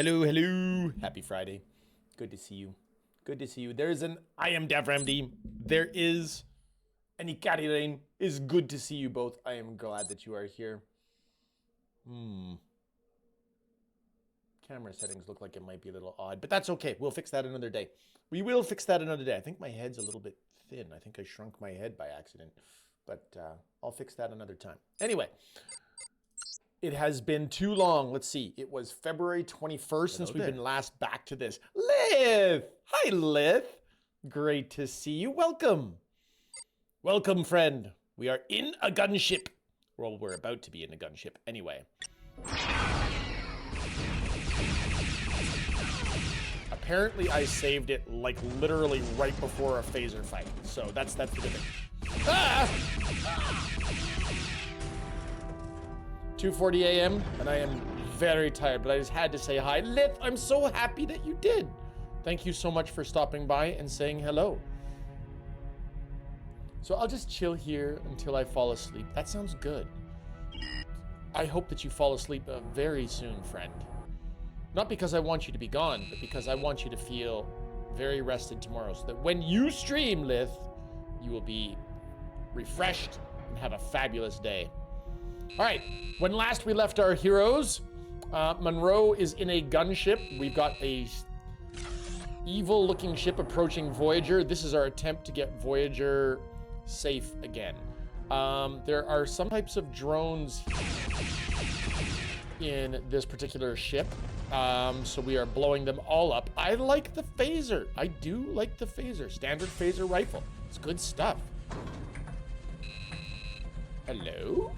Hello, hello. Happy Friday. Good to see you. Good to see you. There's an I am DevRamD. There is an Ikari Rain. It's good to see you both. I am glad that you are here. Camera settings look like it might be a little odd, but that's okay. We'll fix that another day. We will fix that another day. I think my head's a little bit thin. I think I shrunk my head by accident, but I'll fix that another time. Anyway, it has been too long. Let's see. It was February 21st since we've been last back to this. Lith! Hi, Lith. Great to see you. Welcome. Welcome, friend. We are in a gunship. Well, we're about to be in a gunship. Anyway. Apparently, I saved it like literally right before a phaser fight. So that's the good thing. Ah! 2:40 a.m. and I am very tired, but I just had to say hi. Lith, I'm so happy that you did. Thank you so much for stopping by and saying hello. So I'll just chill here until I fall asleep. That sounds good. I hope that you fall asleep very soon, friend. Not because I want you to be gone, but because I want you to feel very rested tomorrow, so that when you stream, Lith, you will be refreshed and have a fabulous day. All right, when last we left our heroes, Monroe is in a gunship. We've got a evil-looking ship approaching Voyager. This is our attempt to get Voyager safe again. There are some types of drones in this particular ship. So we are blowing them all up. I like the phaser. I do like the phaser. Standard phaser rifle. It's good stuff. Hello?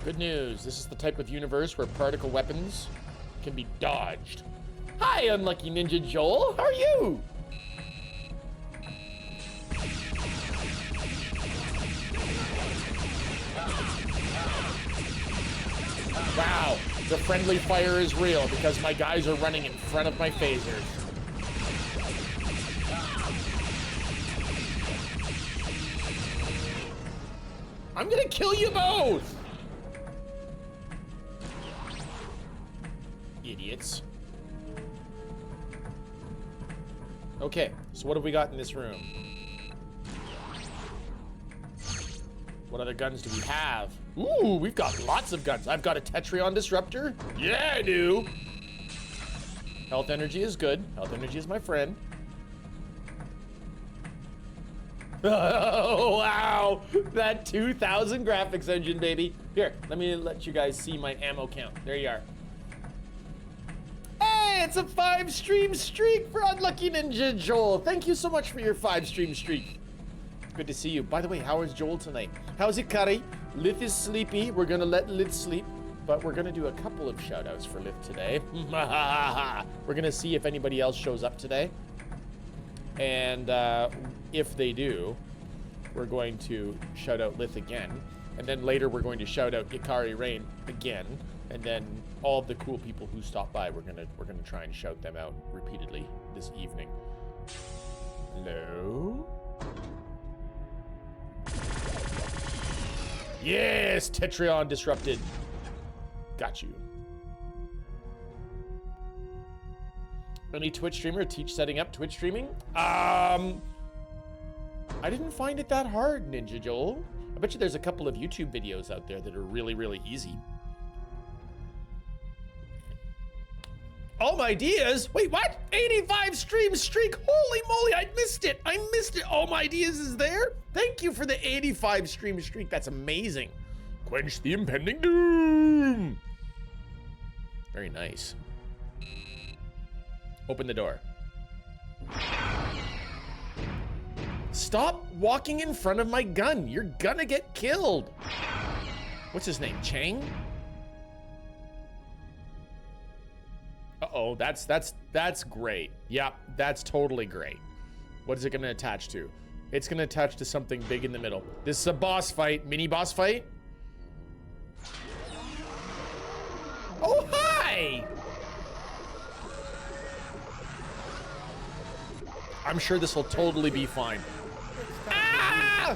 Good news. This is the type of universe where particle weapons can be dodged. Hi, Unlucky Ninja Joel. How are you? Wow, the friendly fire is real because my guys are running in front of my phasers. I'm gonna kill you both! Idiots. Okay, so what have we got in this room? What other guns do we have? Ooh, we've got lots of guns. I've got a Tetrion Disruptor. Yeah, I do. Health energy is good. Health energy is my friend. Oh, wow. That 2000 graphics engine, baby. Here, let you guys see my ammo count. There you are. Hey, it's a 5-stream streak for Unlucky Ninja Joel. Thank you so much for your 5-stream streak. Good to see you. By the way, how is Joel tonight? How's it, Kari? Lith is sleepy. We're gonna let Lith sleep, but we're gonna do a couple of shout outs for Lith today. We're gonna see if anybody else shows up today. And if they do, we're going to shout out Lith again. And then later we're going to shout out Ikari Rain again. And then all of the cool people who stop by, we're gonna try and shout them out repeatedly this evening. Hello? Yes, Tetrion disrupted. Got you. Any Twitch streamer teach setting up Twitch streaming? I didn't find it that hard, Ninja Joel. I bet you there's a couple of YouTube videos out there that are really, really easy. All my ideas? Wait, what? 85 stream streak. Holy moly, I missed it. I missed it. All my ideas is there? Thank you for the 85 stream streak. That's amazing. Quench the impending doom. Very nice. Open the door. Stop walking in front of my gun. You're gonna get killed. What's his name? Chang? Uh-oh, that's great. Yeah, that's totally great. What is it gonna attach to? It's gonna attach to something big in the middle. This is a boss fight, mini boss fight. Oh, hi! I'm sure this will totally be fine. Ah!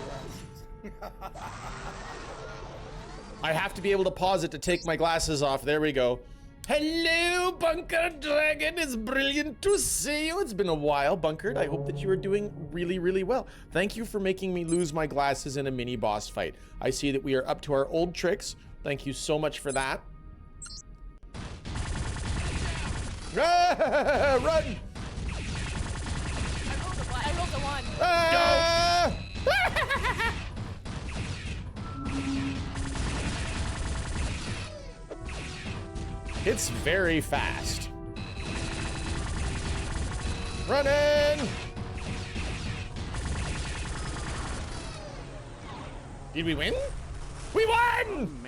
I have to be able to pause it to take my glasses off. There we go. Hello, Bunkered Dragon. It's brilliant to see you. It's been a while, Bunkered. I hope that you are doing really, really well. Thank you for making me lose my glasses in a mini boss fight. I see that we are up to our old tricks. Thank you so much for that. Ah, run! I rolled a 1. Ah! It's very fast. Running! Did we win? We won!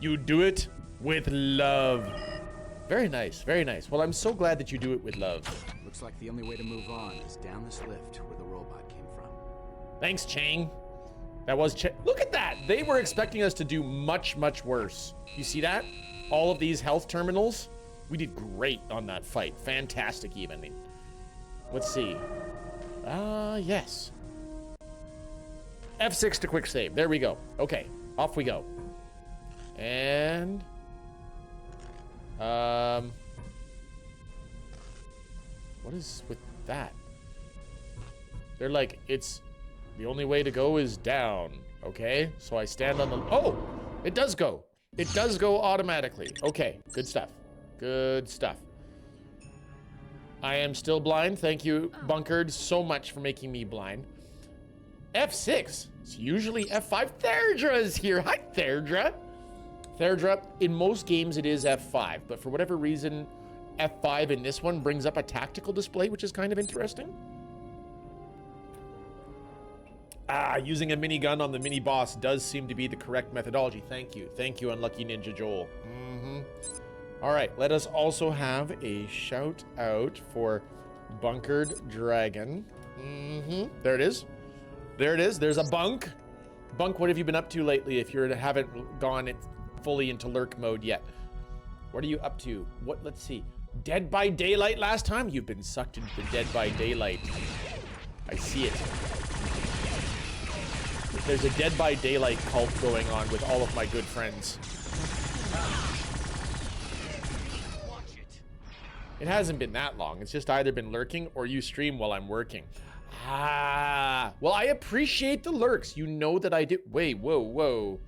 You do it with love. Very nice, very nice. Well, I'm so glad that you do it with love. Looks like the only way to move on is down this lift where the robot came from. Thanks, Chang. That was Look at that! They were expecting us to do much, much worse. You see that? All of these health terminals? We did great on that fight. Fantastic, even. Let's see. Yes. F6 to quick save. There we go. Okay, off we go. And... what is with that? They're like, it's the only way to go is down. Okay, so I stand on the, oh, it does go. It does go automatically. Okay, good stuff. Good stuff. I am still blind. Thank you, Bunkered, so much for making me blind. F6. It's usually F5. Therdra is here. Hi, Therdra. Therdra, in most games it is F5, but for whatever reason, F5 in this one brings up a tactical display, which is kind of interesting. Using a minigun on the mini boss does seem to be the correct methodology. Thank you. Thank you, Unlucky Ninja Joel. All right, let us also have a shout out for Bunkered Dragon. There it is. There it is. There's a bunk. Bunk, what have you been up to lately if you haven't gone fully into lurk mode yet? What are you up to? What? Let's see. Dead by Daylight last time? You've been sucked into the Dead by Daylight. I see it. There's a Dead by Daylight cult going on with all of my good friends. It hasn't been that long. It's just either been lurking or you stream while I'm working. Well, I appreciate the lurks. You know that I do. Wait, whoa.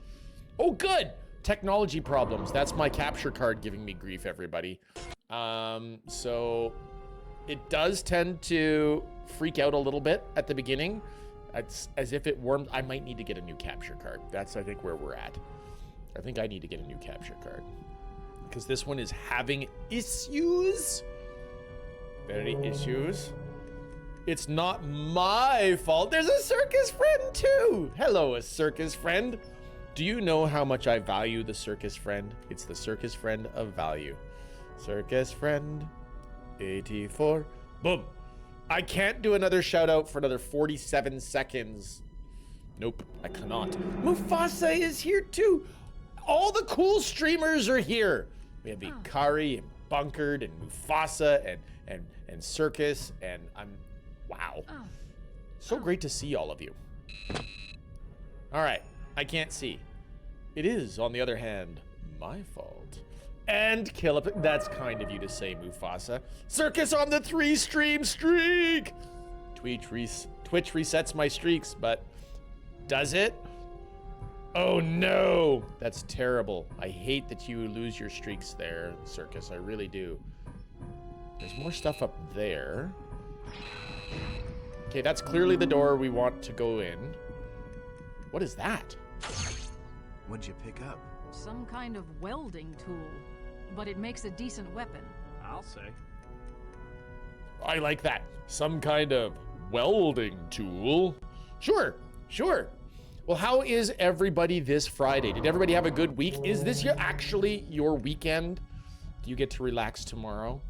Oh, good. Technology problems. That's my capture card giving me grief, everybody. So it does tend to freak out a little bit at the beginning. It's as if it warmed. I might need to get a new capture card. That's, I think, where we're at. I think I need to get a new capture card because this one is having issues. Very issues. It's not my fault. There's a circus friend too. Hello, a circus friend. Do you know how much I value the circus friend? It's the circus friend of value. Circus friend 84. Boom. I can't do another shout out for another 47 seconds. Nope, I cannot. Mufasa is here too. All the cool streamers are here. We have Ikari and Bunkered and Mufasa and Circus and wow. So great to see all of you. All right, I can't see. It is, on the other hand, my fault. And Kila, that's kind of you to say, Mufasa. Circus on the 3-stream streak! Twitch resets my streaks, but does it? Oh no, that's terrible. I hate that you lose your streaks there, Circus, I really do. There's more stuff up there. Okay, that's clearly the door we want to go in. What is that? What'd you pick up? Some kind of welding tool, but it makes a decent weapon. I'll say. I like that. Some kind of welding tool. Sure. Well, how is everybody this Friday? Did everybody have a good week? Is this actually your weekend? Do you get to relax tomorrow?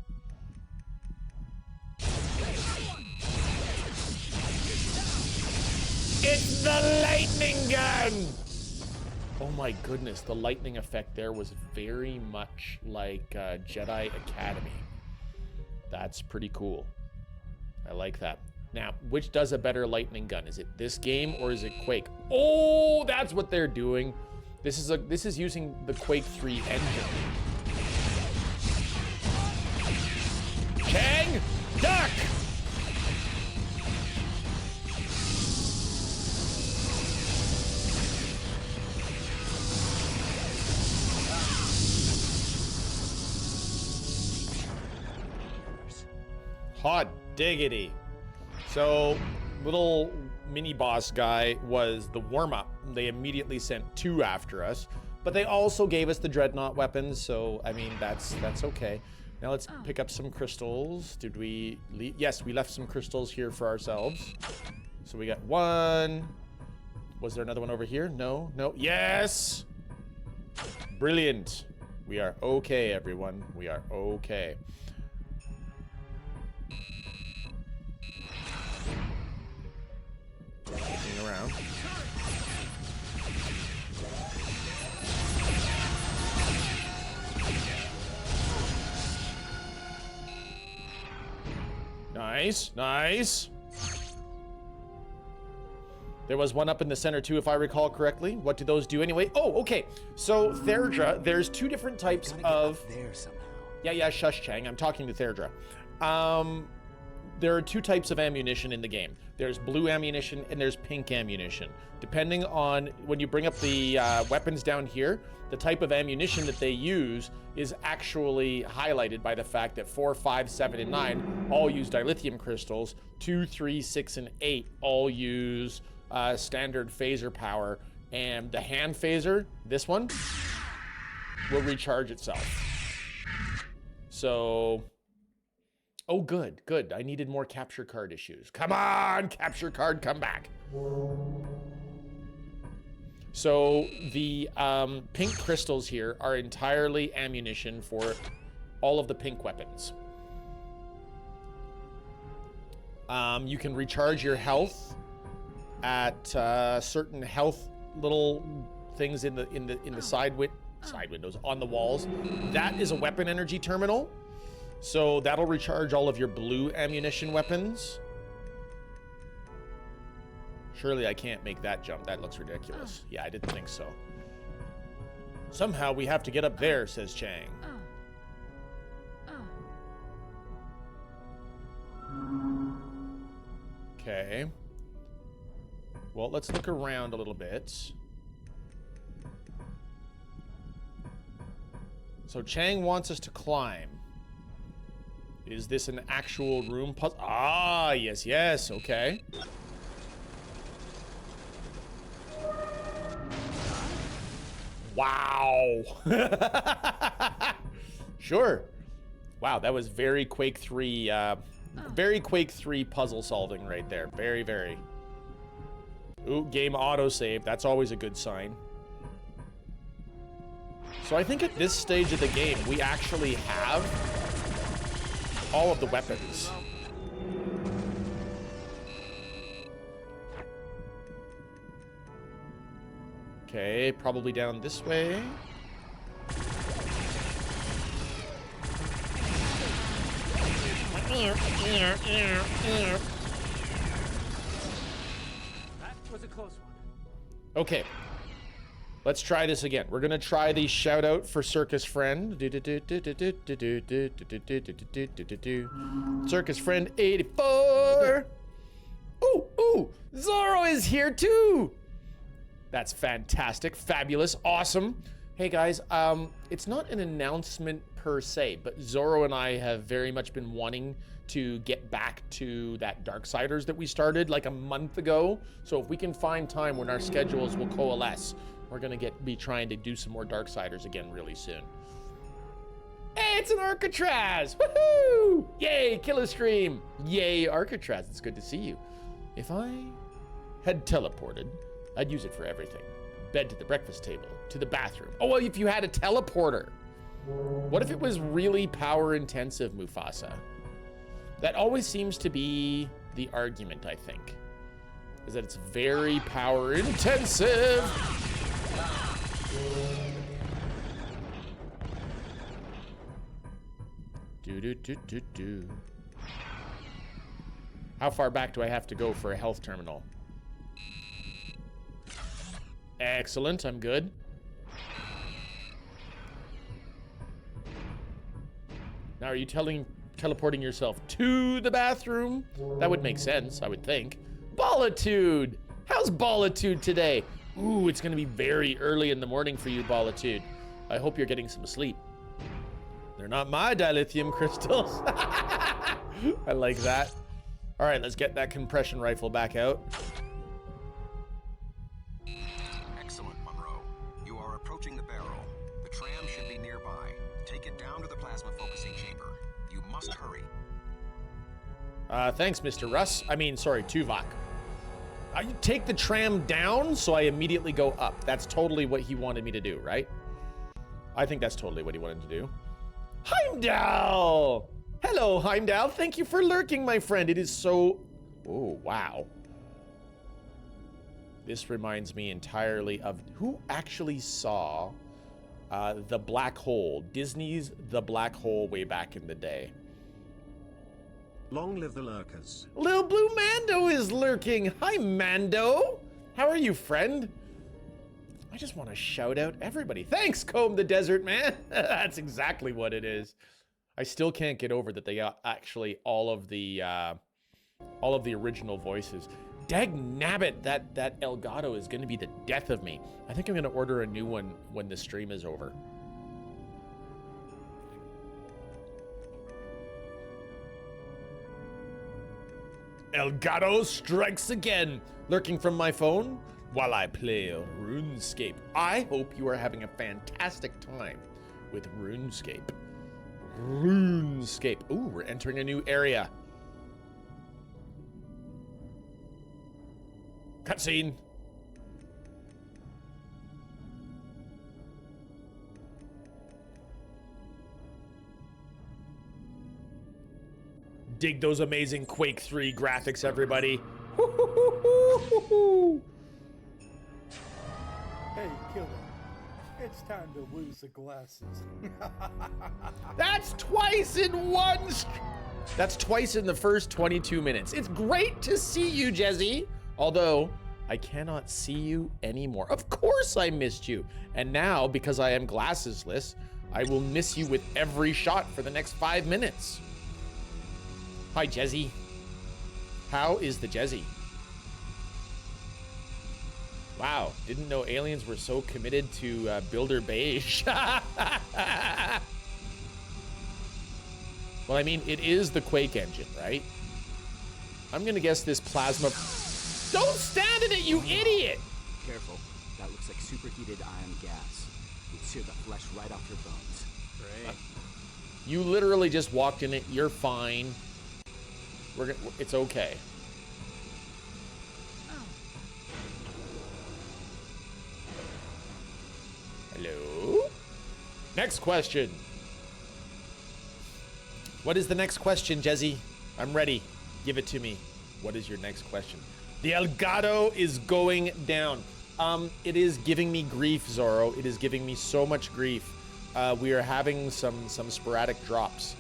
It's the lightning gun! Oh my goodness, the lightning effect there was very much like Jedi Academy. That's pretty cool. I like that. Now, which does a better lightning gun? Is it this game or is it Quake? Oh, that's what they're doing. This is using the Quake 3 engine. Kang, duck! Hot diggity. So, little mini boss guy was the warm-up. They immediately sent 2 after us, but they also gave us the dreadnought weapons, so I mean that's okay. Now let's pick up some crystals. Did we leave? Yes, we left some crystals here for ourselves. So we got 1. Was there another one over here? No. Yes! Brilliant. We are okay, everyone. We are okay. Looking around. Nice. There was one up in the center too, if I recall correctly. What do those do anyway? Oh, okay. So Therdra, there's 2 different types of. There somehow. Yeah, shush, Chang. I'm talking to Therdra. There are 2 types of ammunition in the game. There's blue ammunition and there's pink ammunition. Depending on when you bring up the weapons down here, the type of ammunition that they use is actually highlighted by the fact that 4, 5, 7, and 9 all use dilithium crystals. 2, 3, 6, and 8 all use standard phaser power. And the hand phaser, this one, will recharge itself. So... Oh, good. I needed more capture card issues. Come on, capture card, come back. So the pink crystals here are entirely ammunition for all of the pink weapons. You can recharge your health at certain health little things in the side windows on the walls. That is a weapon energy terminal. So that'll recharge all of your blue ammunition weapons. Surely I can't make that jump. That looks ridiculous. Yeah, I didn't think so. Somehow we have to get up there, says Chang. Okay. Well, let's look around a little bit. So Chang wants us to climb. Is this an actual room puzzle? Ah, yes, okay. Wow. Sure. Wow, that was very Quake 3, very Quake 3 puzzle solving right there. Very. Ooh, game autosave. That's always a good sign. So I think at this stage of the game, we actually have all of the weapons. Okay, probably down this way. That was a close one. Okay. Let's try this again. We're gonna try the shout out for Circus Friend. Circus Friend 84. Ooh, Zorro is here too. That's fantastic, fabulous, awesome. Hey guys, it's not an announcement per se, but Zorro and I have very much been wanting to get back to that Darksiders that we started like a month ago. So if we can find time when our schedules will coalesce, we're gonna be trying to do some more Darksiders again really soon. Hey, it's an Arcatraz! Woohoo! Yay, Kila stream! Yay, Arcatraz, it's good to see you. If I had teleported, I'd use it for everything. Bed to the breakfast table, to the bathroom. Oh, well, if you had a teleporter. What if it was really power intensive, Mufasa? That always seems to be the argument, I think. Is that it's very power intensive. Do. How far back do I have to go for a health terminal? Excellent, I'm good. Now, are you teleporting yourself to the bathroom? That would make sense, I would think. Ballitude! How's Ballitude today? Ooh, it's gonna be very early in the morning for you, Ballitude. I hope you're getting some sleep. They're not my dilithium crystals. I like that. All right, let's get that compression rifle back out. Excellent, Monroe. You are approaching the barrel. The tram should be nearby. Take it down to the plasma focusing chamber. You must hurry. Thanks, Mr. Russ. Sorry, Tuvok. You take the tram down, so I immediately go up. That's totally what he wanted me to do, right? I think that's totally what he wanted to do. Heimdall! Hello, Heimdall. Thank you for lurking, my friend. It is so... Oh, wow. This reminds me entirely of... Who actually saw The Black Hole? Disney's The Black Hole way back in the day. Long live the lurkers. Little Blue Mando is lurking. Hi, Mando. How are you, friend? I just want to shout out everybody. Thanks, Comb the Desert Man. That's exactly what it is. I still can't get over that they got actually all of the original voices. Dag nabbit, that Elgato is going to be the death of me. I think I'm going to order a new one when the stream is over. Elgato strikes again, lurking from my phone while I play RuneScape. I hope you are having a fantastic time with RuneScape. RuneScape. Ooh, we're entering a new area. Cutscene. Dig those amazing Quake 3 graphics, everybody. Hey, Kila. It's time to lose the glasses. That's twice in one. That's twice in the first 22 minutes. It's great to see you, Jezzy. Although, I cannot see you anymore. Of course I missed you. And now, because I am glassesless, I will miss you with every shot for the next 5 minutes. Hi, Jezzy. How is the Jezzy? Wow, didn't know aliens were so committed to Builder Beige. Well, I mean, it is the Quake engine, right? I'm gonna guess this plasma... Don't stand in it, you idiot! Careful. That looks like superheated ion gas. It'd sear the flesh right off your bones. Great. You literally just walked in it. You're fine. It's okay. Hello? Next question. What is the next question, Jezzy? I'm ready. Give it to me. What is your next question? The Elgato is going down. It is giving me grief, Zorro. It is giving me so much grief. We are having some sporadic drops.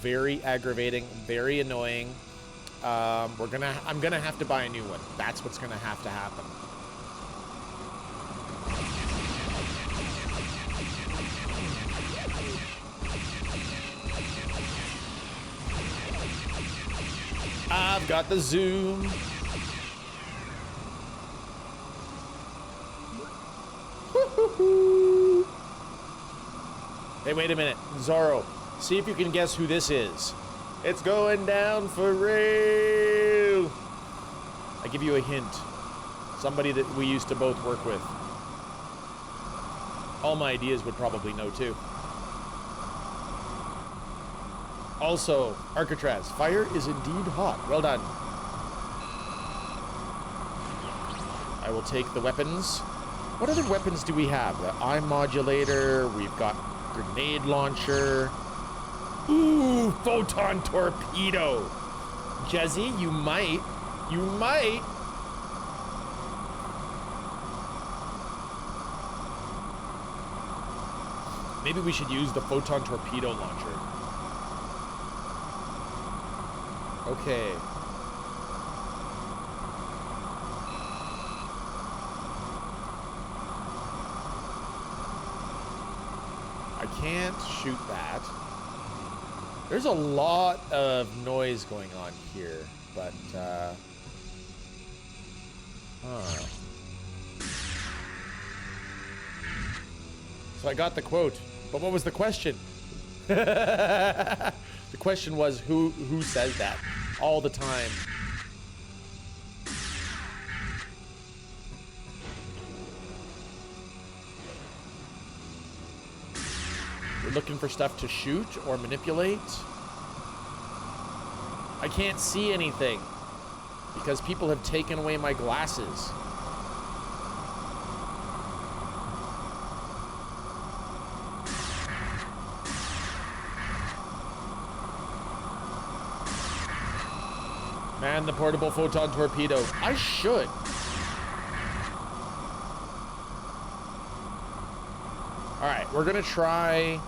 Very aggravating, very annoying. I'm gonna have to buy a new one. That's what's gonna have to happen. I've got the zoom. Hey, wait a minute. Zorro, see if you can guess who this is. It's going down for real. I give you a hint. Somebody that we used to both work with. All my ideas would probably know too. Also, Arcatraz, fire is indeed hot. Well done. I will take the weapons. What other weapons do we have? The eye modulator. We've got grenade launcher. Ooh, photon torpedo. Jezzy, you might. Maybe we should use the photon torpedo launcher. Okay. can't shoot that. There's a lot of noise going on here, but, So I got the quote, but what was the question? The question was, who says that all the time? We're looking for stuff to shoot or manipulate. I can't see anything because people have taken away my glasses. Man, the portable photon torpedo. I should. All right, we're gonna try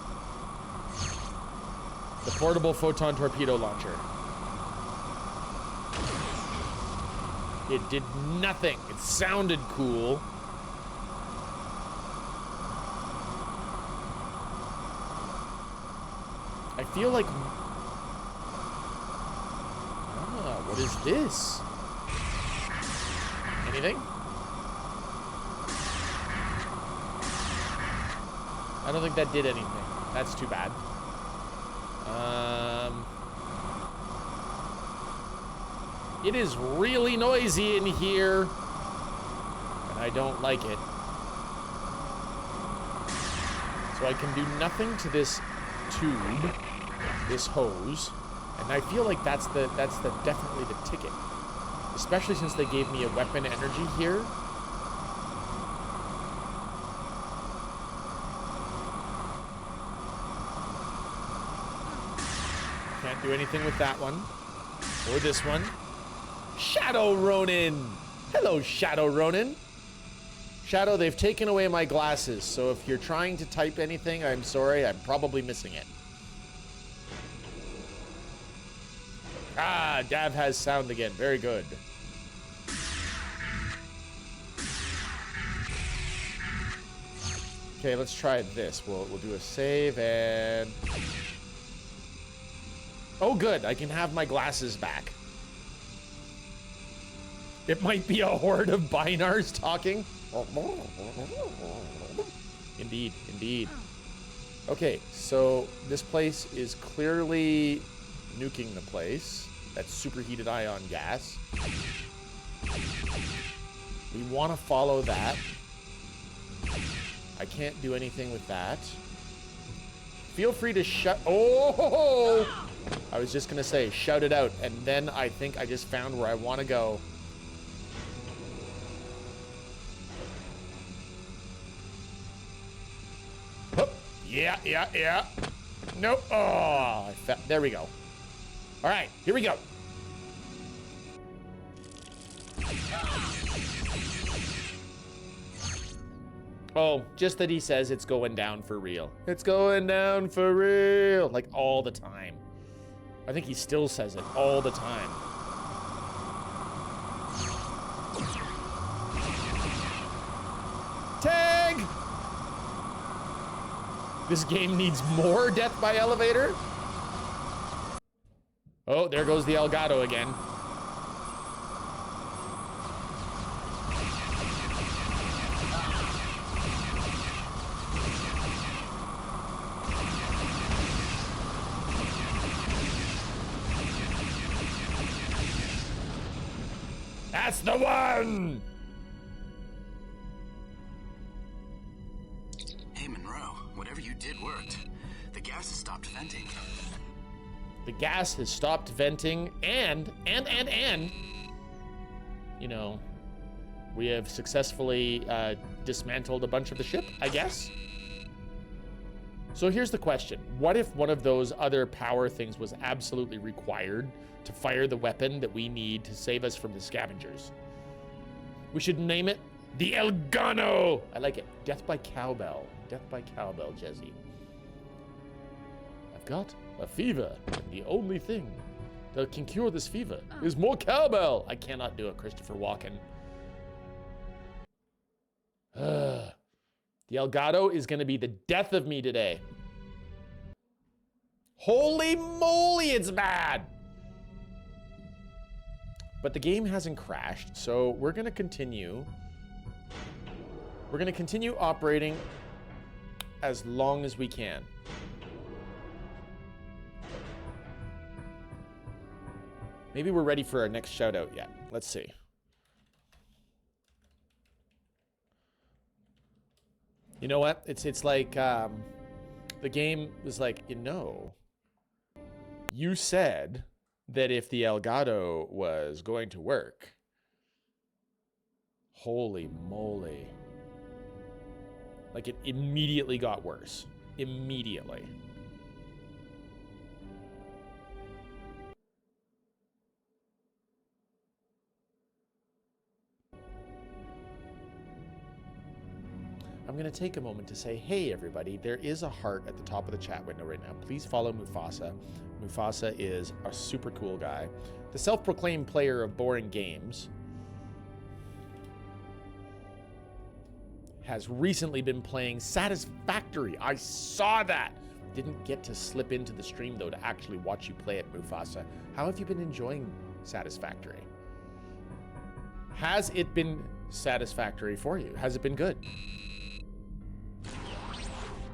the portable photon torpedo launcher. It did nothing. It sounded cool. I feel like... what is this? Anything? I don't think that did anything. That's too bad. It is really noisy in here, and I don't like it. So I can do nothing to this tube, this hose. And I feel like that's definitely the ticket. Especially since they gave me a weapon energy here. Can't do anything with that one. Or this one. Shadow Ronin! Hello, Shadow Ronin. Shadow, they've taken away my glasses, so if you're trying to type anything, I'm sorry, I'm probably missing it. Ah, Dav has sound again. Very good. Okay, let's try this. We'll do a save and... Oh, good. I can have my glasses back. It might be a horde of Binars talking. Indeed, indeed. Okay, so this place is clearly nuking the place. That's superheated ion gas. We want to follow that. I can't do anything with that. Feel free to shout. Oh! I was just going to say, shout it out. And then I think I just found where I want to go. Oh, yeah. Nope. Oh, there we go. All right, here we go. Oh, just that he says it's going down for real. It's going down for real. Like all the time. I think he still says it all the time. Tag! This game needs more death by elevator. Oh, there goes the Elgato again. That's the one! Hey, Monroe, whatever you did worked. The gas has stopped venting. The gas has stopped venting, and, you know, we have successfully dismantled a bunch of the ship, I guess. So here's the question. What if one of those other power things was absolutely required to fire the weapon that we need to save us from the scavengers? We should name it the Elgato. I like it. Death by cowbell. Death by cowbell, Jesse. I've got a fever. The only thing that can cure this fever is more cowbell. I cannot do it, Christopher Walken. The Elgato is going to be the death of me today. Holy moly, it's bad. But the game hasn't crashed, so we're gonna continue. We're gonna continue operating as long as we can. Maybe we're ready for our next shout out yet. Let's see. You know what? It's like the game was like, you said that if the Elgato was going to work. Holy moly. Like, it immediately got worse. Immediately. I'm going to take a moment to say, hey, everybody, there is a heart at the top of the chat window right now. Please follow Mufasa. Mufasa is a super cool guy. The self-proclaimed player of boring games has recently been playing Satisfactory. I saw that. Didn't get to slip into the stream, though, to actually watch you play it, Mufasa. How have you been enjoying Satisfactory? Has it been satisfactory for you? Has it been good?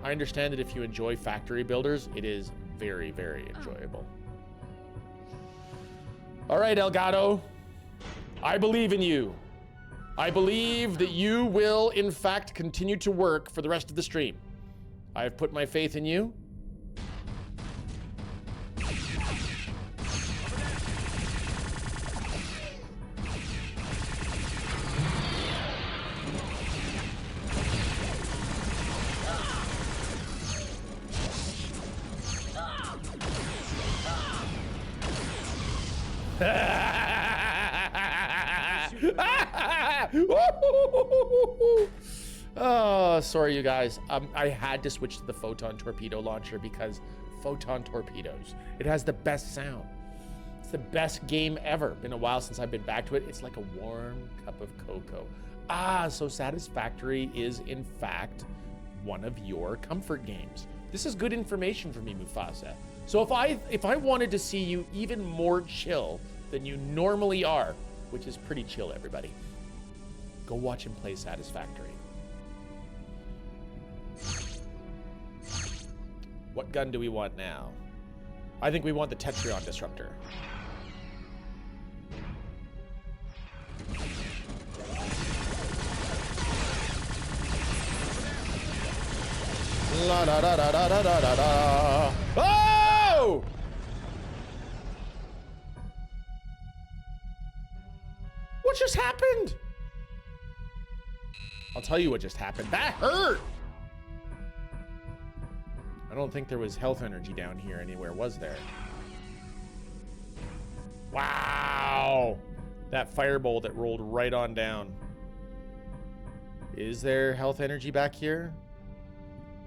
I understand that if you enjoy factory builders, it is very, very enjoyable. All right, Elgato. I believe in you. I believe that you will, in fact, continue to work for the rest of the stream. I have put my faith in you. Oh, sorry, you guys. I had to switch to the photon torpedo launcher because photon torpedoes. It has the best sound. It's the best game ever. Been a while since I've been back to it. It's like a warm cup of cocoa. So Satisfactory is, in fact, one of your comfort games. This is good information for me, Mufasa. So if I wanted to see you even more chill than you normally are, which is pretty chill, everybody, go watch him play Satisfactory. What gun do we want now? I think we want the Tetrion Disruptor. La da da da da da da da da. Oh! What just happened? I'll tell you what just happened. That hurt! I don't think there was health energy down here anywhere, was there? Wow! That firebolt that rolled right on down. Is there health energy back here?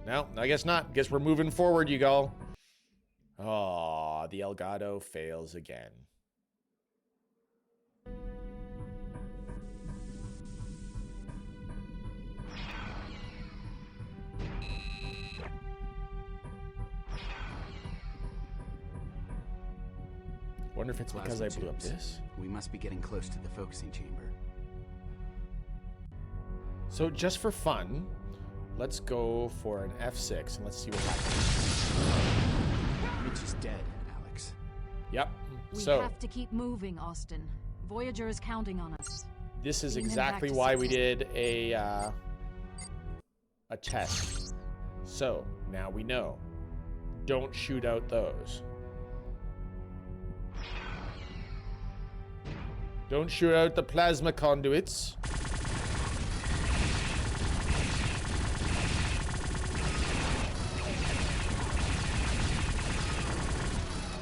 No, I guess not. Guess we're moving forward, you go. Oh, the Elgato fails again. Wonder if it's because I blew up this. We must be getting close to the focusing chamber. So just for fun, let's go for an F6 and let's see what happens. Mitch is dead, Alex. Yep. We So have to keep moving, Austin. Voyager is counting on us. this is Getting him exactly back to why we success. did a test. So now we know. Don't shoot out those. Don't shoot out the plasma conduits.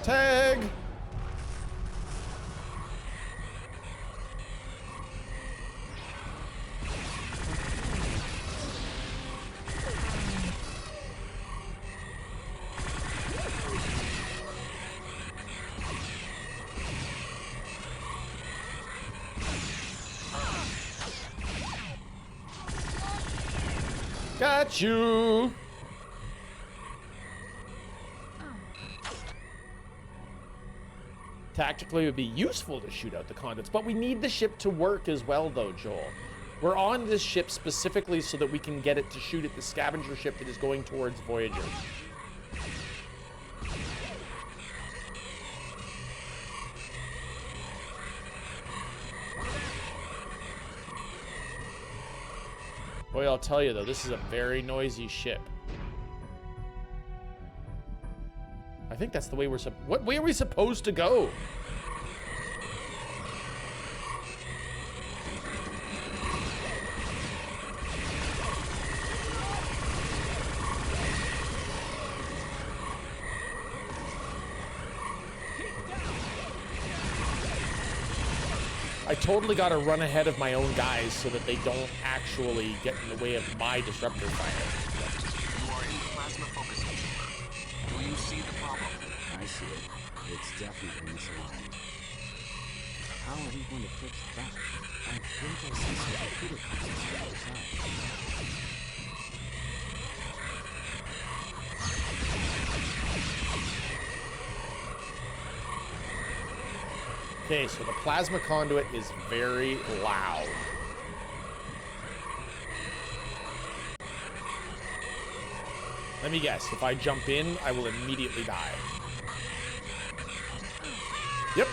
Tag! Got you! Tactically, it would be useful to shoot out the conduits, but we need the ship to work as well, though, Joel. We're on this ship specifically so that we can get it to shoot at the scavenger ship that is going towards Voyager. Boy, I'll tell you, though, this is a very noisy ship. I think that's the way what way are we supposed to go? I totally gotta run ahead of my own guys so that they don't actually get in the way of my disruptor fire. You are in the plasma focusing chamber. Do you see the problem? I see it. It's definitely misaligned. How are we going to fix that? I think I see some computer concepts on the other side. Okay, so the plasma conduit is very loud. Let me guess, if I jump in, I will immediately die. Yep.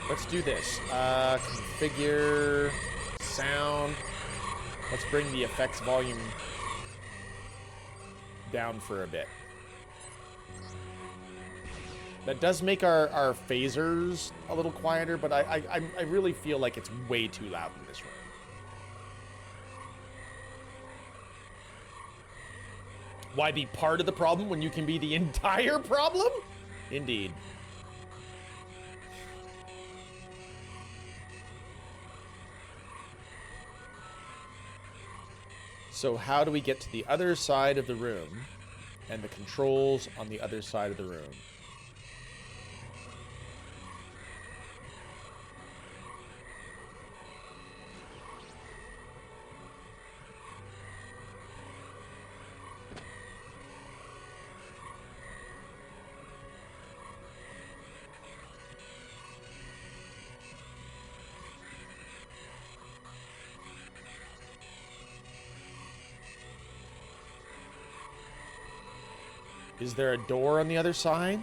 Let's do this. Configure sound. Let's bring the effects volume down for a bit. That does make our phasers a little quieter, but I really feel like it's way too loud in this room. Why be part of the problem when you can be the entire problem? Indeed. So how do we get to the other side of the room and the controls on the other side of the room? Is there a door on the other side?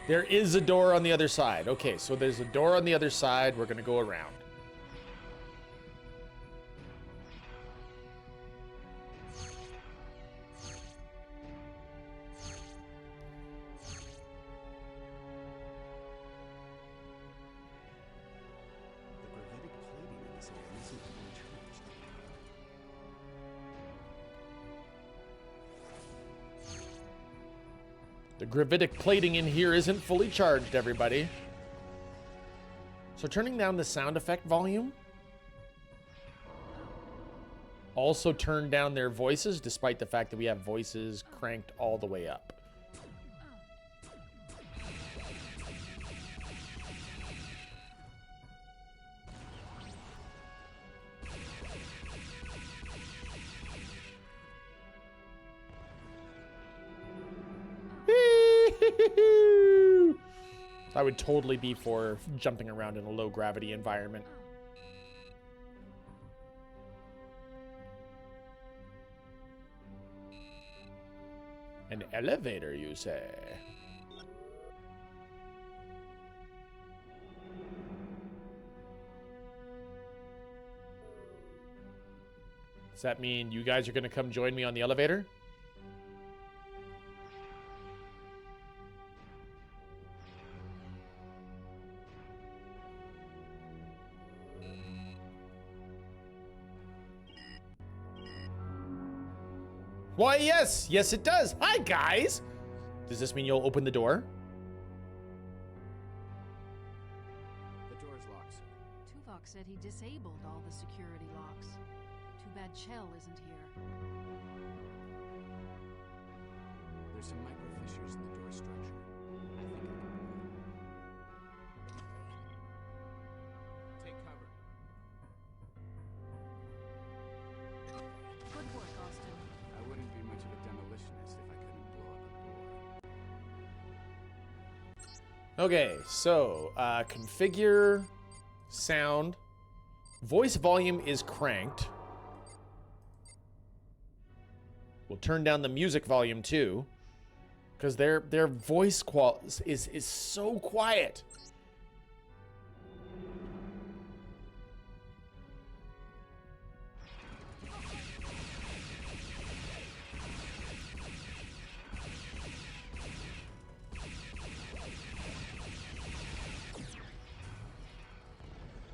There is a door on the other side. Okay, so there's a door on the other side. We're going to go around. The gravitic plating in here isn't fully charged, everybody. So turning down the sound effect volume. Also turn down their voices, despite the fact that we have voices cranked all the way up. I would totally be for jumping around in a low gravity environment. An elevator, you say? Does that mean you guys are going to come join me on the elevator? Why, yes. Yes, it does. Hi, guys. Does this mean you'll open the door? The door's locked, sir. Tuvok said he disabled all the security locks. Too bad Chell isn't here. There's some micro fissures in the door structure. I think I can pull it. Take cover. Okay, so configure sound. Voice volume is cranked. We'll turn down the music volume too, because their voice is so quiet.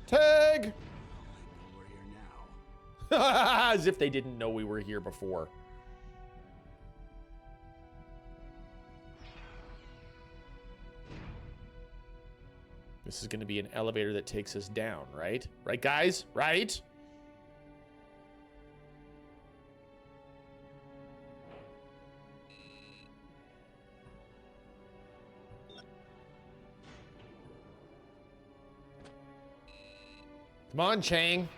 Tag! We're here now. As if they didn't know we were here before. This is going to be an elevator that takes us down, right? Right, guys? Right? Come on, Chang.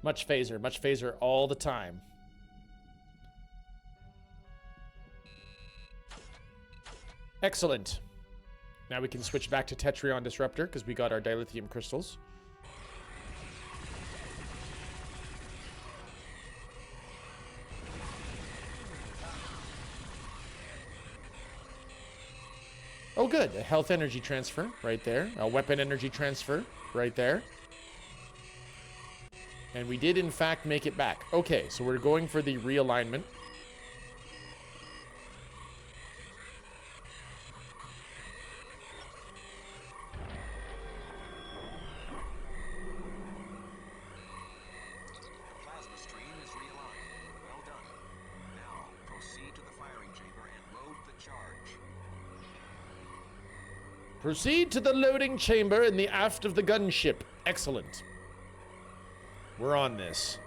Much phaser all the time. Excellent. Now we can switch back to Tetrion Disruptor because we got our dilithium crystals. Oh good, a health energy transfer right there. A weapon energy transfer right there. And we did in fact make it back. Okay, so we're going for the realignment. Proceed to the loading chamber in the aft of the gunship. Excellent. We're on this.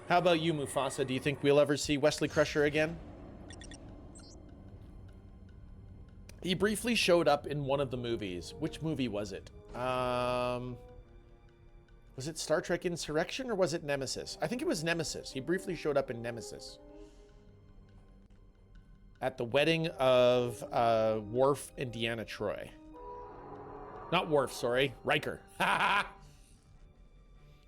How about you, Mufasa? Do you think we'll ever see Wesley Crusher again? He briefly showed up in one of the movies. Which movie was it? Was it Star Trek Insurrection or was it Nemesis? I think it was Nemesis. He briefly showed up in Nemesis. At the wedding of Worf and Deanna Troi. Not Worf, sorry. Riker.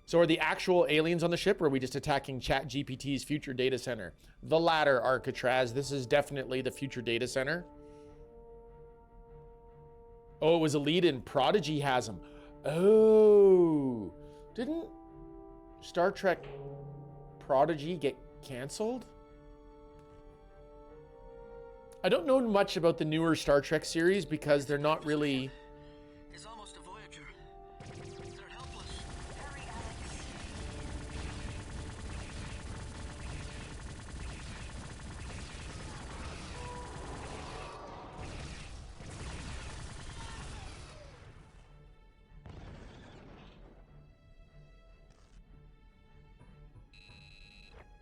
So are the actual aliens on the ship or are we just attacking ChatGPT's future data center? The latter, Arcatraz. This is definitely the future data center. Oh, it was a lead-in. Prodigy has him. Oh. Didn't Star Trek Prodigy get canceled? I don't know much about the newer Star Trek series because they're not really... It's almost a Voyager. They're helpless. Hurry, Alex.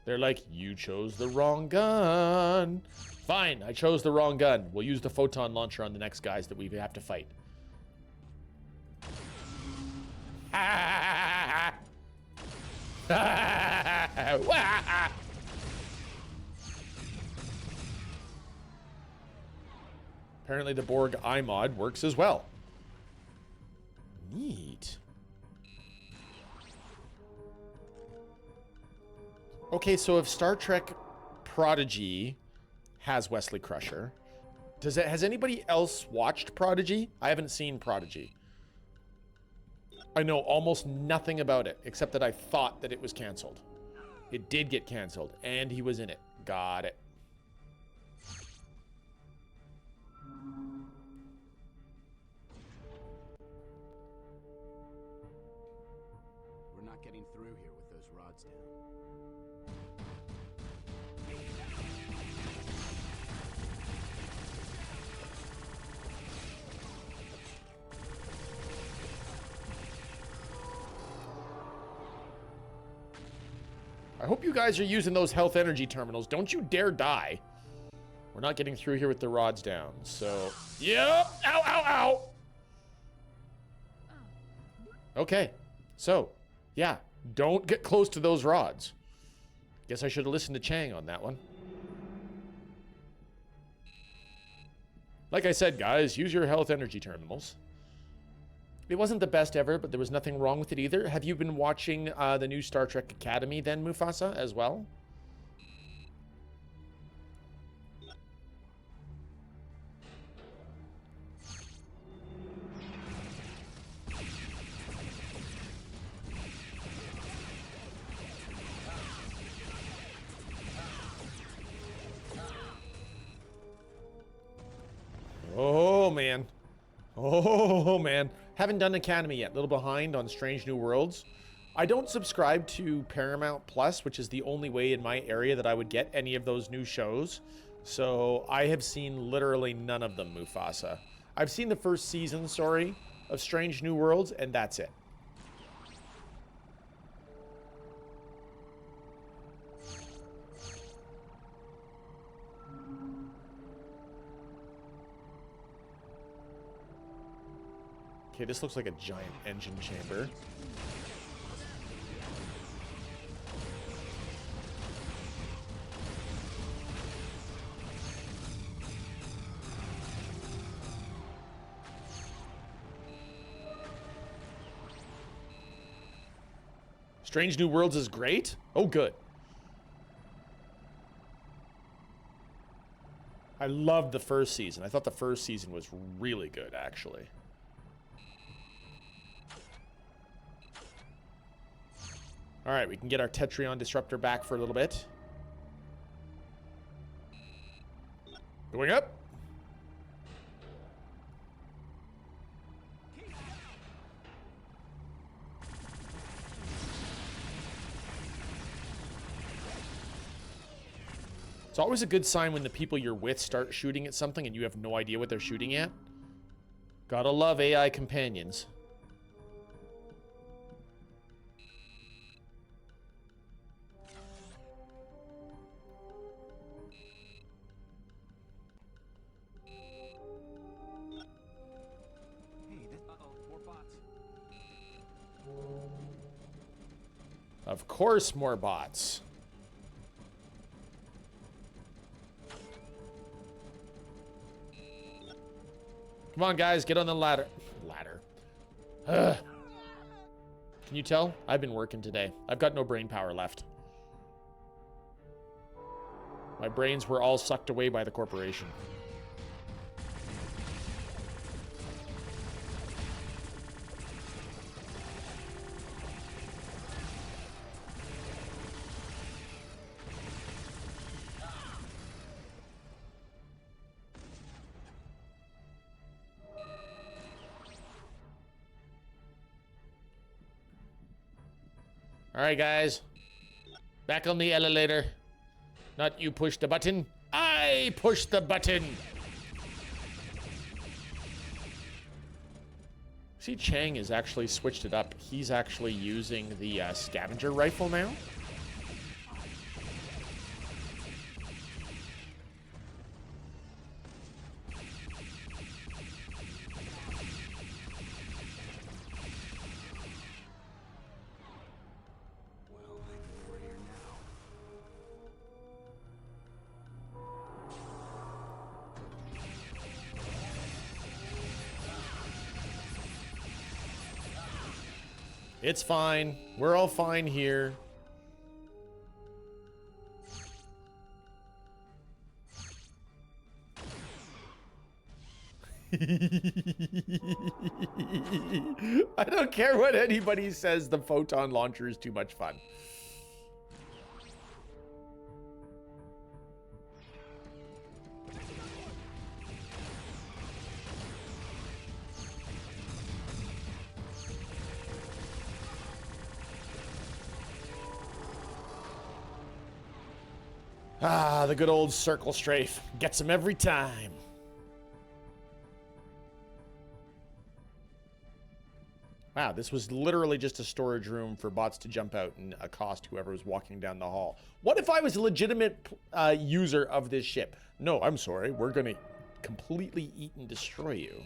They're like, you chose the wrong gun. Fine, I chose the wrong gun. We'll use the photon launcher on the next guys that we have to fight. Apparently the Borg iMod works as well. Neat. Okay, so if Star Trek Prodigy has Wesley Crusher, has anybody else watched Prodigy? I haven't seen Prodigy. I know almost nothing about it, except that I thought that it was canceled. It did get canceled, and he was in it. Got it. We're not getting through here with those rods down. I hope you guys are using those health energy terminals. Don't you dare die. We're not getting through here with the rods down, so... Yep! Ow, ow, ow! Okay, so, yeah, don't get close to those rods. Guess I should have listened to Chang on that one. Like I said, guys, use your health energy terminals. It wasn't the best ever, but there was nothing wrong with it either. Have you been watching the new Star Trek Academy then, Mufasa, as well? Oh, man. Oh, man. Haven't done Academy yet. A little behind on Strange New Worlds. I don't subscribe to Paramount Plus, which is the only way in my area that I would get any of those new shows. So I have seen literally none of them, Mufasa. I've seen the first season, sorry, of Strange New Worlds, and that's it. Okay, this looks like a giant engine chamber. Strange New Worlds is great? Oh, good. I loved the first season. I thought the first season was really good, actually. All right, we can get our Tetrion Disruptor back for a little bit. Going up. It's always a good sign when the people you're with start shooting at something and you have no idea what they're shooting at. Gotta love AI companions. Of course, more bots. Come on, guys, get on the ladder. Ugh. Can you tell? I've been working today. I've got no brain power left. My brains were all sucked away by the corporation. All right, guys. Back on the elevator. Not you push the button. I push the button. See, Chang has actually switched it up. He's actually using the scavenger rifle now. It's fine. We're all fine here. I don't care what anybody says, the photon launcher is too much fun. Ah, the good old circle strafe. Gets him every time. Wow, this was literally just a storage room for bots to jump out and accost whoever was walking down the hall. What if I was a legitimate user of this ship? No, I'm sorry. We're going to completely eat and destroy you.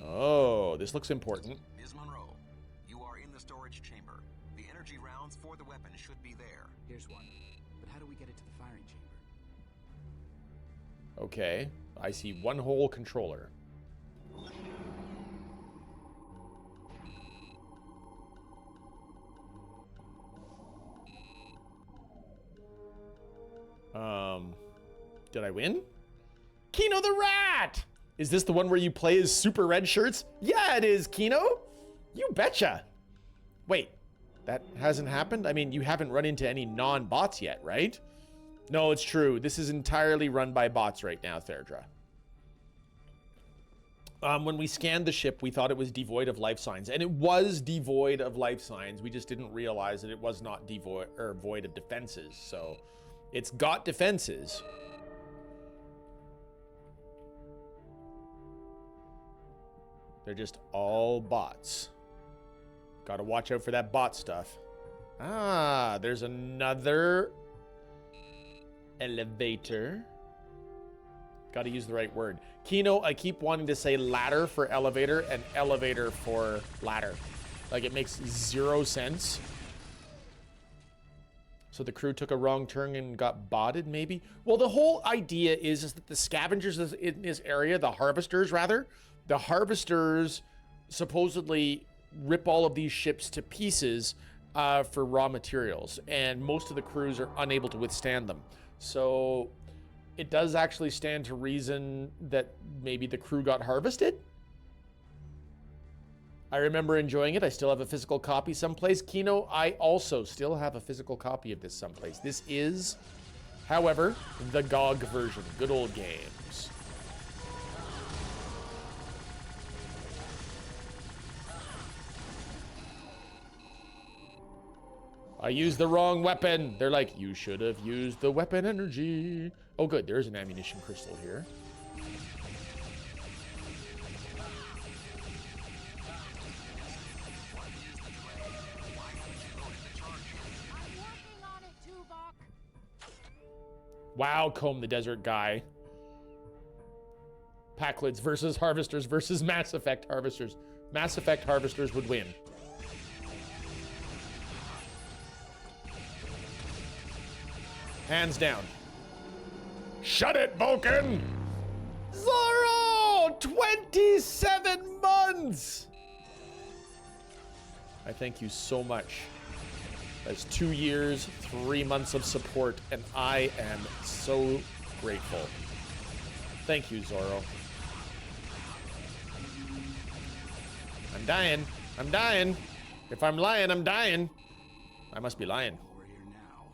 Oh, this looks important. Ms. Monroe, you are in the storage chamber. The energy rounds for the weapon should be there. Here's one. But how do we get it to the firing chamber? Okay, I see one whole controller. Did I win? Kino the Rat! Is this the one where you play as super red shirts? Yeah, it is, Kino. You betcha. Wait, that hasn't happened? I mean, you haven't run into any non-bots yet, right? No, it's true. This is entirely run by bots right now, Therdra. When we scanned the ship, we thought it was devoid of life signs, and it was devoid of life signs. We just didn't realize that it was not devoid or void of defenses. So it's got defenses. They're just all bots. Gotta watch out for that bot stuff. Ah, there's another elevator. Gotta use the right word. Kino, I keep wanting to say ladder for elevator and elevator for ladder. Like, it makes zero sense. So the crew took a wrong turn and got botted, maybe? Well, the whole idea is that the scavengers in this area, the harvesters, rather, the harvesters supposedly rip all of these ships to pieces for raw materials, and most of the crews are unable to withstand them. So it does actually stand to reason that maybe the crew got harvested. I remember enjoying it. I still have a physical copy someplace. Kino, I also still have a physical copy of this someplace. This is, however, the GOG version. Good old games. I used the wrong weapon. They're like, you should have used the weapon energy. Oh, good. There's an ammunition crystal here. Wow, Comb the Desert guy. Packlids versus Harvesters versus Mass Effect Harvesters. Mass Effect Harvesters would win. Hands down. Shut it, Vulcan! Zorro! 27 months! I thank you so much. That's 2 years, 3 months of support, and I am so grateful. Thank you, Zorro. I'm dying. I'm dying. If I'm lying, I'm dying. I must be lying. We're here now.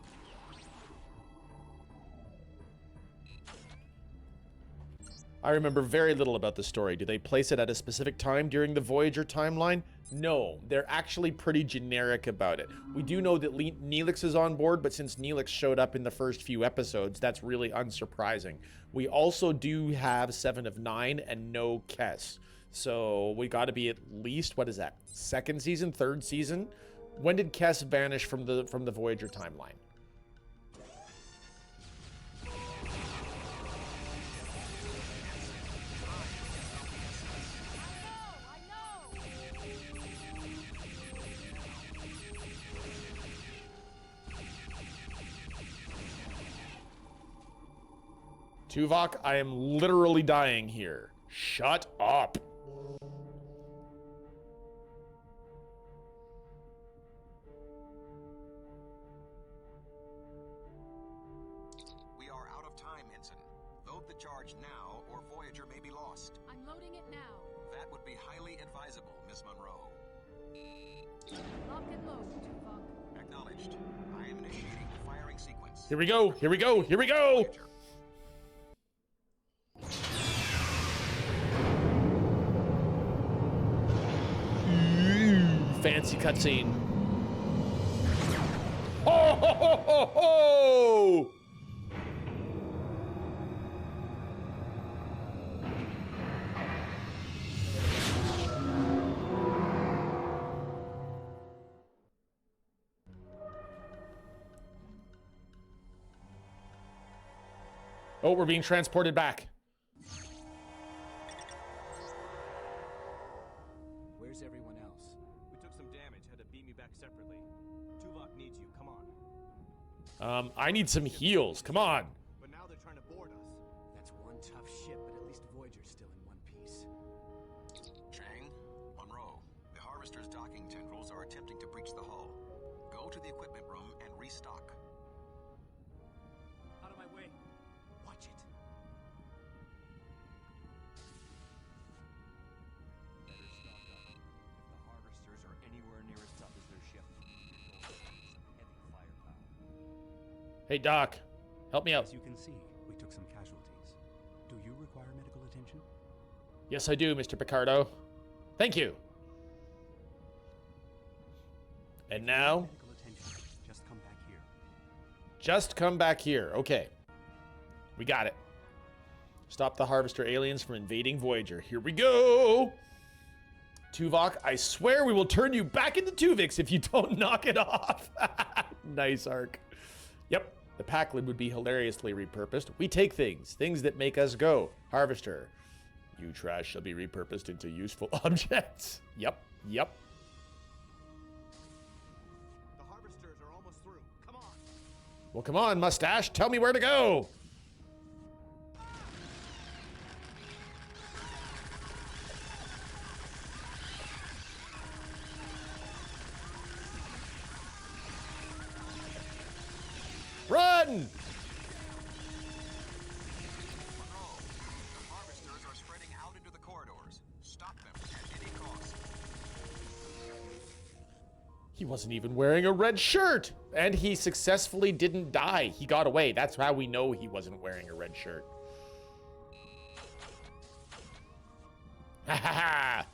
I remember very little about the story. Do they place it at a specific time during the Voyager timeline? No, they're actually pretty generic about it. We do know that Neelix is on board, but since Neelix showed up in the first few episodes, that's really unsurprising. We also do have 7 of 9 and no Kes. So we got to be at least, what is that? 2nd season, 3rd season? When did Kes vanish from the Voyager timeline? Tuvok, I am literally dying here. Shut up. We are out of time, Ensign. Load the charge now, or Voyager may be lost. I'm loading it now. That would be highly advisable, Miss Monroe. Lock and load, Tuvok. Acknowledged. I am initiating the firing sequence. Here we go. Here we go. Here we go. Voyager. Fancy cutscene. Ho ho ho ho ho! Oh, we're being transported back. Where's everyone else? We took some damage, had to beam me back separately. Tuvok needs you, come on. I need some heals. Come on. But now they're trying to board us. That's one tough ship, but at least Voyager's still in one piece. Chang, Monroe, the Harvester's docking tendrils are attempting to breach the hull. Go to the equipment room and restock. Out of my way. Watch it. Better stock up. If the Harvesters are anywhere near as tough as their ship, you're going to need some heavy firepower. Hey, Doc. Help me out. As you can see, we took some casualties. Do you require medical attention? Yes, I do, Mr. Picardo. Thank you. And now, Medical attention. Just come back here. just come back here. Okay. We got it. Stop the Harvester aliens from invading Voyager. Here we go. Tuvok, I swear we will turn you back into Tuvix if you don't knock it off. Nice arc. Yep, the Packlid would be hilariously repurposed. We take things that make us go. Harvester, you trash shall be repurposed into useful objects. Yep. The Harvesters are almost through. Come on. Well, come on, Mustache. Tell me where to go. Run! Monroe, the Harvesters are spreading out into the corridors. Stop them at any cost. He wasn't even wearing a red shirt. And he successfully didn't die. He got away. That's how we know he wasn't wearing a red shirt. Ha ha ha!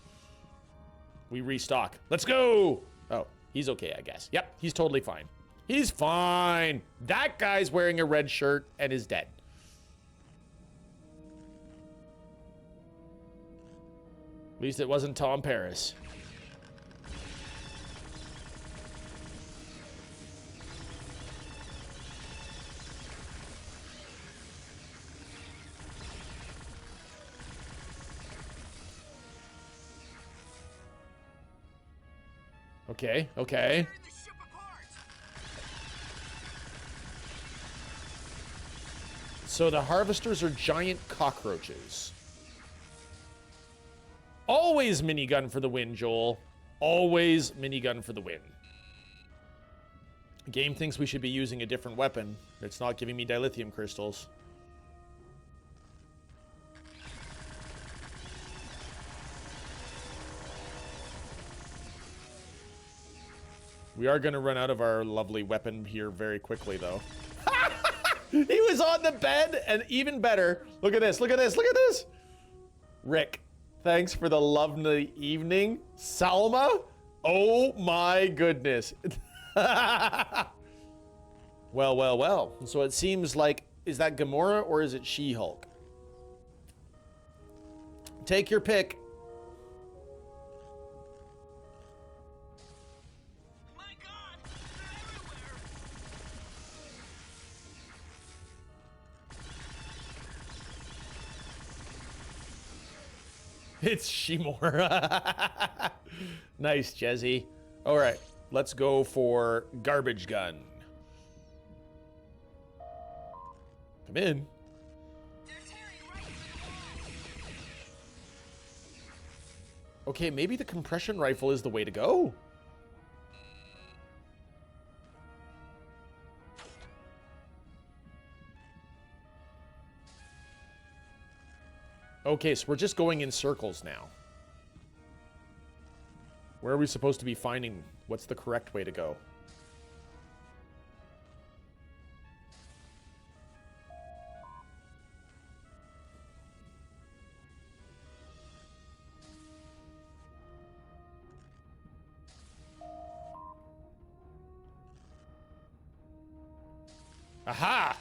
We restock. Let's go! Oh, he's okay, I guess. Yep, he's totally fine. He's fine. That guy's wearing a red shirt and is dead. At least it wasn't Tom Paris. Okay, okay. Tear the ship apart! So the Harvesters are giant cockroaches. Always minigun for the win, Joel. Always minigun for the win. The game thinks we should be using a different weapon. It's not giving me dilithium crystals. We are going to run out of our lovely weapon here very quickly, though. He was on the bed, and even better. Look at this, look at this, look at this. Rick, thanks for the lovely evening. Salma? Oh my goodness. Well, well, well. So it seems like, is that Gamora or is it She-Hulk? Take your pick. My God! They're everywhere! It's Shimura. Nice, Jezzy. All right, let's go for garbage gun. Come in. They're tearing right through the wall! Okay, maybe the compression rifle is the way to go. Okay, so we're just going in circles now. Where are we supposed to be finding what's the correct way to go? Aha!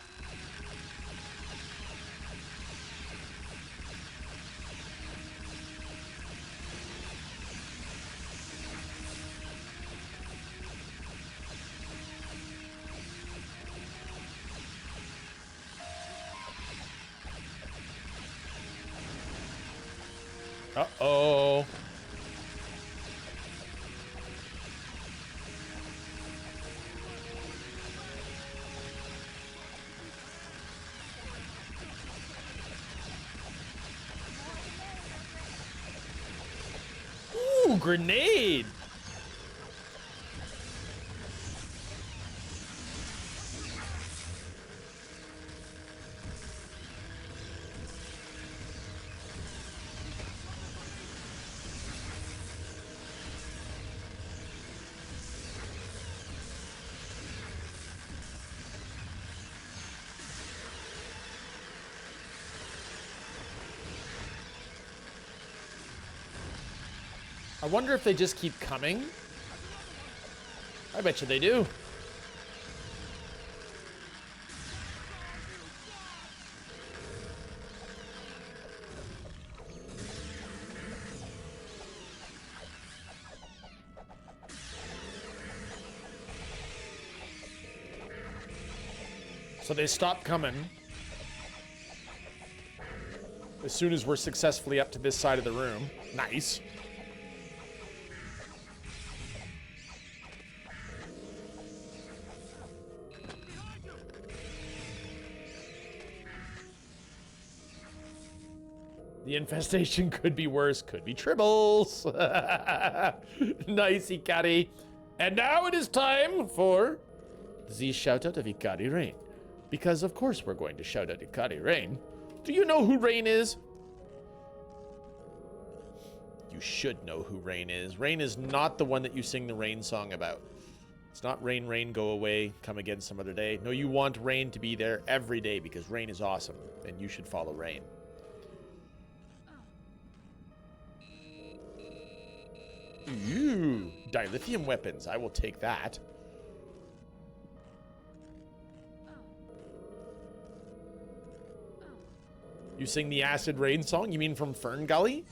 Uh-oh. Ooh, grenade! I wonder if they just keep coming. I bet you they do. So they stop coming as soon as we're successfully up to this side of the room. Nice. The infestation could be worse, could be tribbles. Nice, Ikari. And now it is time for the shoutout of Ikari Rain. Because of course we're going to shout out Ikari Rain. Do you know who Rain is? You should know who Rain is. Rain is not the one that you sing the Rain song about. It's not Rain, Rain, go away, come again some other day. No, you want Rain to be there every day because Rain is awesome. And you should follow Rain. Ooh, dilithium weapons. I will take that. You sing the Acid Rain song? You mean from Fern Gully?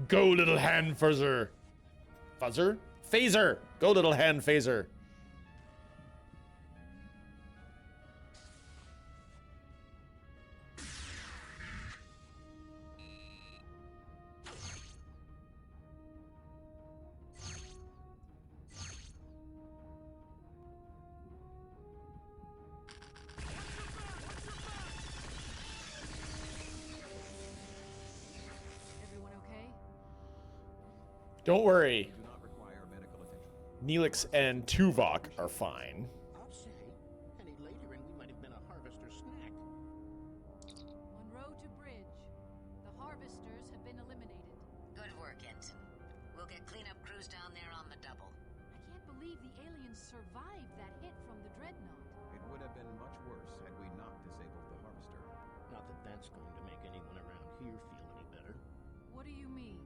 Go, little hand fuzzer. Fuzzer? Phaser! Go, little hand phaser. Everyone okay? Don't worry. Do not require medical attention. Neelix and Tuvok are fine. I'll say, any later and we might have been a harvester snack. Monroe to bridge. The harvesters have been eliminated. Good work, Ensign. We'll get cleanup crews down there on the double. I can't believe the aliens survived that hit from the dreadnought. It would have been much worse had we not disabled the harvester. Not that that's going to make anyone around here feel any better. What do you mean?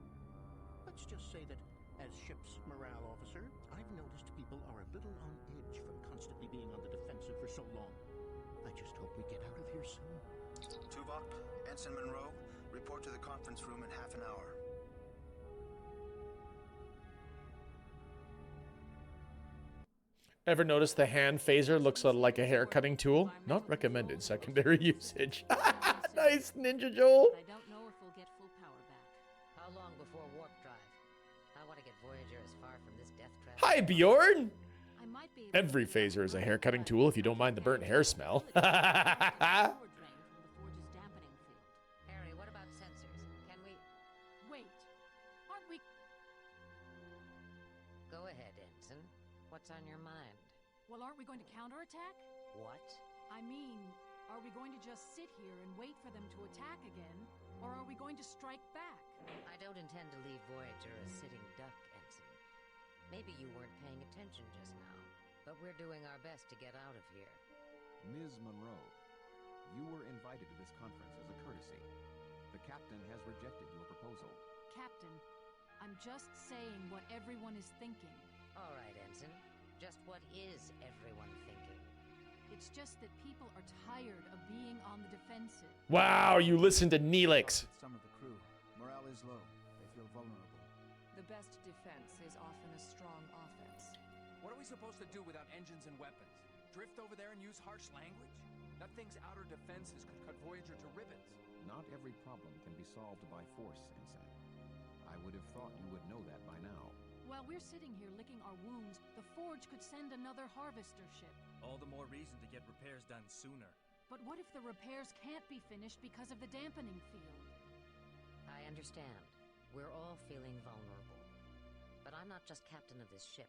Let's just say that, as ship's morale officer, I've noticed people are a little on edge from constantly being on the defensive for so long. I just hope we get out of here soon. Tuvok, Ensign Monroe, report to the conference room in half an hour. Ever notice the hand phaser looks like a hair cutting tool? Not recommended secondary usage. Nice, Ninja Joel. But I don't know if we'll get full power back. How long before warp drive? I want to get Voyager as far from this death trap. Hi, Bjorn. I might be able Every to phaser is a hair cutting tool if you don't mind the burnt hair smell. power drain from the forge's dampening field. Harry, what about sensors? Can we... Wait, aren't we? Go ahead, Ensign. What's on your mind? Well, aren't we going to counterattack? What? I mean, are we going to just sit here and wait for them to attack again, or are we going to strike back? I don't intend to leave Voyager a sitting duck, Ensign. Maybe you weren't paying attention just now, but we're doing our best to get out of here. Ms. Monroe, you were invited to this conference as a courtesy. The captain has rejected your proposal. Captain, I'm just saying what everyone is thinking. All right, Ensign. Just what is everyone thinking? It's just that people are tired of being on the defensive. Wow, you listen to Neelix. Some of the crew. Morale is low. They feel vulnerable. The best defense is often a strong offense. What are we supposed to do without engines and weapons? Drift over there and use harsh language? That thing's outer defenses could cut Voyager to ribbons. Not every problem can be solved by force, Ensign. I would have thought you would know that by now. While we're sitting here licking our wounds, the Forge could send another harvester ship. All the more reason to get repairs done sooner. But what if the repairs can't be finished because of the dampening field? I understand. We're all feeling vulnerable. But I'm not just captain of this ship.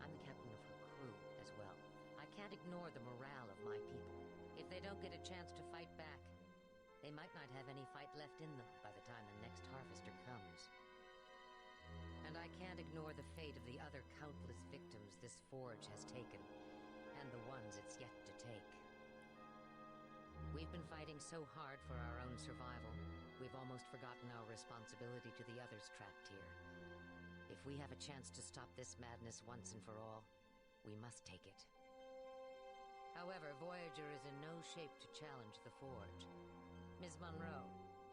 I'm the captain of her crew as well. I can't ignore the morale of my people. If they don't get a chance to fight back, they might not have any fight left in them by the time the next harvester comes. And I can't ignore the fate of the other countless victims this forge has taken, and the ones it's yet to take. We've been fighting so hard for our own survival, we've almost forgotten our responsibility to the others trapped here. If we have a chance to stop this madness once and for all, we must take it. However, Voyager is in no shape to challenge the Forge. Ms. Monroe,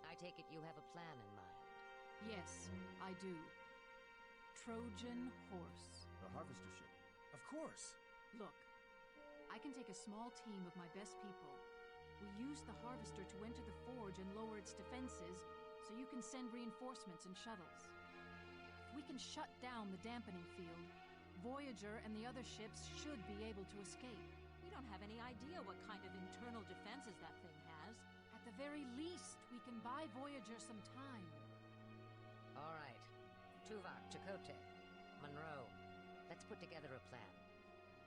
I take it you have a plan in mind. Yes, I do. Trojan Horse. The harvester ship. Of course. Look, I can take a small team of my best people. We use the harvester to enter the Forge and lower its defenses, so you can send reinforcements and shuttles. If we can shut down the dampening field, Voyager and the other ships should be able to escape. We don't have any idea what kind of internal defenses that thing has. At the very least, we can buy Voyager some time. All right. Tuvok, Chakotay, Monroe, let's put together a plan.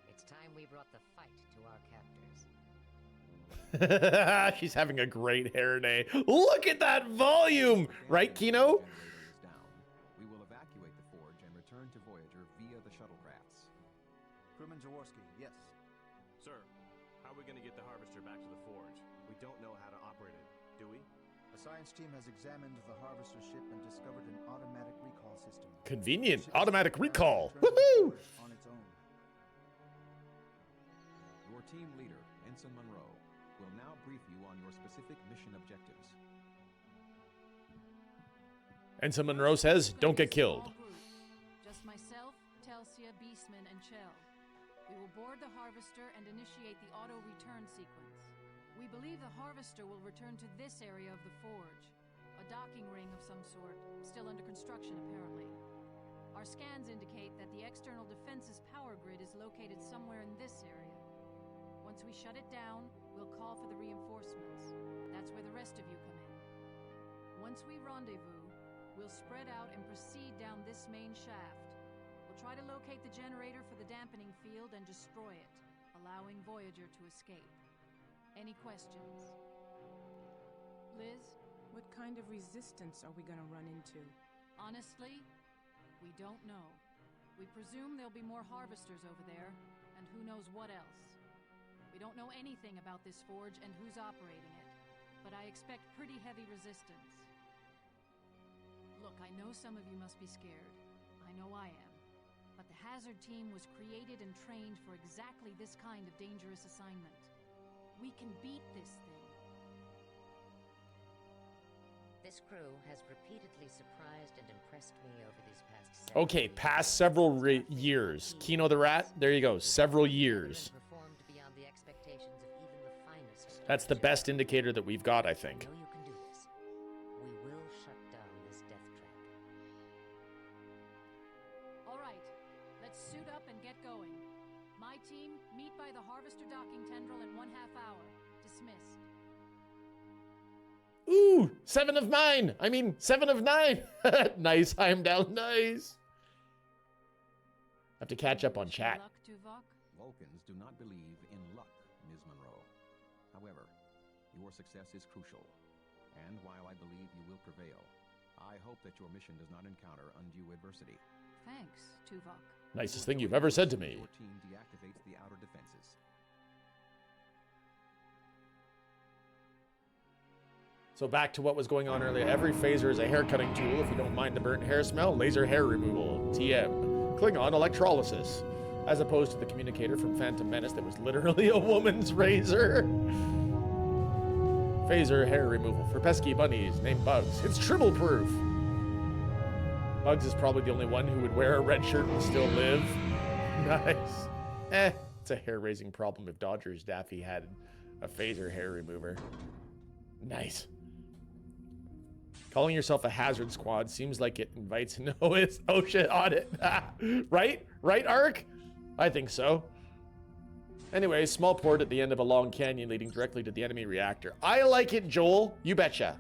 It's time we brought the fight to our captors. She's having a great hair day. Look at that volume! Right, Kino? We will evacuate the Forge and return to Voyager via the shuttlecrafts. Crewman Jaworski, yes. Sir, how are we going to get the harvester back to the Forge? We don't know how to operate it, do we? A science team has examined the harvester ship and discovered an automatic recall system. Convenient. The ship Automatic is recall. return to the Woohoo! Forge on its own. Your team leader, Ensign Monroe, will now brief you on your specific mission objectives. Ensign Monroe says, don't get killed. Small group. Just myself, Telsia, Beastman, and Chell. We will board the harvester and initiate the auto-return sequence. We believe the harvester will return to this area of the Forge, a docking ring of some sort, still under construction apparently. Our scans indicate that the external defense's power grid is located somewhere in this area. Once we shut it down, we'll call for the reinforcements. That's where the rest of you come in. Once we rendezvous, we'll spread out and proceed down this main shaft. We'll try to locate the generator for the dampening field and destroy it, allowing Voyager to escape. Any questions? Liz? What kind of resistance are we gonna run into? Honestly, we don't know. We presume there'll be more harvesters over there, and who knows what else. We don't know anything about this forge and who's operating it, but I expect pretty heavy resistance. Look, I know some of you must be scared. I know I am. But the Hazard team was created and trained for exactly this kind of dangerous assignment. We can beat this thing. This crew has repeatedly surprised and impressed me over these past Okay, past several years. Kino the Rat, there you go, several years. performed beyond the expectations of even the finest. That's the best indicator that we've got, I think. I know you can do this. We will shut down this death trap. All right, let's suit up and get going. My team, meet by the harvester docking tendril in 1/2 hour. Dismissed. Ooh, 7 of 9. I mean, 7 of 9. Nice, Heimdall, nice. Have to catch up on chat. Luck, Tuvok? Vulcans do not believe in luck, Ms. Monroe. However, your success is crucial. And while I believe you will prevail, I hope that your mission does not encounter undue adversity. Thanks, Tuvok. Nicest thing you've ever said to me. Your team deactivates the outer defenses. So back to what was going on earlier. Every phaser is a hair cutting tool. If you don't mind the burnt hair smell, laser hair removal. TM. Klingon electrolysis. As opposed to the communicator from Phantom Menace that was literally a woman's razor. Phaser hair removal for pesky bunnies named Bugs. It's triple proof. Muggs is probably the only one who would wear a red shirt and still live. Nice. It's a hair-raising problem if Dodger's Daffy had a phaser hair remover. Nice. Calling yourself a hazard squad seems like it invites an OSHA audit. Right? Right, Ark? I think so. Anyway, small port at the end of a long canyon leading directly to the enemy reactor. I like it, Joel. You betcha.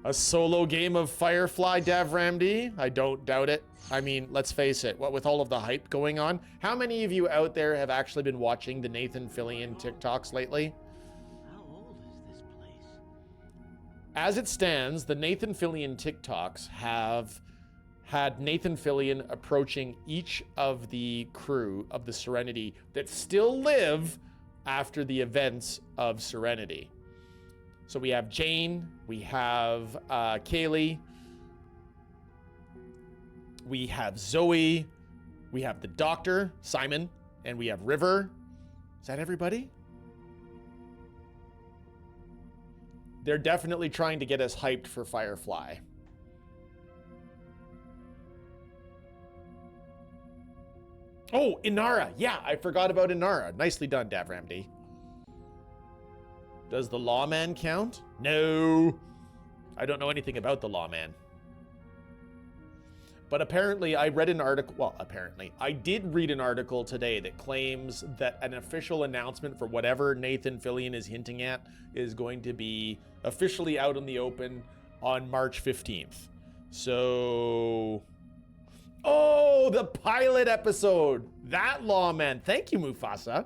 A solo game of Firefly, Davramdi? I don't doubt it. I mean, let's face it, what with all of the hype going on, how many of you out there have actually been watching the Nathan Fillion TikToks lately? How old is this place? As it stands, the Nathan Fillion TikToks have had Nathan Fillion approaching each of the crew of the Serenity that still live after the events of Serenity. So we have Jane, we have Kaylee, we have Zoe, we have the Doctor, Simon, and we have River. Is that everybody? They're definitely trying to get us hyped for Firefly. Oh, Inara. Yeah, I forgot about Inara. Nicely done, Davramdi. Does the lawman count? No. I don't know anything about the lawman. But apparently I read an article, well, apparently, I did read an article today that claims that an official announcement for whatever Nathan Fillion is hinting at is going to be officially out in the open on March 15th. So... Oh, the pilot episode! That lawman. Thank you, Mufasa.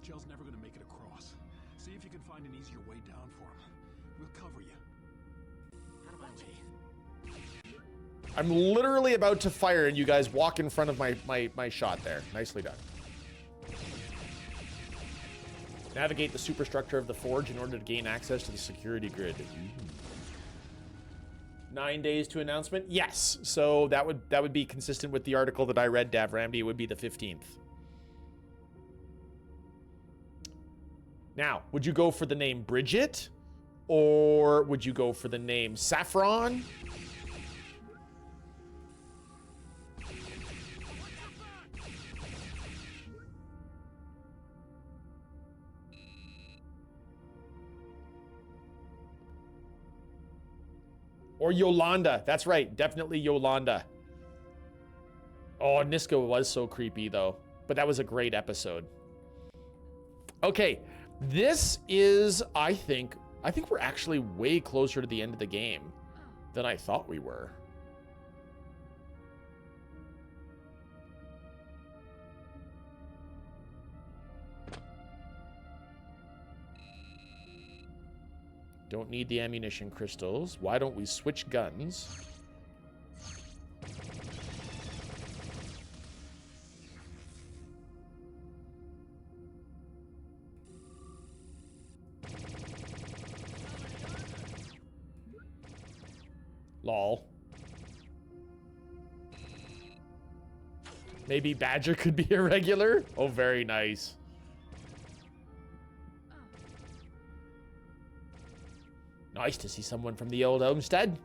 Gel's never gonna make it across. See if you can find an easier way down for him. We'll cover you. Out of my way. I'm literally about to fire and you guys walk in front of my shot there. Nicely done. Navigate the superstructure of the forge in order to gain access to the security grid. 9 days to announcement? Yes. So that would be consistent with the article that I read, Davramdi. It would be the 15th. Now, would you go for the name Bridget? Or would you go for the name Saffron? Or Yolanda. That's right. Definitely Yolanda. Oh, Niska was so creepy, though. But that was a great episode. Okay. This is, I think we're actually way closer to the end of the game than I thought we were. Don't need the ammunition crystals. Why don't we switch guns? Lol. Maybe Badger could be a regular? Oh, very nice. Nice to see someone from the old homestead.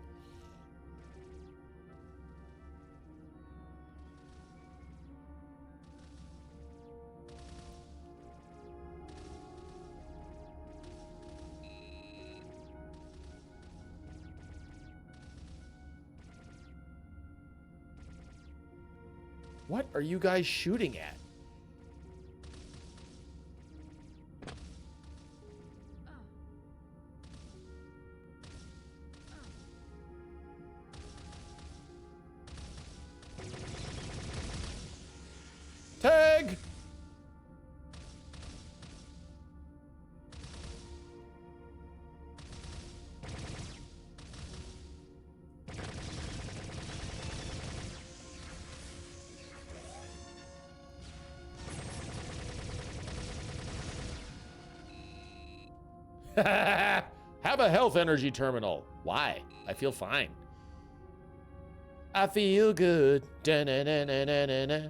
What are you guys shooting at? Tag! Have a health energy terminal. Why? I feel fine. I feel good. Da-na-na-na-na-na-na.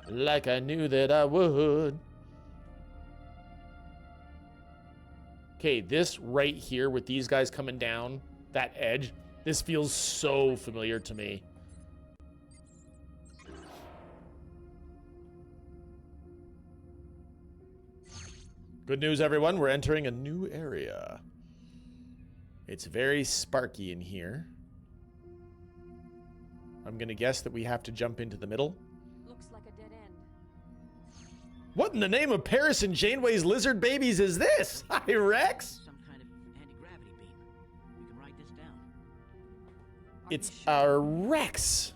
Like I knew that I would. Okay, this right here with these guys coming down that edge, this feels so familiar to me. Good news, everyone. We're entering a new area. It's very sparky in here. I'm gonna guess that we have to jump into the middle. Looks like a dead end. What in the name of Paris and Janeway's lizard babies is this? Hi, Rex. Some kind of anti-gravity beam. We can write this down. It's our Rex,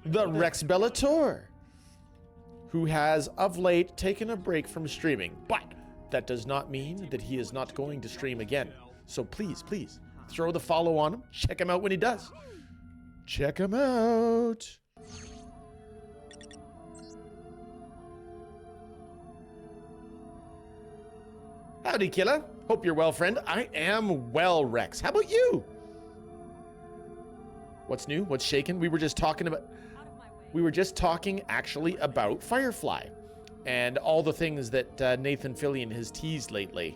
the Rex Bellator, who has of late taken a break from streaming, but that does not mean that he is not going to stream again. So please, please, throw the follow on him. Check him out when he does. Check him out. Howdy, Kila. Hope you're well, friend. I am well, Rex. How about you? What's new? What's shaking? We were just talking actually about Firefly and all the things that Nathan Fillion has teased lately.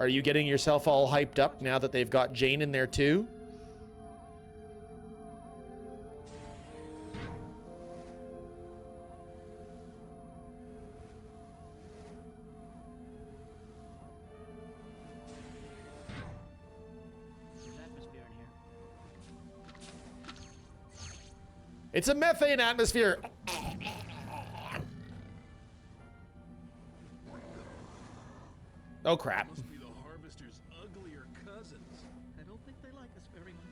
Are you getting yourself all hyped up now that they've got Jane in there too? It's a methane atmosphere. Oh crap. Must be the harvester's uglier cousins. I don't think they like us very much.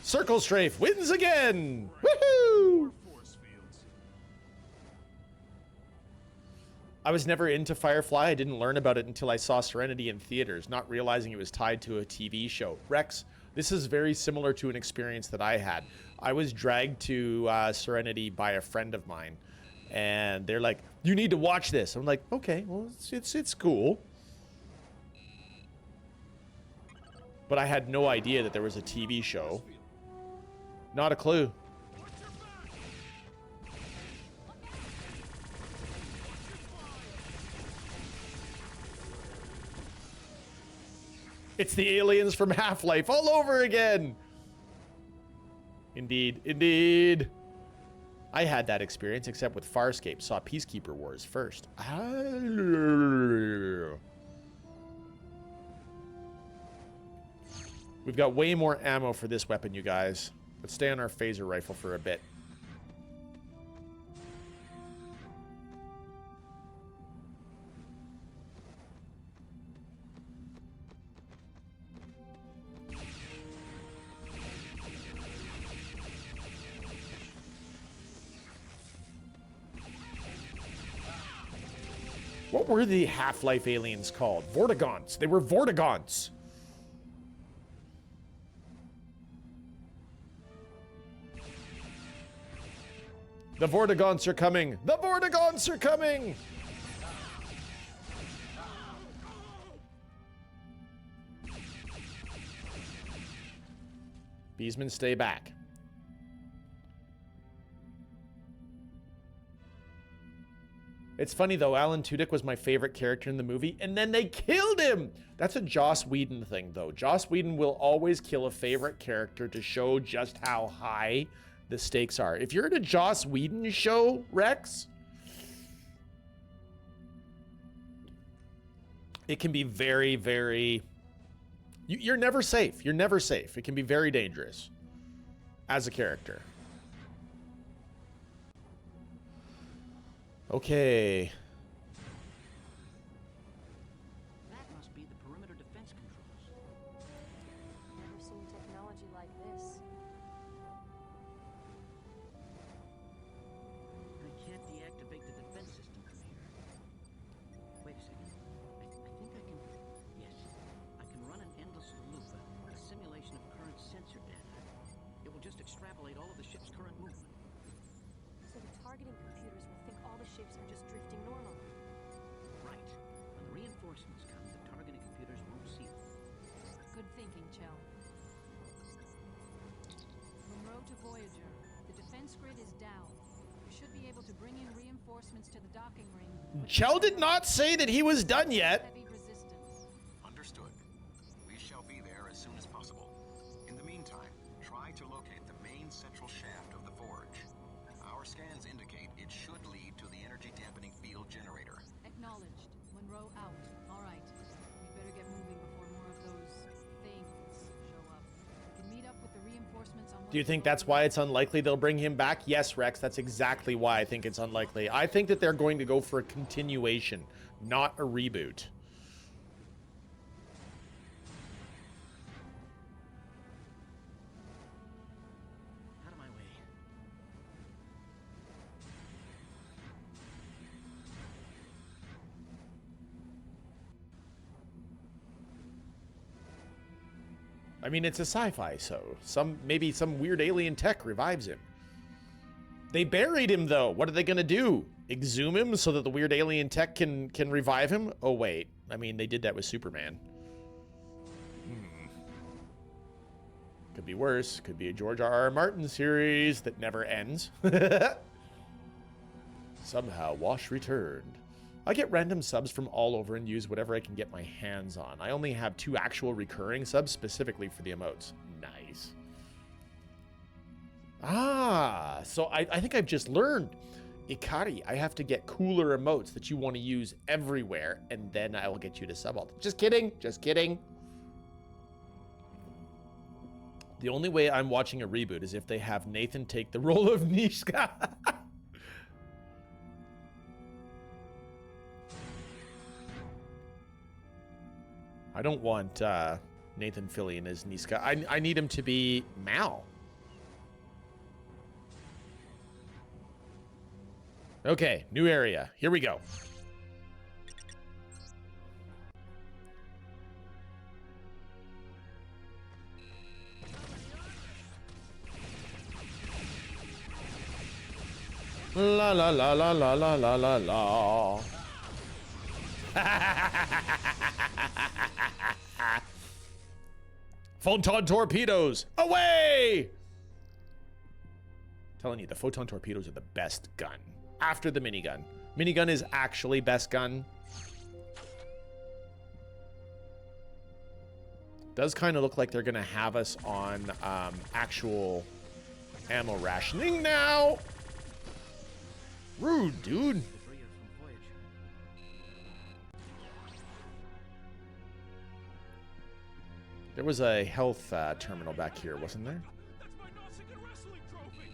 Circle Strafe wins again. Woohoo! I was never into Firefly. I didn't learn about it until I saw Serenity in theaters, not realizing it was tied to a TV show. Rex, this is very similar to an experience that I had. I was dragged to Serenity by a friend of mine, and they're like, "You need to watch this." I'm like, "Okay, well, it's cool." But I had no idea that there was a TV show. Not a clue. It's the aliens from Half-Life all over again. Indeed, indeed. I had that experience, except with Farscape. Saw Peacekeeper Wars first. We've got way more ammo for this weapon, you guys. Let's stay on our phaser rifle for a bit. What were the Half-Life aliens called? Vortigons. They were Vortigons. The Vortigons are coming. The Vortigons are coming. Beesman, stay back. It's funny though, Alan Tudyk was my favorite character in the movie, and then they killed him! That's a Joss Whedon thing though. Joss Whedon will always kill a favorite character to show just how high the stakes are. If you're in a Joss Whedon show, Rex, it can be very, very... You're never safe. You're never safe. It can be very dangerous as a character. Okay. That must be the perimeter defense controls. Never seen technology like this. I can't deactivate the defense system from here. Wait a second. I think I can... Yes. I can run an endless loop, a simulation of current sensor data. It will just extrapolate all of the ship's current movement. So the targeting computers will think all the ships are just drifting north. defense grid is down. We should be able to bring in reinforcements to the docking ring. Chell did not say that he was done yet. Heavy resistance. Understood. We shall be there as soon as possible. In the meantime, try to locate the main central shaft of the forge. Our scans indicate it should lead to the energy dampening field generator. Acknowledged. Monroe out. All right. We better get moving before more of those things show up. We can meet up with the reinforcements on. Do you think that's why it's unlikely they'll bring him back? Yes, Rex, that's exactly why I think it's unlikely. I think that they're going to go for a continuation, not a reboot. Out of my way. I mean, it's a sci-fi, so maybe some weird alien tech revives him. They buried him, though. What are they gonna do? Exhume him so that the weird alien tech can revive him? Oh, wait. I mean, they did that with Superman. Could be worse. Could be a George R.R. Martin series that never ends. Somehow, Wash returned. I get random subs from all over and use whatever I can get my hands on. I only have 2 actual recurring subs specifically for the emotes. Nice. Ah, so I think I've just learned. Ikari, I have to get cooler emotes that you want to use everywhere, and then I will get you to sub-alt. Just kidding. Just kidding. The only way I'm watching a reboot is if they have Nathan take the role of Nishka. I don't want Nathan Fillion as Niska. I need him to be Mal. Okay, new area. Here we go. La la la la la la la la la. Photon torpedoes, away! I'm telling you, the photon torpedoes are the best gun. After the minigun. Minigun is actually best gun. Does kind of look like they're gonna have us on actual ammo rationing now. Rude, dude. There was a health terminal back here, wasn't there? That's my Nautical wrestling trophy.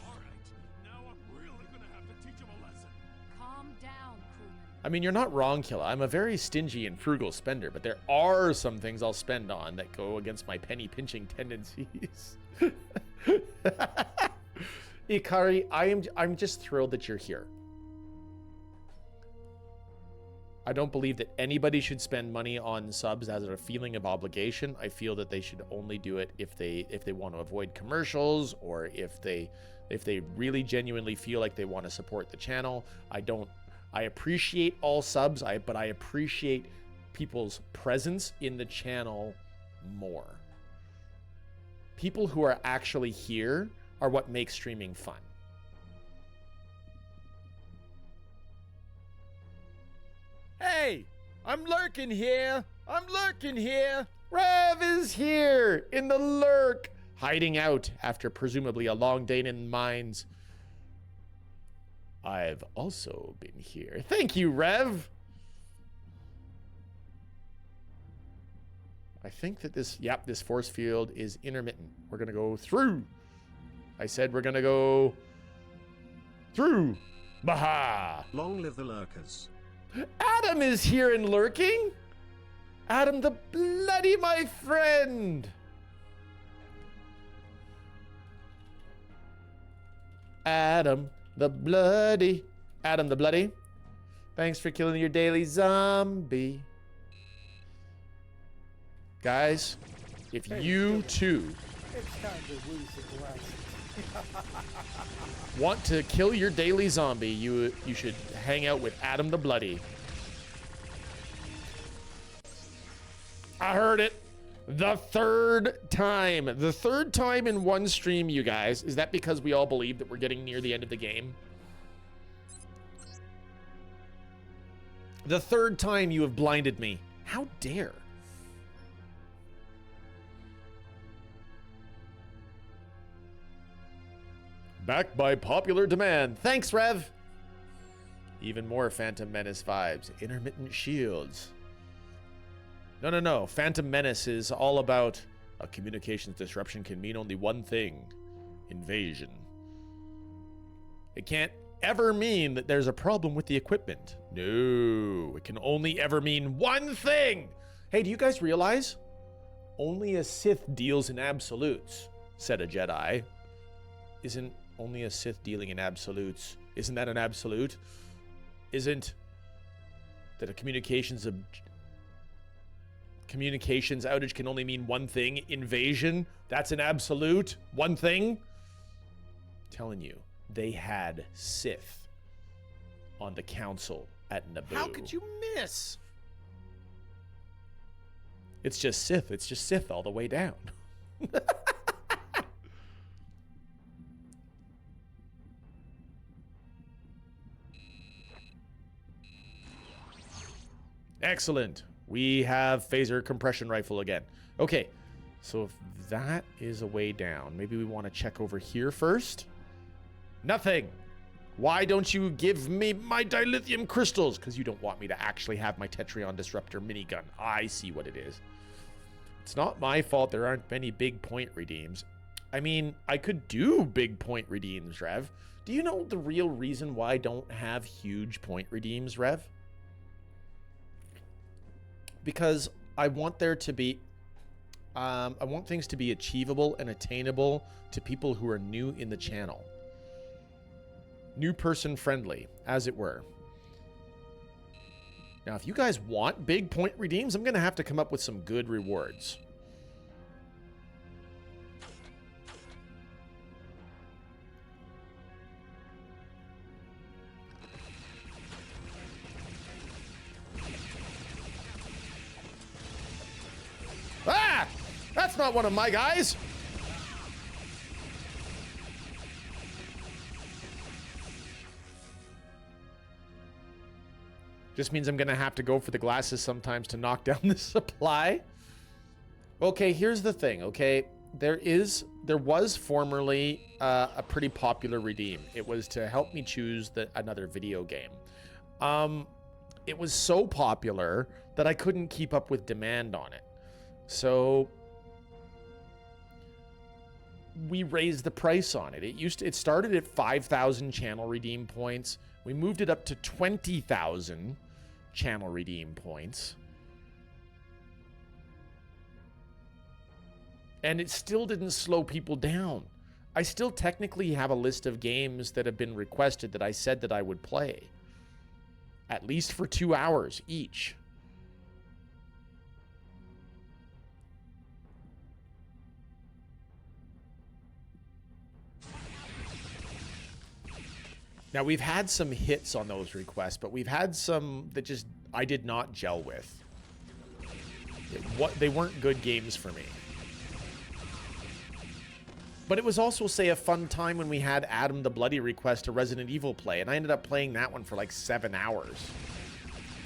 All right, now I'm really gonna have to teach him a lesson. Calm down, crewman. I mean, you're not wrong, Kila. I'm a very stingy and frugal spender, but there are some things I'll spend on that go against my penny pinching tendencies. Ikari, I'm just thrilled that you're here. I don't believe that anybody should spend money on subs as a feeling of obligation. I feel that they should only do it if they want to avoid commercials, or if they really genuinely feel like they want to support the channel. I appreciate all subs, but I appreciate people's presence in the channel more. People who are actually here are what makes streaming fun. Hey, I'm lurking here. I'm lurking here. Rev is here in the lurk, hiding out after presumably a long day in mines. I've also been here. Thank you, Rev. I think that this force field is intermittent. We're gonna go through. I said we're gonna go through. Baha! Long live the lurkers. Adam is here and lurking. Adam the Bloody, my friend. Adam the Bloody. Adam the Bloody. Thanks for killing your daily zombie. Guys, if you too want to kill your daily zombie, you should hang out with Adam the Bloody. I heard it. The third time. The third time in one stream, you guys. Is that because we all believe that we're getting near the end of the game? The third time you have blinded me. How dare? Back by popular demand. Thanks, Rev. Even more Phantom Menace vibes. Intermittent shields. No. Phantom Menace is all about a communications disruption can mean only one thing. Invasion. It can't ever mean that there's a problem with the equipment. No, it can only ever mean one thing. Hey, do you guys realize? Only a Sith deals in absolutes, said a Jedi. Isn't only a Sith dealing in absolutes? Isn't that an absolute? Isn't that a communications outage can only mean one thing? Invasion? That's an absolute? One thing? I'm telling you, they had Sith on the council at Naboo. How could you miss? It's just Sith. It's just Sith all the way down. Excellent. We have phaser compression rifle again. Okay, so if that is a way down, maybe we want to check over here first. Nothing. Why don't you give me my dilithium crystals? Because you don't want me to actually have my Tetrion Disruptor minigun. I see what it is. It's not my fault there aren't many big point redeems. I mean, I could do big point redeems, Rev. Do you know the real reason why I don't have huge point redeems, Rev? Because I want there to be, I want things to be achievable and attainable to people who are new in the channel. New person friendly, as it were. Now, if you guys want big point redeems, I'm going to have to come up with some good rewards. Ah! That's not one of my guys! Just means I'm gonna have to go for the glasses sometimes to knock down the supply. Okay, here's the thing, okay? There was formerly a pretty popular redeem. It was to help me choose another video game. It was so popular that I couldn't keep up with demand on it. So we raised the price on it. It started at 5,000 channel redeem points. We moved it up to 20,000 channel redeem points. And it still didn't slow people down. I still technically have a list of games that have been requested that I said that I would play. At least for 2 hours each. Now, we've had some hits on those requests, but we've had some that just I did not gel with. They weren't good games for me. But it was also, say, a fun time when we had Adam the Bloody request a Resident Evil play, and I ended up playing that one for like 7 hours.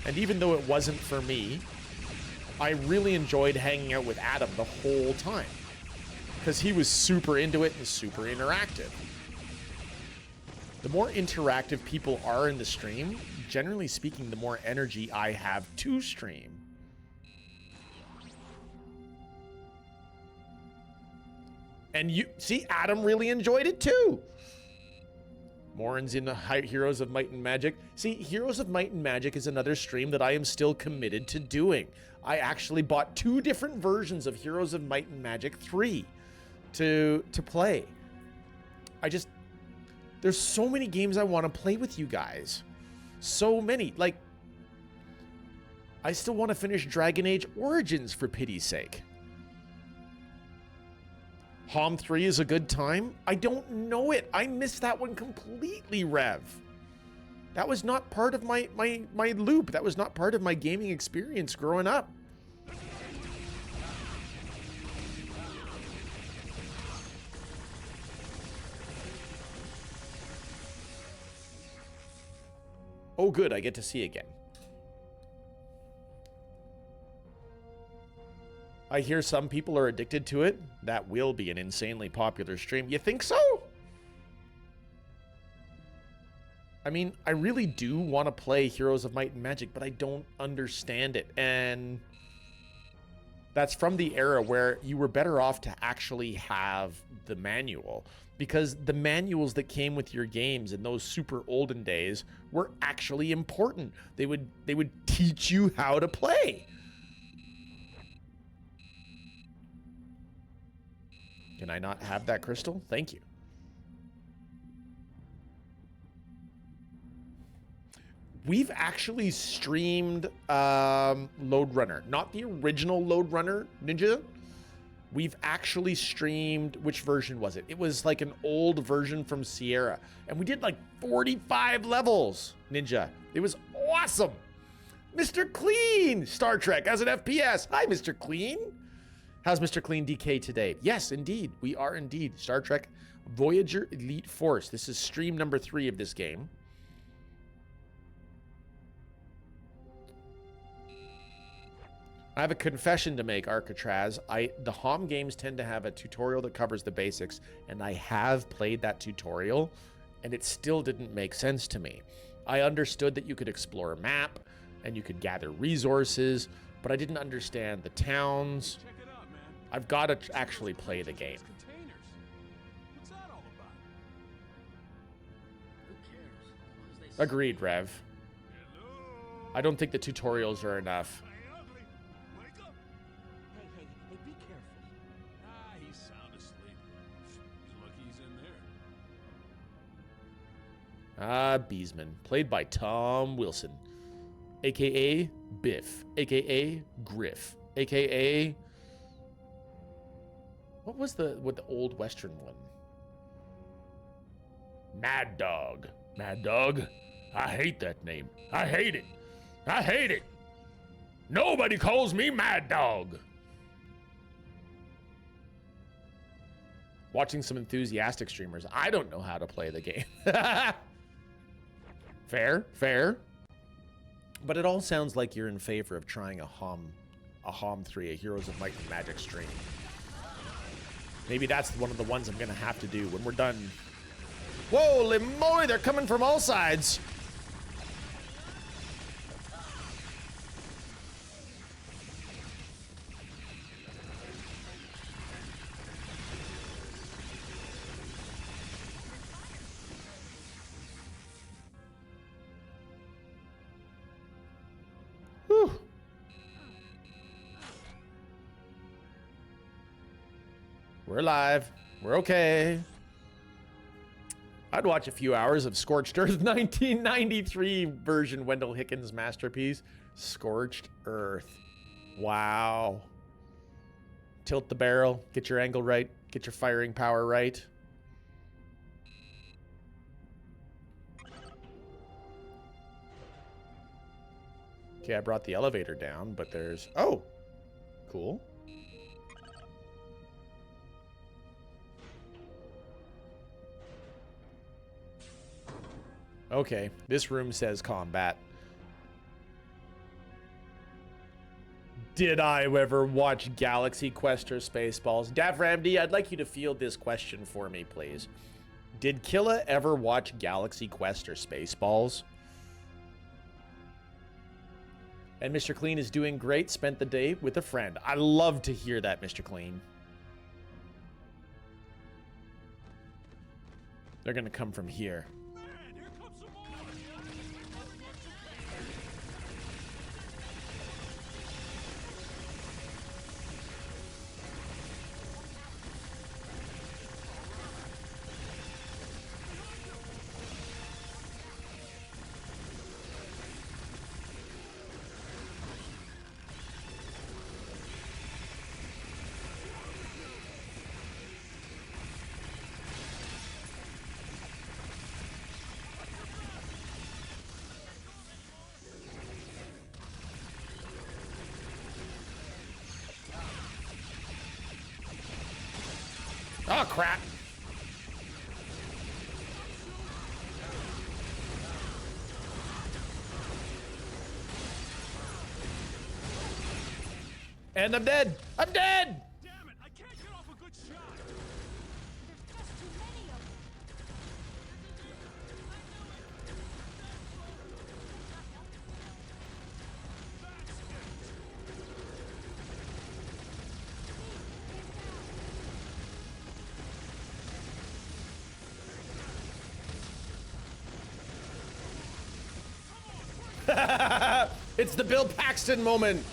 And even though it wasn't for me, I really enjoyed hanging out with Adam the whole time. Because he was super into it and super interactive. The more interactive people are in the stream, generally speaking, the more energy I have to stream. And you see, Adam really enjoyed it too. Morin's in the Heroes of Might and Magic. See, Heroes of Might and Magic is another stream that I am still committed to doing. I actually bought 2 different versions of Heroes of Might and Magic 3 to play. There's so many games I want to play with you guys. So many. Like, I still want to finish Dragon Age Origins for pity's sake. HOM 3 is a good time. I don't know it. I missed that one completely, Rev. That was not part of my loop. That was not part of my gaming experience growing up. so good I get to see again. I hear some people are addicted to it. That will be an insanely popular stream. You think so? I mean, I really do want to play Heroes of Might and Magic, but I don't understand it. And that's from the era where you were better off to actually have the manual, because the manuals that came with your games in those super olden days were actually important. They would teach you how to play. Can I not have that crystal? Thank you. We've actually streamed Lode Runner, not the original Lode Runner, Ninja. We've actually streamed, which version was it? It was like an old version from Sierra. And we did like 45 levels, Ninja. It was awesome. Mr. Clean, Star Trek as an FPS. Hi, Mr. Clean. How's Mr. Clean DK today? Yes, indeed. We are indeed. Star Trek Voyager Elite Force. This is stream number 3 of this game. I have a confession to make, Arcatraz. The HOM games tend to have a tutorial that covers the basics, and I have played that tutorial, and it still didn't make sense to me. I understood that you could explore a map, and you could gather resources, but I didn't understand the towns. I've got to actually play the game. What's that all about? Who cares? As long as they Agreed, Rev. I don't think the tutorials are enough. Hey, be careful. Ah, he's sound asleep. He's lucky he's in there. Beesman, played by Tom Wilson, a.k.a. Biff, a.k.a. Griff, a.k.a. What was the old Western one? Mad Dog. Mad Dog? I hate that name. I hate it. I hate it. Nobody calls me Mad Dog. Watching some enthusiastic streamers. I don't know how to play the game. Fair, fair. But it all sounds like you're in favor of trying a HOM 3, a Heroes of Might and Magic stream. Maybe that's one of the ones I'm gonna have to do when we're done. Holy moly, they're coming from all sides. Whew. We're alive. We're okay. I'd watch a few hours of Scorched Earth 1993 version, Wendell Hickens' masterpiece. Scorched Earth. Wow. Tilt the barrel. Get your angle right. Get your firing power right. Okay, I brought the elevator down, but there's... Oh! Cool. Okay, this room says combat. Did I ever watch Galaxy Quest or Spaceballs? Davramd, I'd like you to field this question for me, please. Did Kila ever watch Galaxy Quest or Spaceballs? And Mr. Clean is doing great. Spent the day with a friend. I love to hear that, Mr. Clean. They're gonna come from here. Oh, crap. And I'm dead. I'm dead. Damn it! I can't get off a good shot. There's just too many of them. It's the Bill Paxton moment.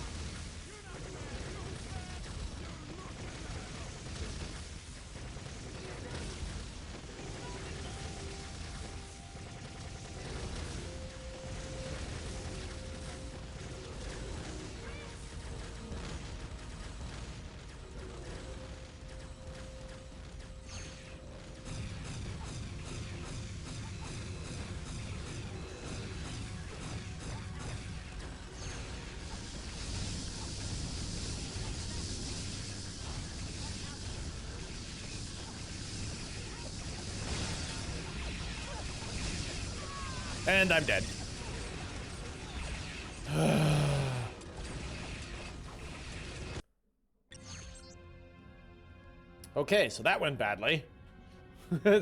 And I'm dead. Okay, so that went badly.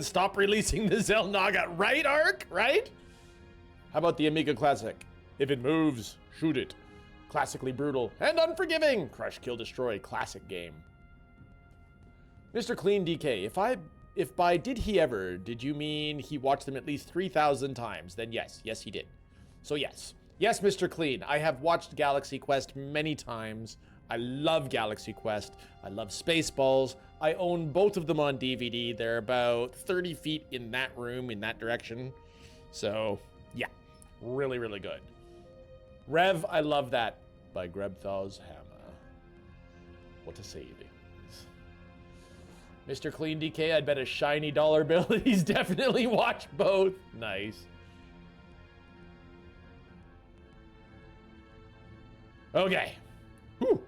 Stop releasing the Zelnaga, right, Ark? Right? How about the Amiga Classic? If it moves, shoot it. Classically brutal and unforgiving. Crush, kill, destroy. Classic game. Mr. Clean DK, if by did he ever, did you mean he watched them at least 3,000 times? Then yes. Yes, he did. So yes. Yes, Mr. Clean. I have watched Galaxy Quest many times. I love Galaxy Quest. I love Spaceballs. I own both of them on DVD. They're about 30 feet in that room, in that direction. So, yeah. Really, really good. Rev, I love that by Grebthaw's Hammer. What a saving. Mr. Clean DK, I'd bet a shiny dollar bill that he's definitely watched both. Nice. Okay. Whew.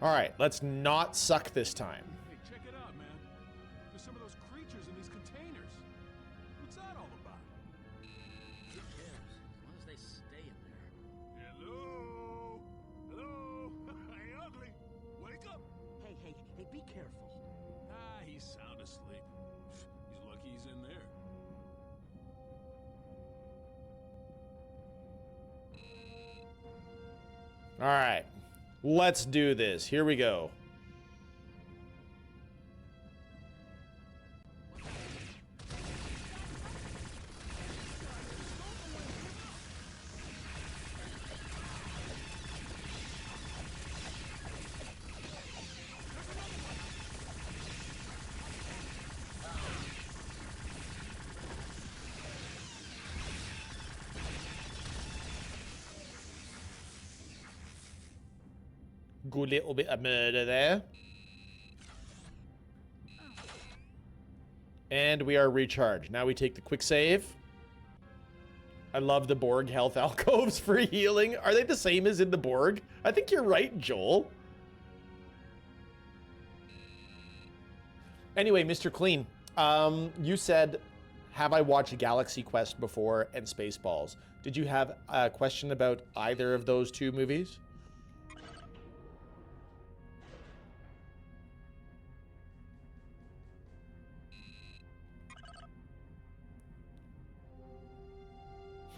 All right, let's not suck this time. Hey, check it out, man. There's some of those creatures in these containers. What's that all about? Who cares? As long as they stay in there. Hello? Hello? Hey, ugly. Wake up. Hey, be careful. Ah, he's sound asleep. He's lucky he's in there. All right, let's do this. Here we go. Good little bit of murder there. And we are recharged. Now we take the quick save. I love the Borg health alcoves for healing. Are they the same as in the Borg? I think you're right, Joel. Anyway, Mr. Clean, you said, have I watched Galaxy Quest before and Spaceballs? Did you have a question about either of those two movies?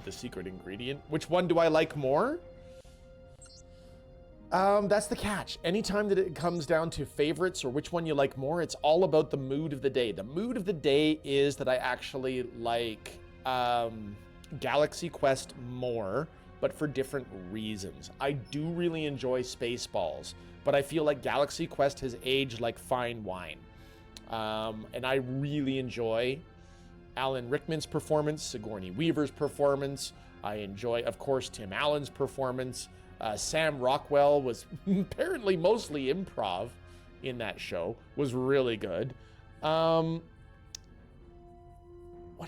The secret ingredient. Which one do I like more? That's the catch. Anytime that it comes down to favorites or which one you like more, it's all about the mood of the day. The mood of the day is that I actually like Galaxy Quest more, but for different reasons. I do really enjoy Spaceballs, but I feel like Galaxy Quest has aged like fine wine. And I really enjoy Alan Rickman's performance, Sigourney Weaver's performance. I enjoy, of course, Tim Allen's performance. Sam Rockwell was apparently mostly improv in that show. Was really good. What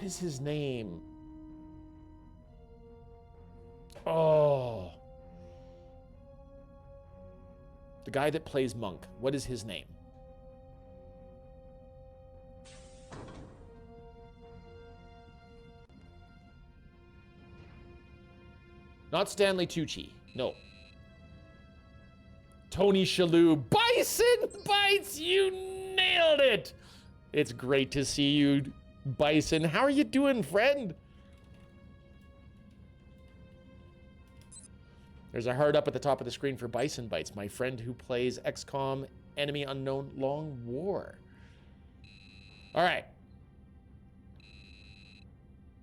is his name? Oh. The guy that plays Monk. What is his name? Not Stanley Tucci. No. Tony Shalhoub. Bison Bites! You nailed it! It's great to see you, Bison. How are you doing, friend? There's a heart up at the top of the screen for Bison Bites, my friend who plays XCOM Enemy Unknown Long War. All right.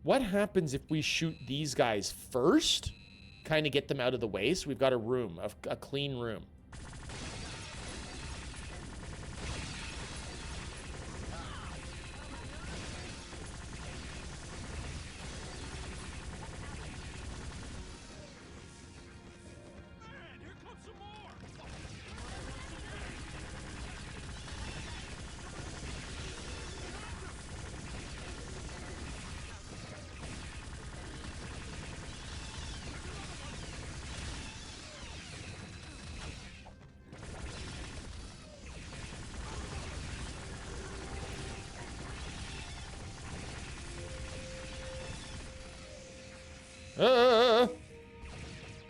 What happens if we shoot these guys first? Kind of get them out of the way, so we've got a room, a clean room.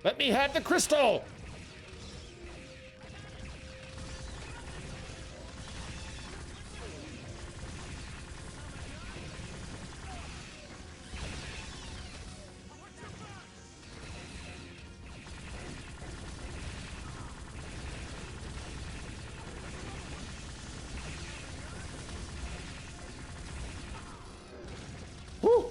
Let me have the crystal! Woo!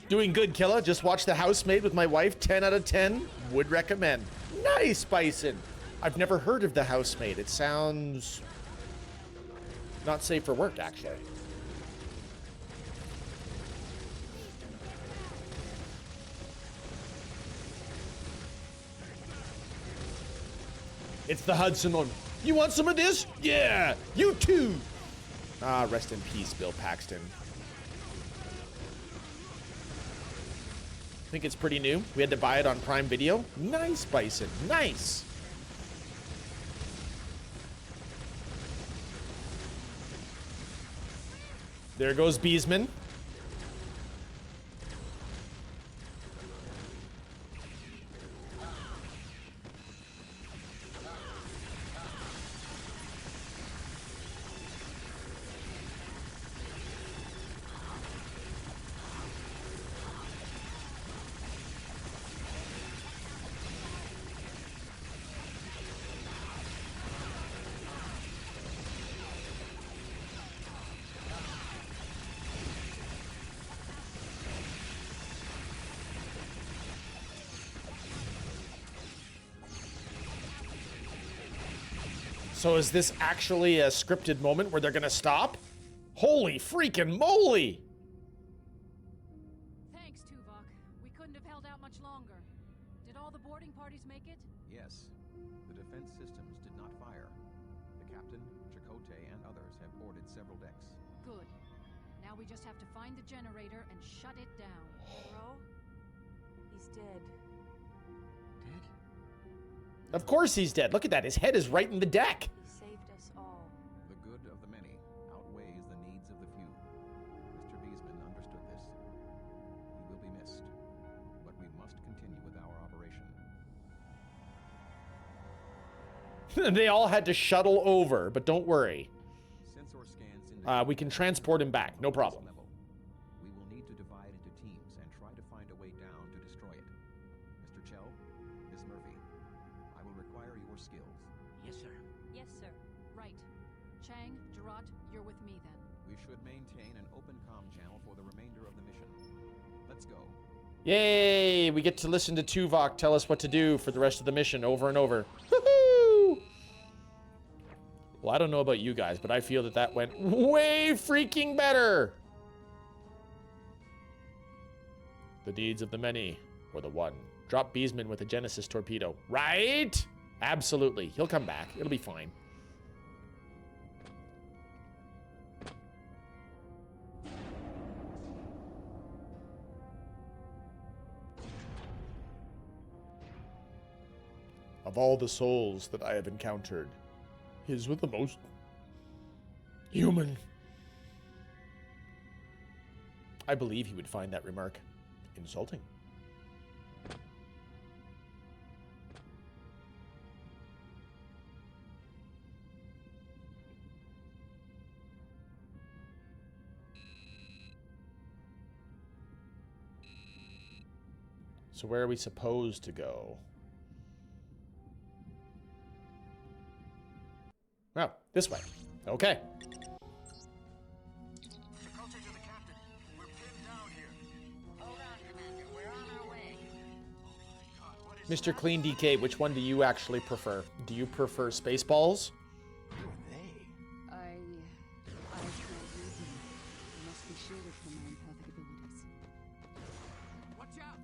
Doing good, Killa. Just watched The Housemaid with my wife. 10 out of 10. Would recommend. Nice, Bison. I've never heard of The Housemaid. It sounds not safe for work, actually. It's the Hudson one. You want some of this? Yeah, you too. Ah, rest in peace, Bill Paxton. Think it's pretty new. We had to buy it on Prime Video. Nice, Bison. Nice. There goes Beesman. So is this actually a scripted moment where they're gonna stop? Holy freaking moly! Thanks, Tuvok. We couldn't have held out much longer. Did all the boarding parties make it? Yes. The defense systems did not fire. The captain, Chakotay, and others have boarded several decks. Good. Now we just have to find the generator and shut it down. Bro? He's dead. Dead? Of course he's dead. Look at that. His head is right in the deck. He saved us all. The good of the many outweighs the needs of the few. Mr. Beesman understood this. He will be missed, but we must continue with our operation. They all had to shuttle over, but don't worry. Sensor scans We can transport him back. No problem. level. We will need to divide into teams and try to find a way down to destroy it. Mr. Chell, Miss Murphy, I will require your skills. Yes, sir. Yes, sir. Right. Chang, Jarrah, you're with me then. We should maintain an open comm channel for the remainder of the mission. Let's go. Yay! We get to listen to Tuvok tell us what to do for the rest of the mission over and over. Woohoo! Well, I don't know about you guys, but I feel that that went way freaking better. The deeds of the many, or the one. Drop Beesman with a Genesis torpedo. Right? Absolutely. He'll come back. It'll be fine. Of all the souls that I have encountered, his were the most human. I believe he would find that remark insulting. So where are we supposed to go? Oh, this way. Okay. Mr. Clean DK, which one do you actually prefer? Do you prefer Spaceballs? I can't read them. I must be shielded from my empathic abilities. Watch out!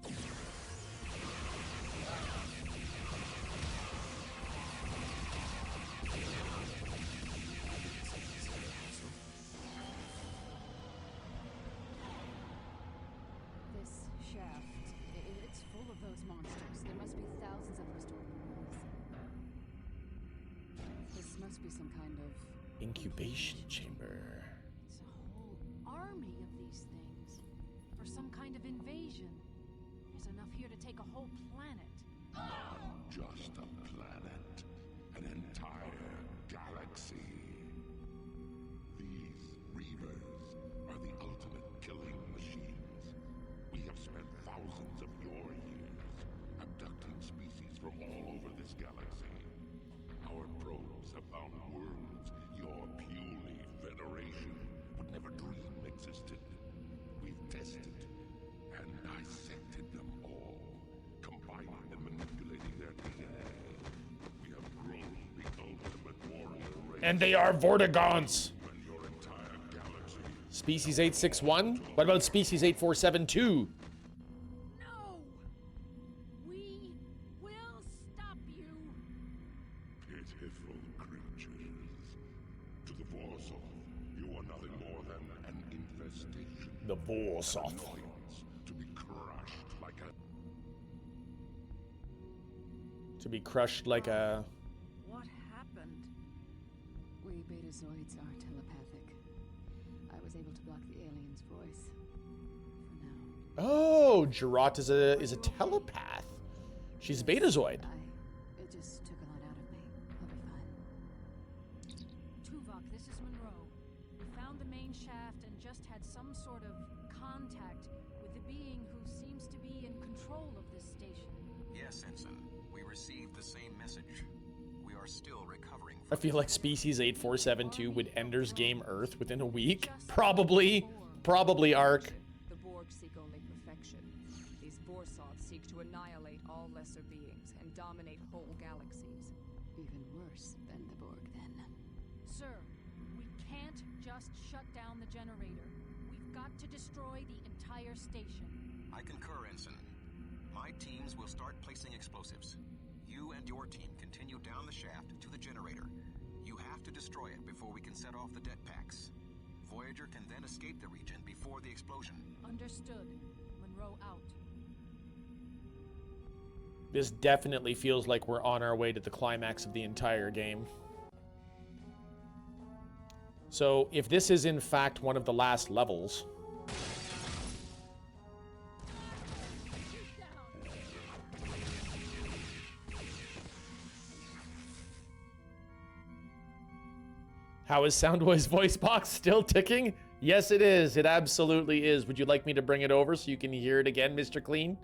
This shaft, it's full of those monsters. There must be thousands of them stored in the walls. This must be some kind of Incubation chamber. It's a whole army of these things. For some kind of invasion. There's enough here to take a whole planet. Not just a planet, an entire galaxy. These Reavers are the ultimate killing machines. We have spent thousands of your years abducting species from all over this galaxy. Our probes have found worlds your puny Federation would never dream existed. We've tested and dissected them all, combining and manipulating their DNA. We have grown the ultimate warrior race. And they are Vortigons. And your entire galaxy. Species 861? What about Species 8472? No! We will stop you! Pitiful creatures. To the Warsaw, you are nothing more than an infestation. The Warsaw. Annoyance to be crushed like a... To be crushed like a... What happened? We Betazoids are telepathic. I was able to block the alien's voice. For now. Oh, Gerard is a telepath. She's a Betazoid. It just took a lot out of me. I'll be fine. Tuvok, this is Monroe. We found the main shaft and just had some sort of contact with the being who seems to be in control of this station. Yes, Ensign. We received the same message. We are still recovering I feel like Species 8472 would Ender's Game Earth within a week. Probably. Probably, Ark. The Borg seek only perfection. These Borsoths seek to annihilate all lesser beings and dominate whole galaxies. Even worse than the Borg, then. Sir, we can't just shut down the generator. We've got to destroy the entire station. I concur, Ensign. My teams will start placing explosives. You and your team continue down the shaft to the generator. You have to destroy it before we can set off the det packs. Voyager can then escape the region before the explosion. Understood. Monroe out. This definitely feels like we're on our way to the climax of the entire game. So, if this is in fact one of the last levels... How is Soundboy's voice box still ticking? Yes, it is. It absolutely is. Would you like me to bring it over so you can hear it again, Mr. Clean?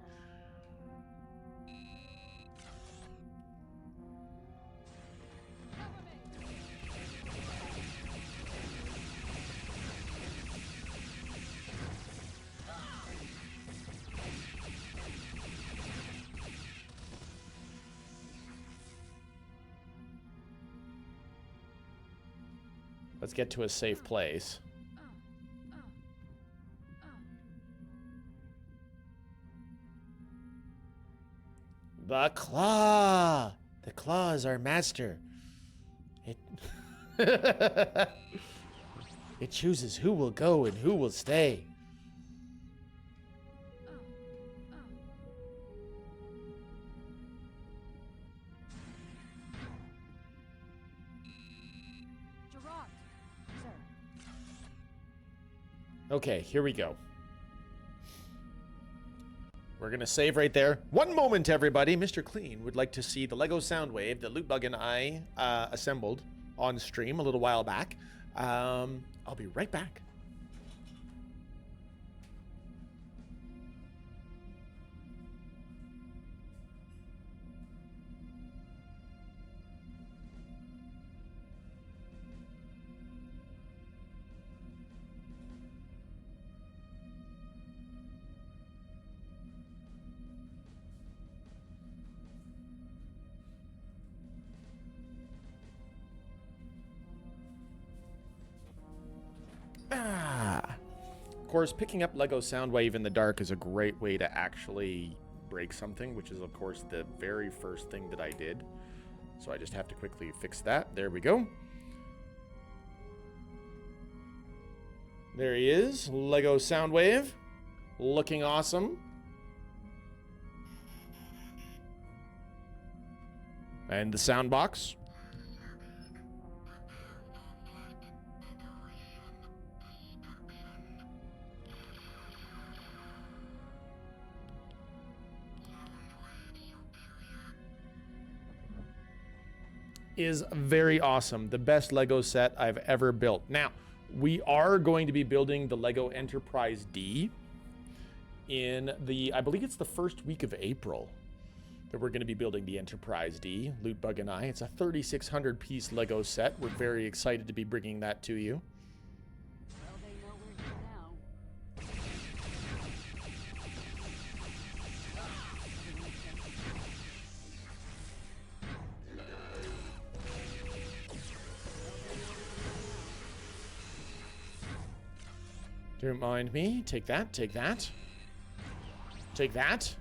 Let's get to a safe place. The claw! The claw is our master. It... it chooses who will go and who will stay. Okay, here we go. We're gonna save right there. One moment, everybody. Mr. Clean would like to see the Lego Soundwave that Lootbug and I assembled on stream a little while back. I'll be right back. Of course, picking up Lego Soundwave in the dark is a great way to actually break something, which is, of course, the very first thing that I did. So I just have to quickly fix that. There we go. There he is, Lego Soundwave, looking awesome. And the sound box. Is very awesome. The best Lego set I've ever built. Now, we are going to be building the Lego Enterprise D in I believe it's the first week of April that we're going to be building the Enterprise D, Lootbug and I. It's a 3,600 piece Lego set. We're very excited to be bringing that to you. Well, they know we're here now. Don't mind me. Take that, take that. Take that.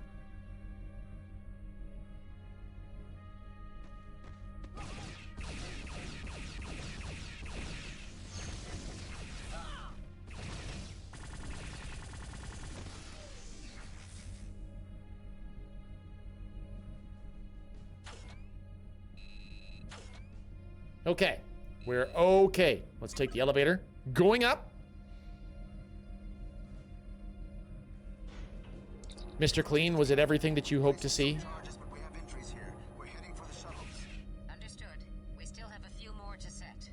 Okay, we're okay. Let's take the elevator. Going up. Mr. Clean, was it everything that you hoped to see? Understood. We still have a few more to set.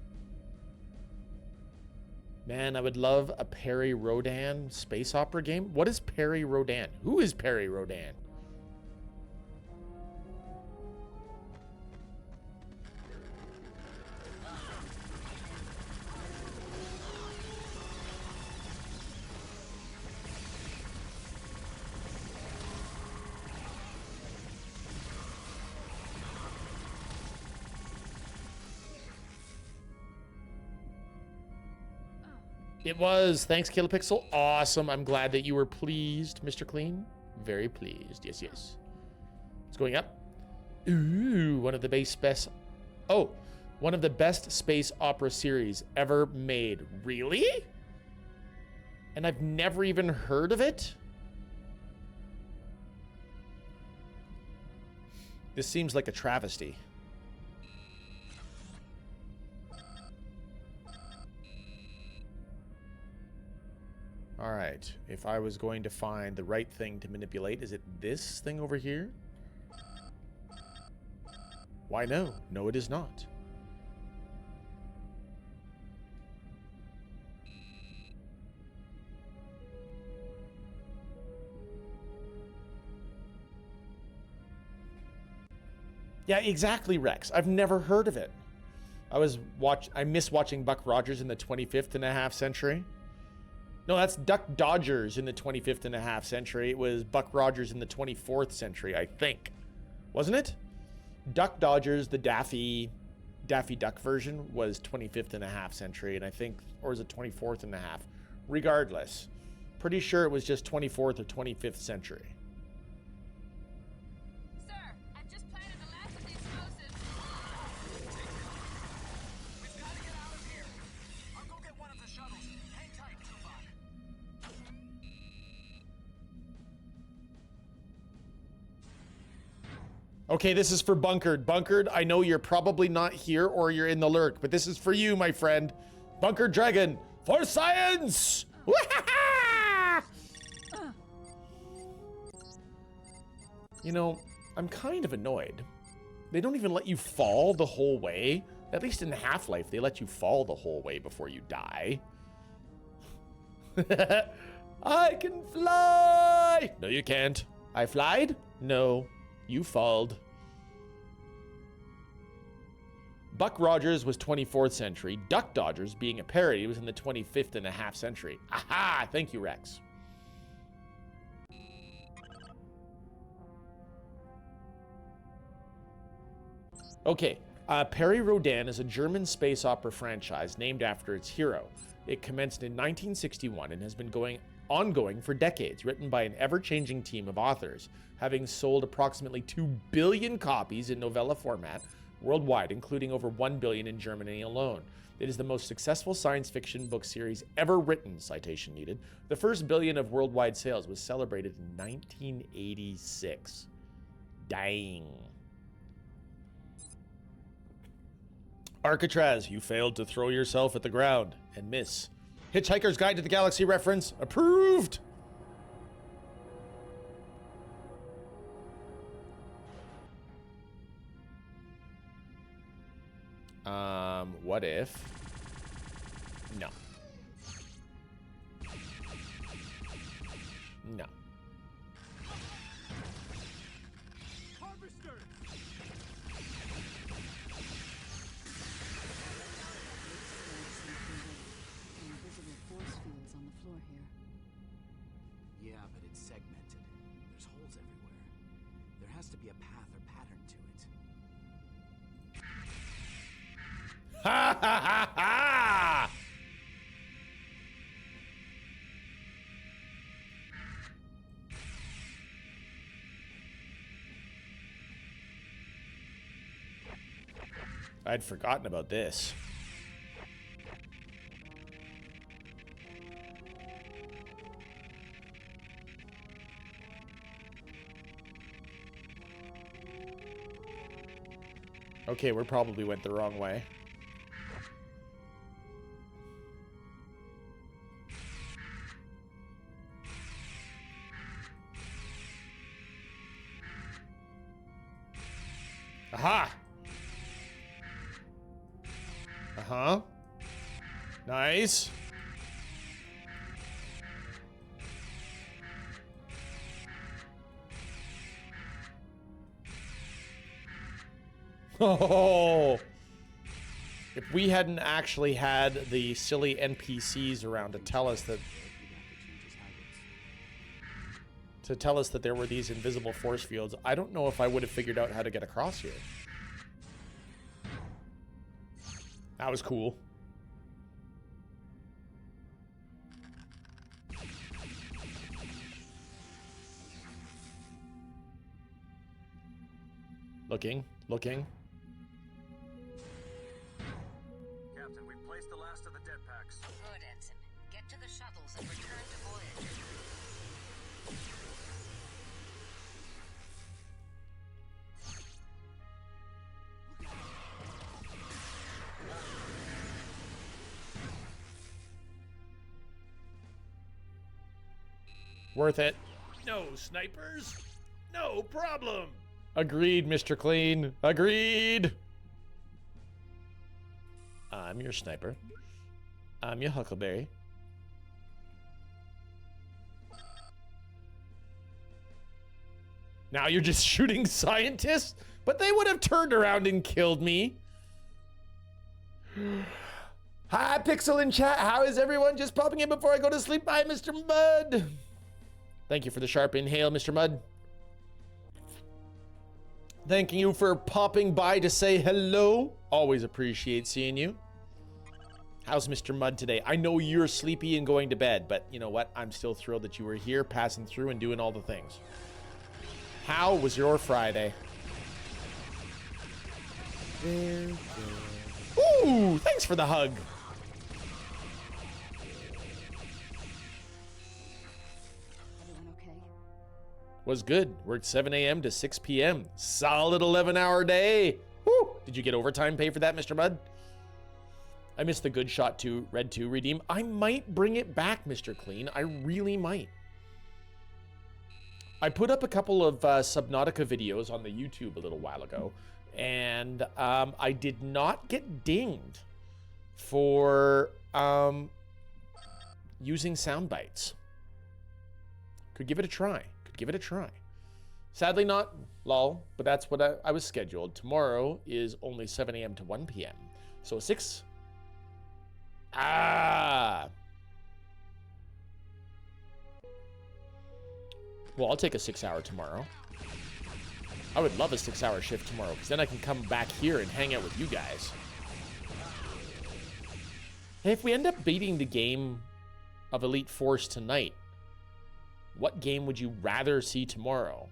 Man, I would love a Perry Rodan space opera game. What is Perry Rodan? Who is Perry Rodan? It was. Thanks, Kilopixel. Awesome. I'm glad that you were pleased, Mr. Clean. Very pleased. Yes, yes. It's going up. Ooh, one of the one of the best space opera series ever made. Really? And I've never even heard of it? This seems like a travesty. All right, if I was going to find the right thing to manipulate, is it this thing over here? Why no? No, it is not. Yeah, exactly, Rex. I've never heard of it. I miss watching Buck Rogers in the 25th and a half century. No, that's Duck Dodgers in the 25th and a half century. It was Buck Rogers in the 24th century, I think. Wasn't it? Duck Dodgers, the Daffy Duck version, was 25th and a half century, and I think, or is it 24th and a half? Regardless, pretty sure it was just 24th or 25th century. Sir, I've just planted the last of the explosives. We've got to get out of here. I'll go get one of the shuttles. Hang tight, Tuvok. Okay, this is for Bunkered. Bunkered, I know you're probably not here or you're in the lurk, but this is for you, my friend. Bunkered Dragon, for science! You know, I'm kind of annoyed. They don't even let you fall the whole way. At least in Half-Life, they let you fall the whole way before you die. I can fly! No, you can't. I flied? No. You falled. Buck Rogers was 24th century. Duck Dodgers, being a parody, was in the 25th and a half century. Aha! Thank you, Rex. Okay. Perry Rodin is a German space opera franchise named after its hero. It commenced in 1961 and has been ongoing for decades, written by an ever-changing team of authors, having sold approximately 2 billion copies in novella format worldwide, including over 1 billion in Germany alone. It is the most successful science fiction book series ever written, citation needed. The first billion of worldwide sales was celebrated in 1986. Dang. Alcatraz, you failed to throw yourself at the ground and miss. Hitchhiker's Guide to the Galaxy reference approved. What if? No. No. Harvester! Invisible force fields on the floor here. Yeah, but it's segmented. There's holes everywhere. There has to be a path or pattern to it. Ha ha ha ha! I'd forgotten about this. Okay, we probably went the wrong way. Aha! Uh-huh. Nice. Oh! If we hadn't actually had the silly NPCs around to tell us that there were these invisible force fields, I don't know if I would have figured out how to get across here. That was cool. Looking. Captain, we've placed the last of the dead packs. Good, Ensign. Get to the shuttles and return to Voyager. Worth it. No snipers. No problem. Agreed, Mr. Clean. Agreed. I'm your sniper. I'm your Huckleberry. Now you're just shooting scientists? But they would have turned around and killed me. Hi, Pixel in chat. How is everyone? Just popping in before I go to sleep. Bye, Mr. Mudd. Thank you for the sharp inhale, Mr. Mudd. Thanking you for popping by to say hello. Always appreciate seeing you. How's Mr. Mudd today? I know you're sleepy and going to bed, but you know what? I'm still thrilled that you were here, passing through and doing all the things. How was your Friday? Ooh, thanks for the hug. Was good. Worked 7 a.m. to 6 p.m. Solid 11-hour day. Woo! Did you get overtime pay for that, Mr. Mudd? I missed the Good Shot 2, Red 2 redeem. I might bring it back, Mr. Clean. I really might. I put up a couple of Subnautica videos on the YouTube a little while ago, and I did not get dinged for using sound bites. Could give it a try. Give it a try. Sadly not, lol, but that's what I was scheduled. Tomorrow is only 7 a.m. to 1 p.m. So 6. Ah. Well, I'll take a 6-hour tomorrow. I would love a 6-hour shift tomorrow, because then I can come back here and hang out with you guys. Hey, if we end up beating the game of Elite Force tonight, what game would you rather see tomorrow?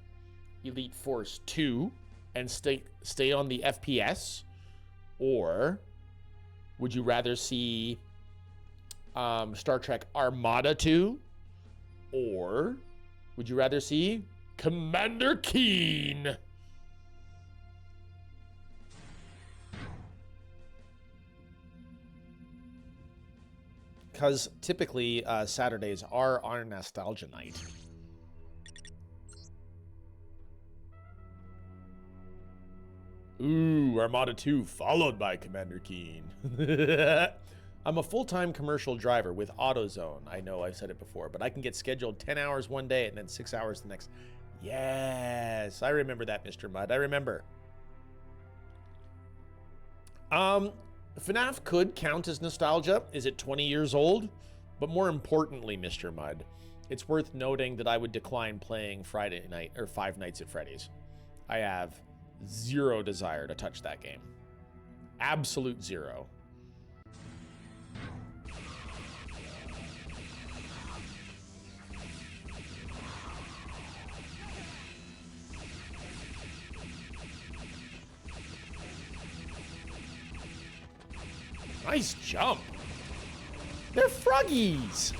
Elite Force 2 and stay on the FPS? Or would you rather see Star Trek Armada 2? Or would you rather see Commander Keen? Because typically Saturdays are our nostalgia night. Ooh, Armada 2 followed by Commander Keen. I'm a full-time commercial driver with AutoZone. I know I've said it before, but I can get scheduled 10 hours one day and then 6 hours the next. Yes, I remember that, Mr. Mudd. I remember. FNAF could count as nostalgia. Is it 20 years old? But more importantly, Mr. Mudd, it's worth noting that I would decline playing Friday night or Five Nights at Freddy's. I have zero desire to touch that game. Absolute zero. Nice jump. They're froggies.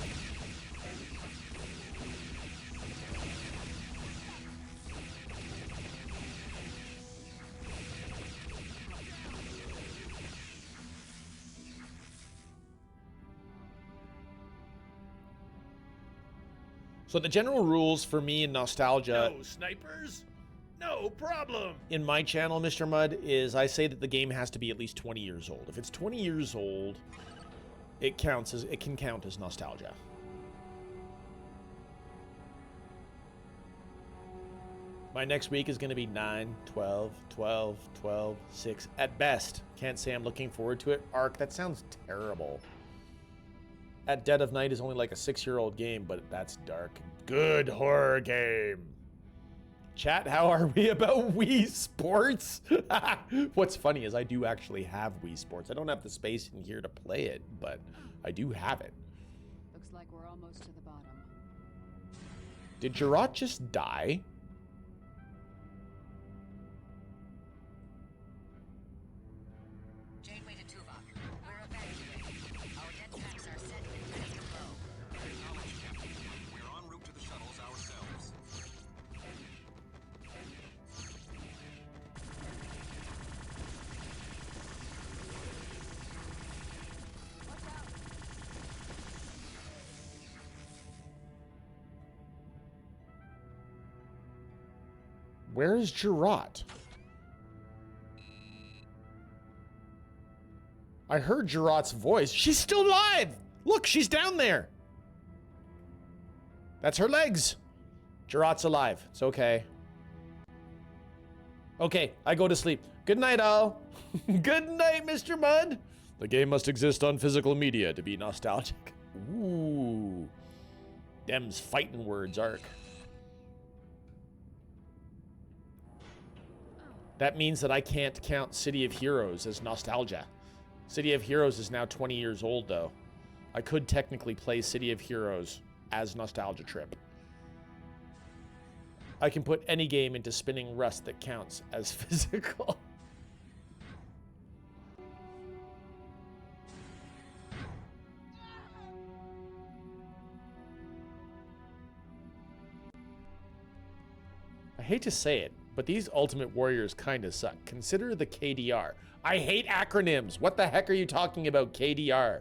So the general rules for me in nostalgia... No snipers? No problem. In my channel, Mr. Mudd, is I say that the game has to be at least 20 years old. If it's 20 years old, it can count as nostalgia. My next week is going to be 9, 12, 12, 12, 6 at best. Can't say I'm looking forward to it. Ark, that sounds terrible. At Dead of Night is only like a 6-year-old game, but that's dark. Good horror game. Chat, how are we about Wii Sports? What's funny is I do actually have Wii Sports. I don't have the space in here to play it, but I do have it. Looks like we're almost to the bottom. Did Gerard just die? Janeway to Tuvok. We're evacuating. Our dead packs are set and ready to blow. Acknowledged, Captain. We're en route to the shuttles ourselves. Where is Gerard? I heard Gerard's voice. She's still alive! Look, she's down there! That's her legs. Gerard's alive. It's okay. Okay, I go to sleep. Good night, all. Good night, Mr. Mudd. The game must exist on physical media to be nostalgic. Ooh. Them's fighting words, Ark. That means that I can't count City of Heroes as nostalgia. City of Heroes is now 20 years old, though. I could technically play City of Heroes as Nostalgia Trip. I can put any game into spinning rust that counts as physical. I hate to say it, but these Ultimate Warriors kind of suck. Consider the KDR. I hate acronyms. What the heck are you talking about, KDR?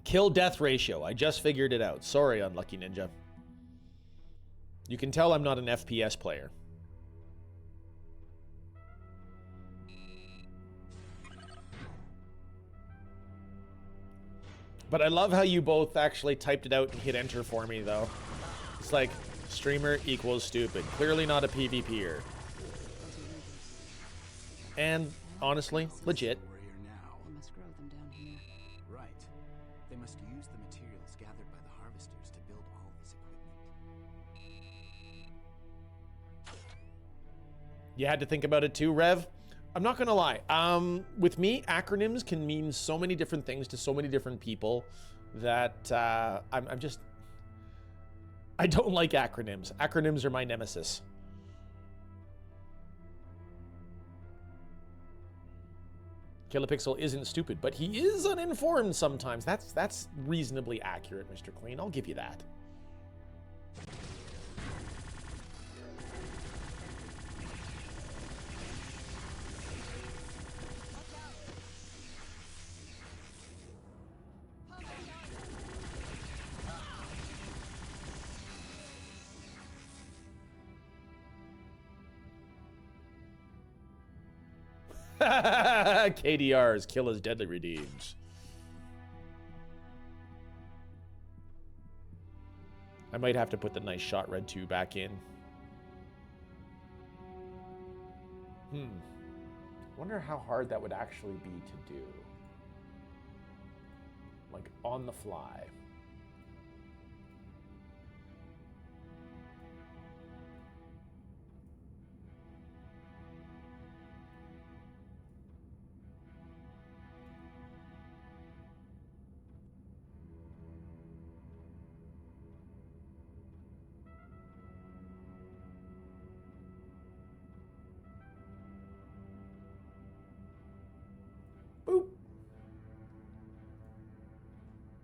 Kill-death ratio. I just figured it out. Sorry, Unlucky Ninja. You can tell I'm not an FPS player. But I love how you both actually typed it out and hit enter for me, though. It's like, streamer equals stupid. Clearly not a PvPer. And, honestly, legit. We're here now. We must grow them down here. Right. They must use the materials gathered by the harvesters to build all this equipment. You had to think about it too, Rev? I'm not gonna lie. With me, acronyms can mean so many different things to so many different people that I'm just... I don't like acronyms. Acronyms are my nemesis. Kilopixel isn't stupid, but he is uninformed sometimes. That's reasonably accurate, Mr. Clean. I'll give you that. KDR's Kila's Deadly Redeems. I might have to put the nice shot red 2 back in. Wonder how hard that would actually be to do. Like on the fly.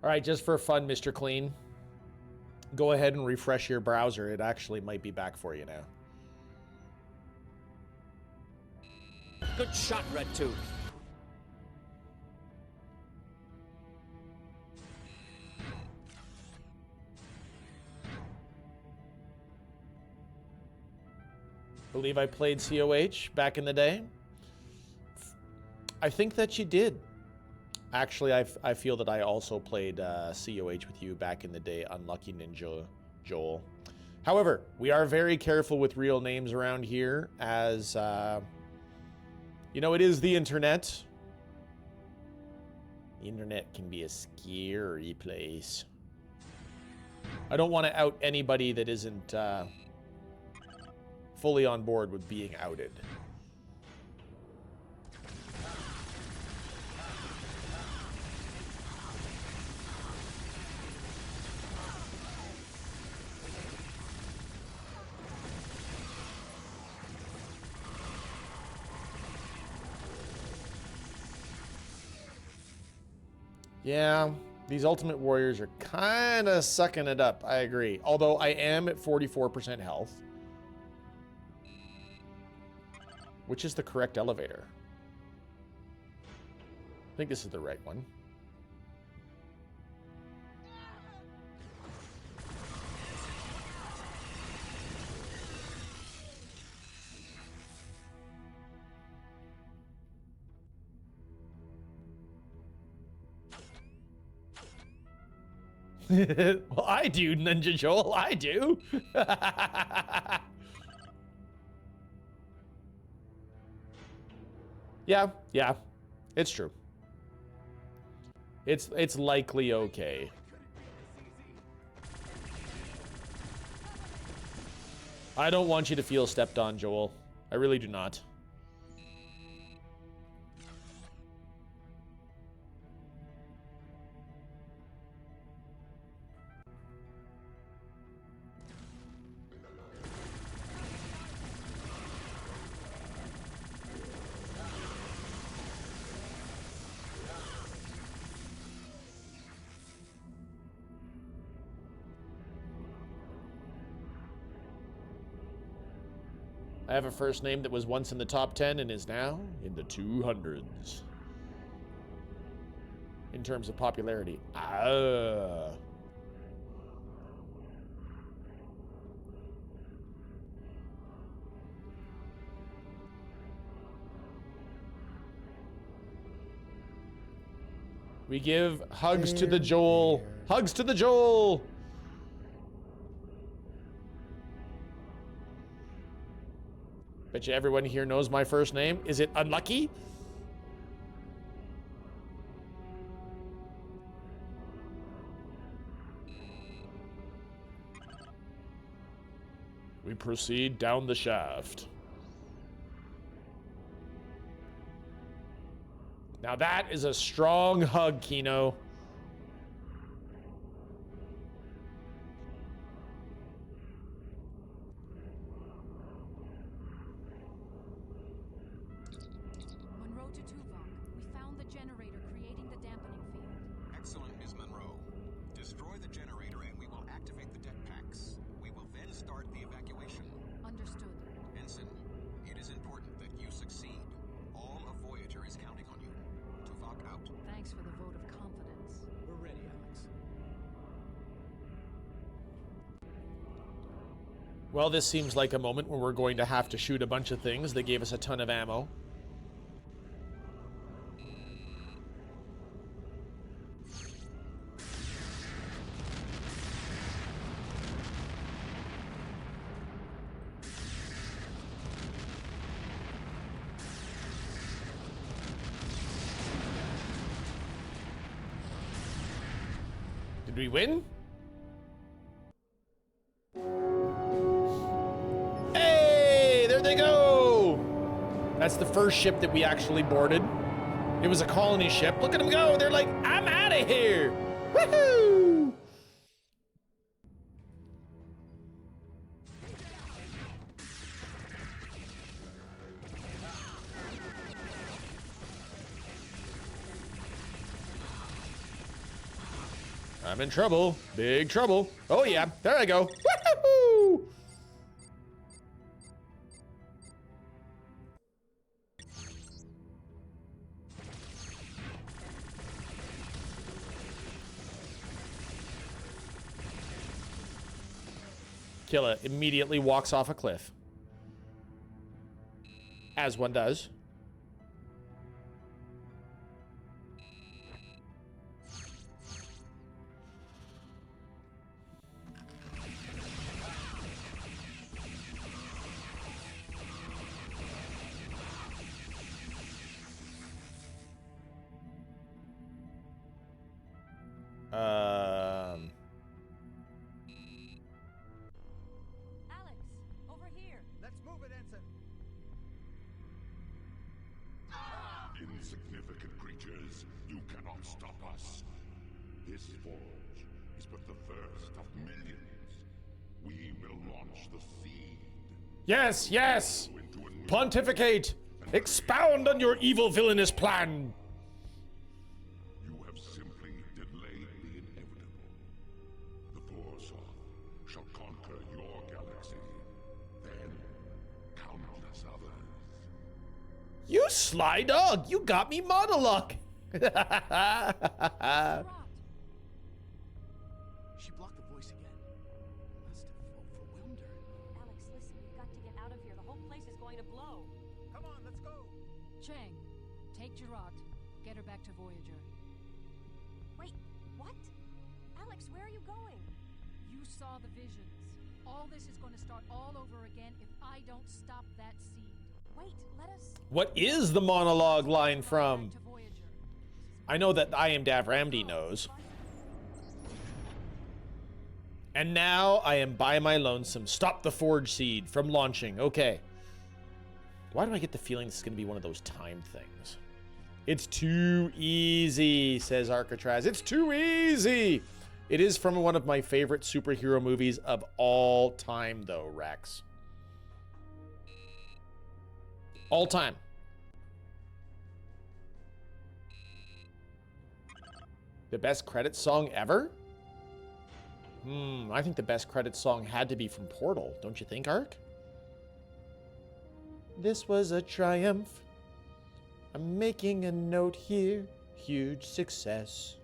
All right, just for fun, Mr. Clean, go ahead and refresh your browser. It actually might be back for you now. Good shot, Red 2. Believe I played COH back in the day. I think that you did. Actually, I feel that I also played COH with you back in the day, Unlucky Ninja Joel. However, we are very careful with real names around here as, you know, it is the internet. The internet can be a scary place. I don't want to out anybody that isn't fully on board with being outed. Yeah, these Ultimate Warriors are kind of sucking it up. I agree. Although I am at 44% health. Which is the correct elevator? I think this is the right one. Well, I do, Ninja Joel. I do. Yeah, it's true. It's likely okay. I don't want you to feel stepped on, Joel. I really do not. I have a first name that was once in the top 10 and is now in the 200s. In terms of popularity. We give hugs to the Joel. Hugs to the Joel! Bet you everyone here knows my first name. Is it Unlucky? We proceed down the shaft. Now that is a strong hug, Kino. Monroe to Tuvok. We found the generator creating the dampening field. Excellent, Ms. Monroe. Destroy the generator and we will activate the deck packs. We will then start the evacuation. Understood. Ensign, it is important that you succeed. All of Voyager is counting on you. Tuvok out. Thanks for the vote of confidence. We're ready, Alex. Well, this seems like a moment where we're going to have to shoot a bunch of things. They gave us a ton of ammo. Did we win? Hey, there they go! That's the first ship that we actually boarded. It was a colony ship. Look at them go. They're like, I'm out of here. Woohoo! I'm in trouble. Big trouble. Oh yeah, there I go. Woohoo! Kila immediately walks off a cliff. As one does. Alex, over here. Let's move it, Ensign. Insignificant creatures, you cannot stop us. This forge is but the first of millions. We will launch the seed. Yes, yes! Pontificate! Expound on your evil villainous plan! You have simply delayed the inevitable. The Forsoth shall conquer your galaxy, then countless others. You sly dog! You got me monologue! She blocked the voice again. Must have overwhelmed her. Alex, listen, we've got to get out of here. The whole place is going to blow. Come on, let's go. Chang, take Gerard. Get her back to Voyager. Wait, what? Alex, where are you going? You saw the visions. All this is going to start all over again if I don't stop that seed. Wait, let us... What is the monologue line from? I know that I Am Dav Ramdi knows. And now I am by my lonesome. Stop the forge seed from launching. Okay. Why do I get the feeling this is going to be one of those time things? It's too easy, says Arcatraz. It's too easy. It is from one of my favorite superhero movies of all time, though, Rex. All time. The best credits song ever? I think the best credits song had to be from Portal. Don't you think, Ark? This was a triumph. I'm making a note here. Huge success.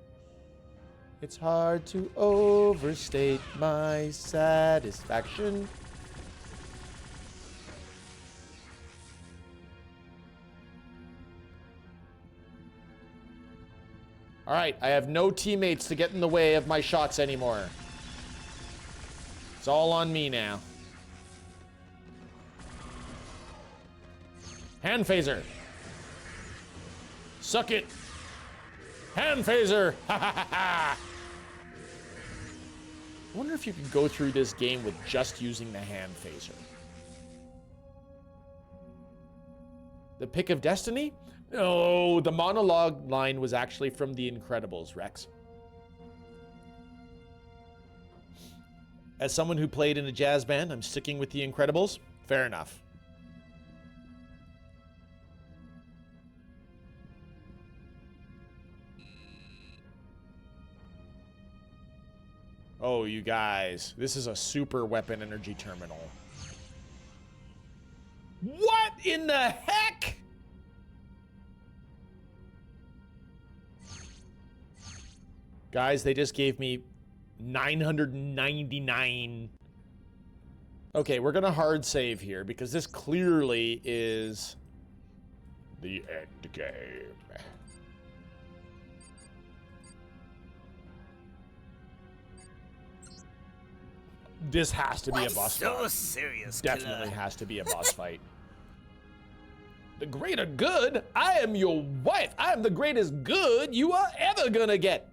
It's hard to overstate my satisfaction. All right, I have no teammates to get in the way of my shots anymore. It's all on me now. Hand phaser. Suck it. Hand phaser. Ha ha ha ha. I wonder if you can go through this game with just using the hand phaser. The pick of destiny? Oh, the monologue line was actually from The Incredibles, Rex. As someone who played in a jazz band, I'm sticking with The Incredibles. Fair enough. Oh, you guys, this is a super weapon energy terminal. What in the heck? Guys, they just gave me 999. Okay, we're gonna hard save here because this clearly is the end game. This has to be a boss fight. So serious, Definitely Kila? has to be a boss fight. The greater good? I am your wife. I am the greatest good you are ever gonna get.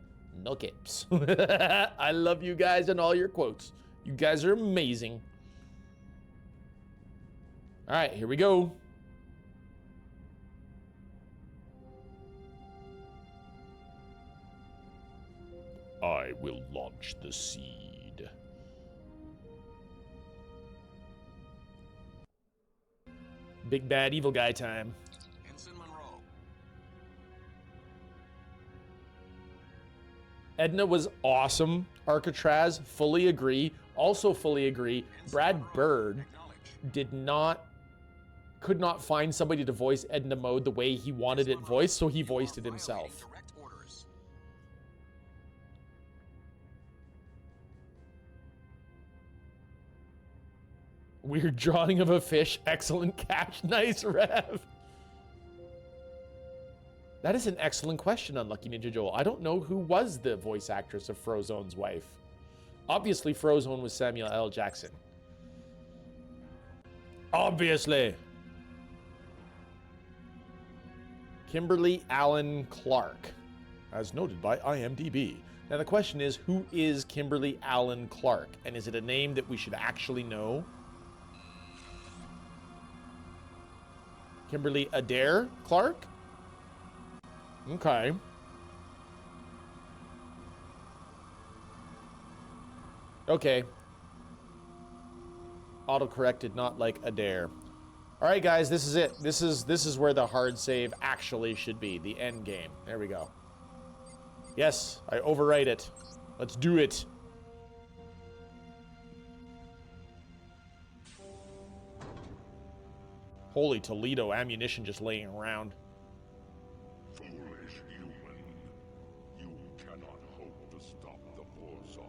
No capes. I love you guys and all your quotes. You guys are amazing. All right, here we go. I will launch the seed. Big bad evil guy time. Edna was awesome. Alcatraz, fully agree. Also fully agree. Brad Bird could not find somebody to voice Edna Mode the way he wanted it voiced, so he voiced it himself. Weird drawing of a fish. Excellent catch. Nice, Rev. That is an excellent question, Unlucky Ninja Joel. I don't know who was the voice actress of Frozone's wife. Obviously, Frozone was Samuel L. Jackson. Obviously. Kimberly Allen Clark, as noted by IMDb. Now the question is, who is Kimberly Allen Clark? And is it a name that we should actually know? Kimberly Adair Clark? Okay. Okay. Autocorrect did not like Adair. All right, guys, this is it. This is where the hard save actually should be. The end game. There we go. Yes, I overwrite it. Let's do it. Holy Toledo, ammunition just laying around. Foolish human. You cannot hope to stop the Vorsoth.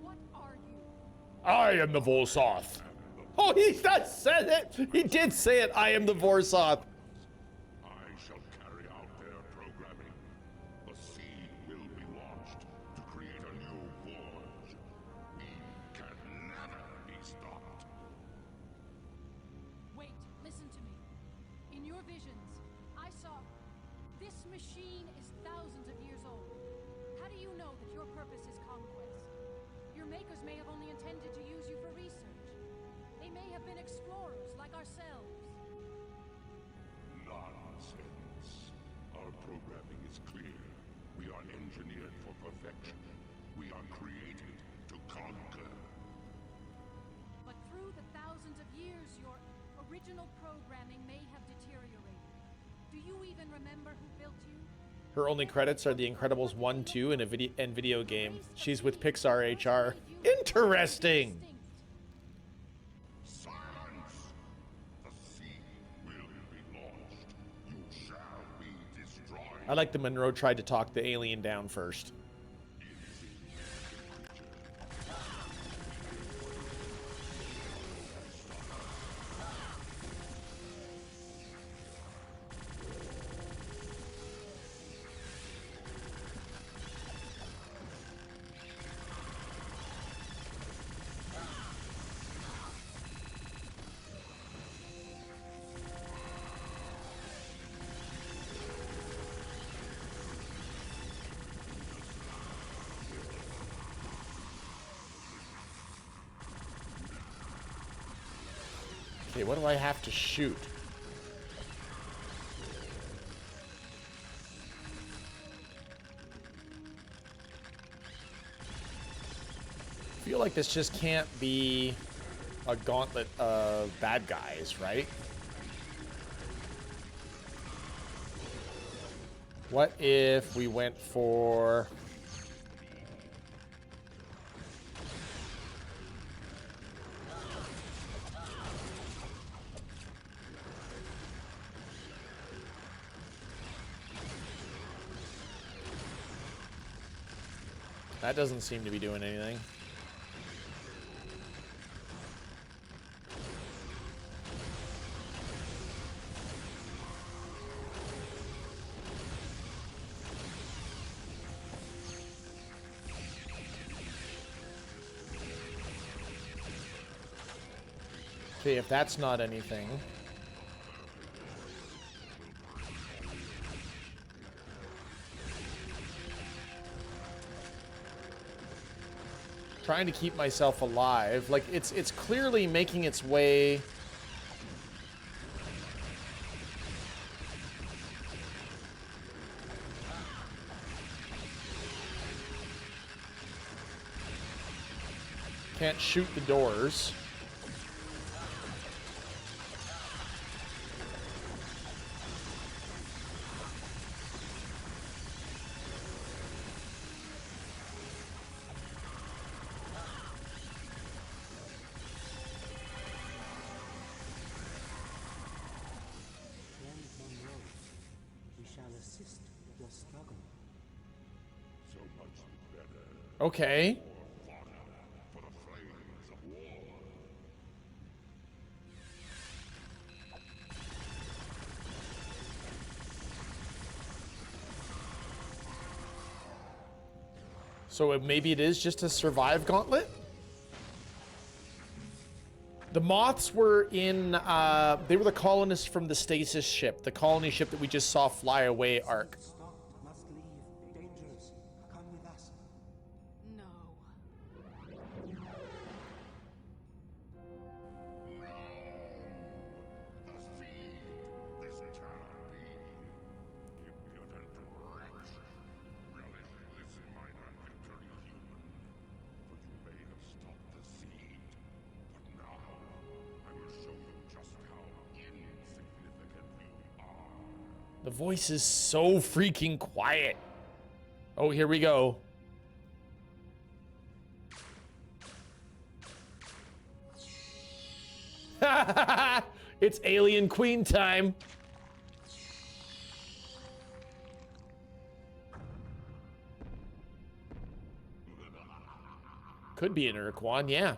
What are you? I am the Vorsoth. Oh, he said it. He did say it. I am the Vorsoth. I shall carry out their programming. The seed will be launched to create a new forge. We can never be stopped. Wait, listen to me. In your visions, I saw this machine is thousands of years old. How do you know that your purpose is conquest? Your makers may have only intended to use you for research. They may have been explorers like ourselves. Nonsense. Our programming is clear. We are engineered for perfection. We are created to conquer. But through the thousands of years, your original programming may have deteriorated. Do you even remember who built you? Her only credits are The Incredibles 1, 2, and a video game. She's with Pixar HR. Interesting. Silence! The seed will be launched. You shall be destroyed. I like the Monroe tried to talk the alien down first. Okay, what do I have to shoot? feel like this just can't be a gauntlet of bad guys, right? What if we went for... That doesn't seem to be doing anything. Okay, if that's not anything. Trying to keep myself alive. Like, it's clearly making its way. Can't shoot the doors. Okay. So maybe it is just a survive gauntlet? The moths were in, they were the colonists from the stasis ship, the colony ship that we just saw fly away arc. Must leave. Dangerous. Come with us. No. The voice is so freaking quiet. Oh, here we go. It's Alien Queen time. Could be an Urquan, yeah.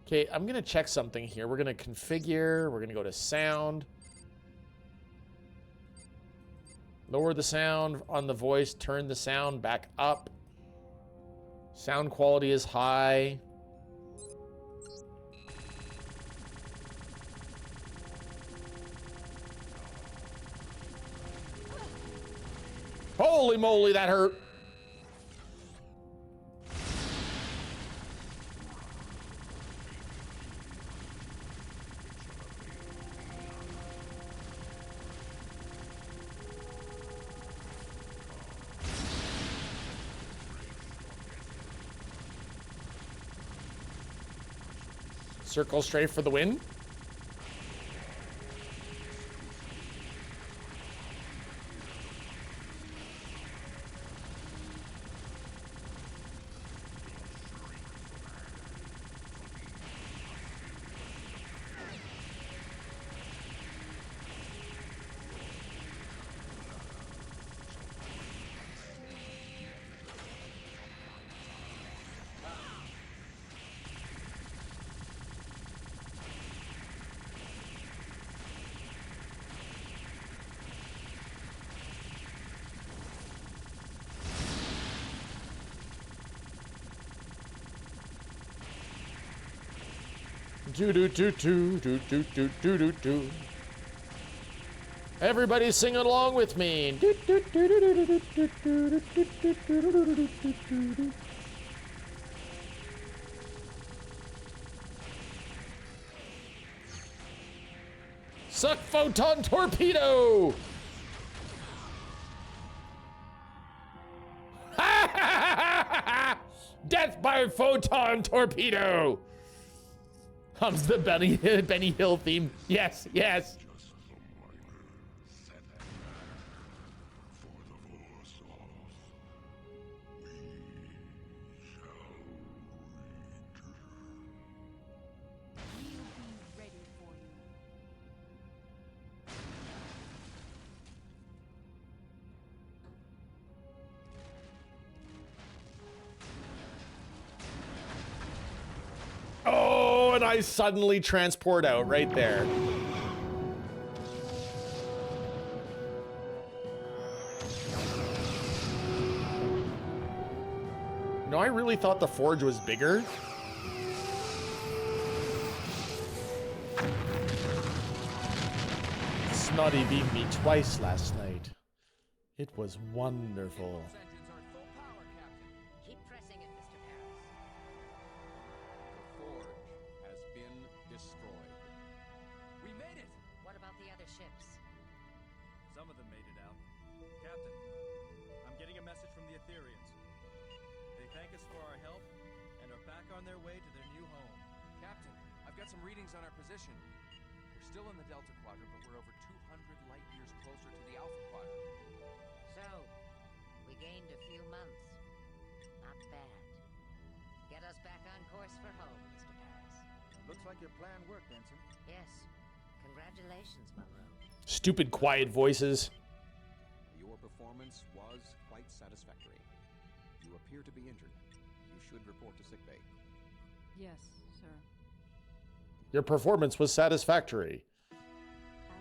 Okay, I'm gonna check something here. We're gonna configure, we're gonna go to sound. Lower the sound on the voice, turn the sound back up. Sound quality is high. Holy moly, that hurt. Circle straight for the win. Do do do do do do do do do do. Everybody sing along with me. Do, do, do, do, do, do, do, do, do, do, do, do, do, do, do. Suck photon torpedo. Fire photon torpedo! Hums the Benny Hill theme. Yes, yes. Oh, and I suddenly transport out right there. No, I really thought the forge was bigger. Snotty beat me twice last night. It was wonderful. Keep pressing it, Mr. Paris. The forge has been destroyed. We made it! What about the other ships? Some of them made it out. Captain, I'm getting a message from the Etherians. They thank us for our help and are back on their way to their new home. Captain, I've got some readings on our position. We're still in the Delta Quadrant, but we're over 200 light years closer to the Alpha Quadrant. So, we gained a few months. Not bad. Get us back on course for home, Mr. Paris. Looks like your plan worked, Ensign. Yes. Congratulations, Monroe. Stupid quiet voices. Your performance was quite satisfactory. You appear to be injured. You should report to sickbay. Yes, sir. Your performance was satisfactory.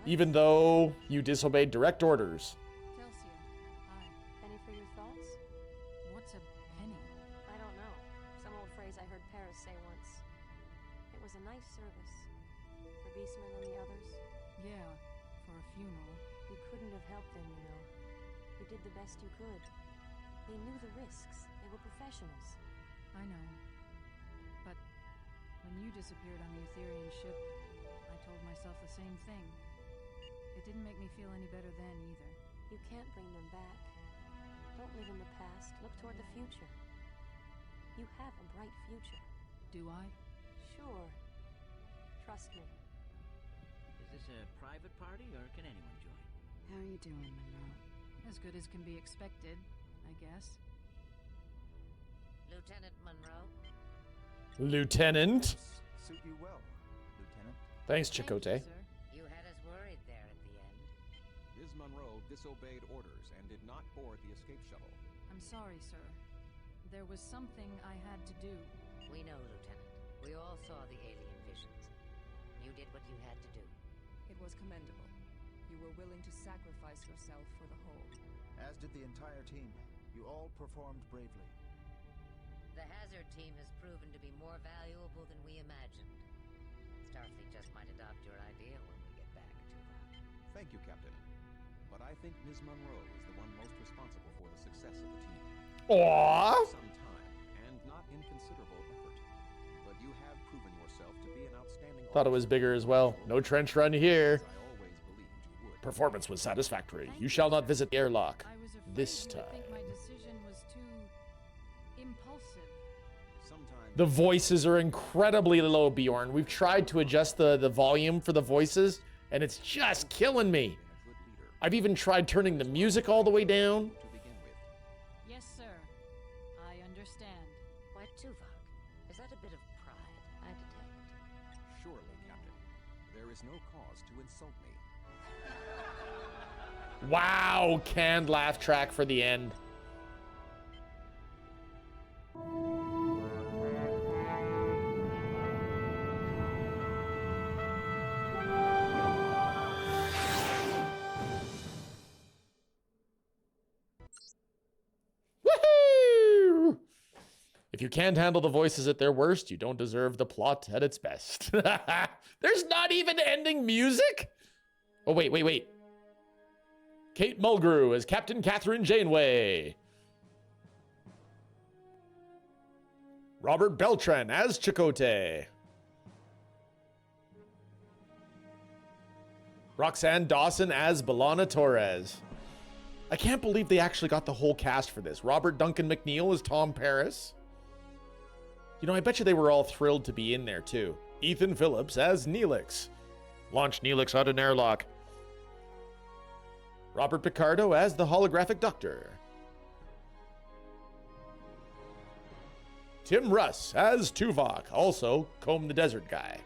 Even though you disobeyed direct orders. Telsia, hi. Penny for your thoughts? What's a penny? I don't know. Some old phrase I heard Paris say once. It was a nice service. For Beastman and the others. Yeah, for a funeral. You couldn't have helped them, you know. You did the best you could. They knew the risks. They were professionals. I know. But when you disappeared on the Etherian ship, I told myself the same thing. It didn't make me feel any better then either. You can't bring them back. Don't live in the past. Look toward the future. You have a bright future. Do I? Sure. Trust me. Is this a private party, or can anyone join? How are you doing, Monroe? As good as can be expected, I guess. Lieutenant Monroe? Lieutenant? Suit you well, Lieutenant. Thanks, Chakotay. You had us worried there at the end. Ms. Monroe disobeyed orders and did not board the escape shuttle. I'm sorry, sir. There was something I had to do. We know, Lieutenant. We all saw the alien visions. You did what you had to do. It was commendable. You were willing to sacrifice yourself for the whole. As did the entire team. You all performed bravely. The Hazard team has proven to be more valuable than we imagined. Starfleet just might adopt your idea when we get back, Tuvok. Thank you, Captain. But I think Ms. Monroe is the one most responsible for the success of the team. Aww. Some time and not inconsiderable effort. But you have proven yourself to be an outstanding. Thought it was bigger as well. No trench run here. I always believed you would. Performance was satisfactory. You shall not visit the airlock I was afraid this you would time. think my decision was too impulsive. Sometimes The voices are incredibly low, Bjorn. We've tried to adjust the volume for the voices, and it's just killing me. I've even tried turning the music all the way down. to begin with. Yes, sir. I understand. Why, Tuvok, is that a bit of pride I detect? Surely, Captain. There is no cause to insult me. Wow, canned laugh track for the end. Woohoo! If you can't handle the voices at their worst, you don't deserve the plot at its best. There's not even ending music? Oh, wait. Kate Mulgrew as Captain Catherine Janeway. Robert Beltran as Chakotay. Roxanne Dawson as B'Elanna Torres. I can't believe they actually got the whole cast for this. Robert Duncan McNeil as Tom Paris. You know, I bet you they were all thrilled to be in there, too. Ethan Phillips as Neelix. Launch Neelix out an airlock. Robert Picardo as the holographic doctor. Tim Russ as Tuvok, also Comb the Desert guy.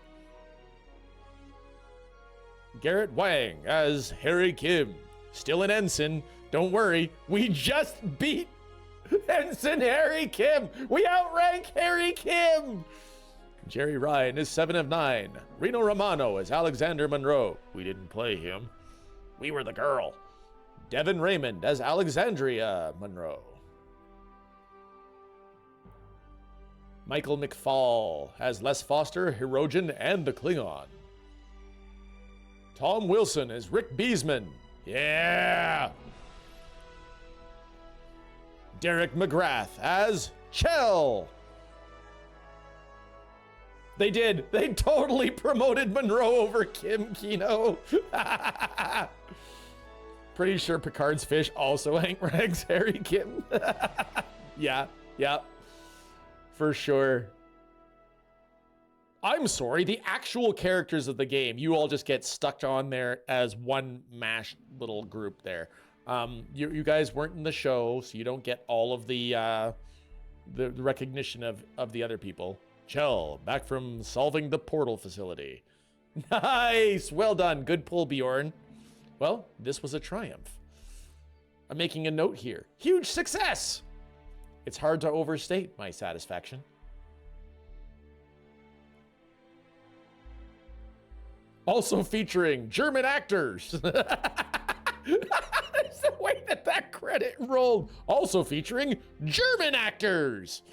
Garrett Wang as Harry Kim. Still an ensign. Don't worry, we just beat Ensign Harry Kim. We outrank Harry Kim. Jerry Ryan is 7 of 9. Reno Romano is Alexander Monroe. We didn't play him. We were the girl. Devin Raymond as Alexandria Monroe. Michael McFall as Les Foster, Hirogen, and the Klingon. Tom Wilson as Rick Beesman. Yeah! Derek McGrath as Chell. They did. They totally promoted Monroe over Kim Kino. Pretty sure Picard's fish also ranks Harry Kim. Yeah. For sure. I'm sorry, the actual characters of the game, you all just get stuck on there as one mashed little group there. You guys weren't in the show, so you don't get all of the recognition of the other people. Chell, back from solving the portal facility. Nice! Well done. Good pull, Bjorn. Well, this was a triumph. I'm making a note here. Huge success! It's hard to overstate my satisfaction. Also featuring German actors. That's the way that credit rolled. Also featuring German actors.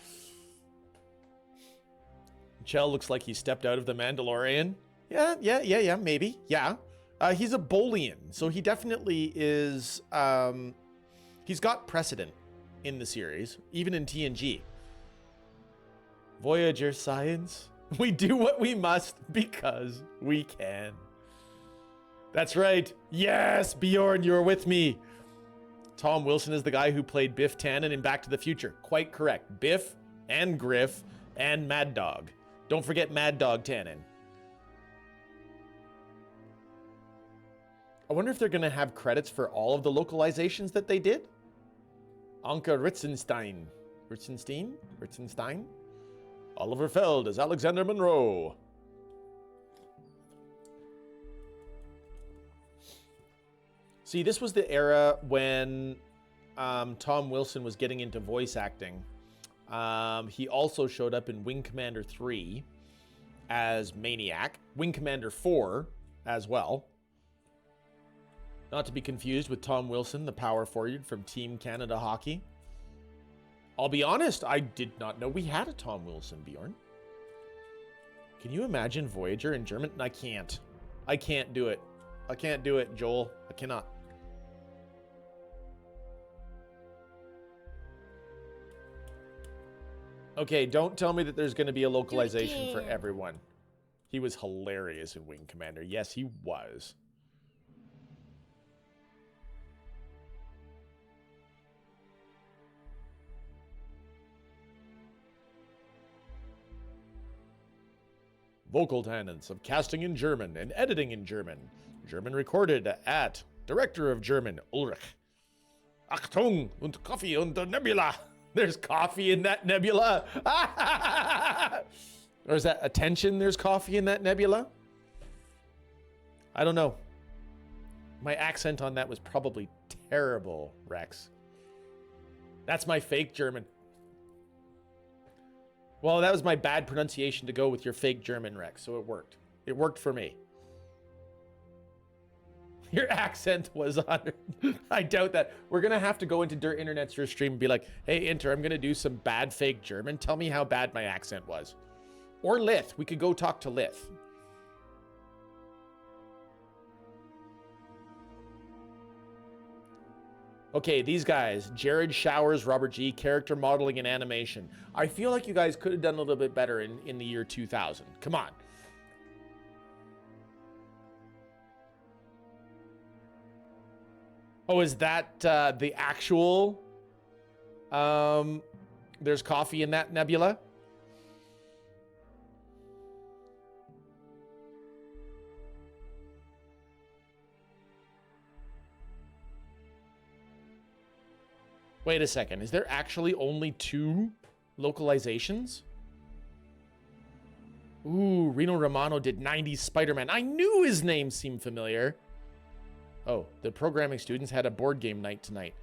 Chell looks like he stepped out of The Mandalorian. Yeah, maybe. Yeah. He's a Bolian, so he definitely is, he's got precedent in the series, even in TNG. Voyager science. We do what we must because we can. That's right. Yes, Bjorn, you're with me. Tom Wilson is the guy who played Biff Tannen in Back to the Future. Quite correct. Biff and Griff and Mad Dog. Don't forget Mad Dog Tannen. I wonder if they're going to have credits for all of the localizations that they did. Anka Ritzenstein. Ritzenstein? Oliver Feld as Alexander Monroe. See, this was the era when Tom Wilson was getting into voice acting. He also showed up in Wing Commander 3 as Maniac. Wing Commander 4 as well. Not to be confused with Tom Wilson, the power forward from Team Canada Hockey. I'll be honest, I did not know we had a Tom Wilson, Bjorn. Can you imagine Voyager in German? I can't. I can't do it. I can't do it, Joel. I cannot. Okay, don't tell me that there's going to be a localization for everyone. He was hilarious in Wing Commander. Yes, he was. Vocal talents of casting in German and editing in German. German recorded at Director of German, Ulrich. Achtung und Coffee und der Nebula. There's coffee in that nebula. Or is that attention? There's coffee in that nebula? I don't know. My accent on that was probably terrible, Rex. That's my fake German. Well, that was my bad pronunciation to go with your fake German, Rex, so it worked. It worked for me. Your accent was on it. I doubt that. We're going to have to go into Dirt Internet's your stream and be like, hey, Inter, I'm going to do some bad fake German. Tell me how bad my accent was. Or Lith. We could go talk to Lith. Okay, these guys. Jared Showers, Robert G. Character modeling and animation. I feel like you guys could have done a little bit better in the year 2000. Come on. Oh, is that the actual... there's coffee in that nebula? Wait a second. Is there actually only 2 localizations? Ooh, Reno Romano did 90s Spider-Man. I knew his name seemed familiar. Oh, the programming students had a board game night tonight.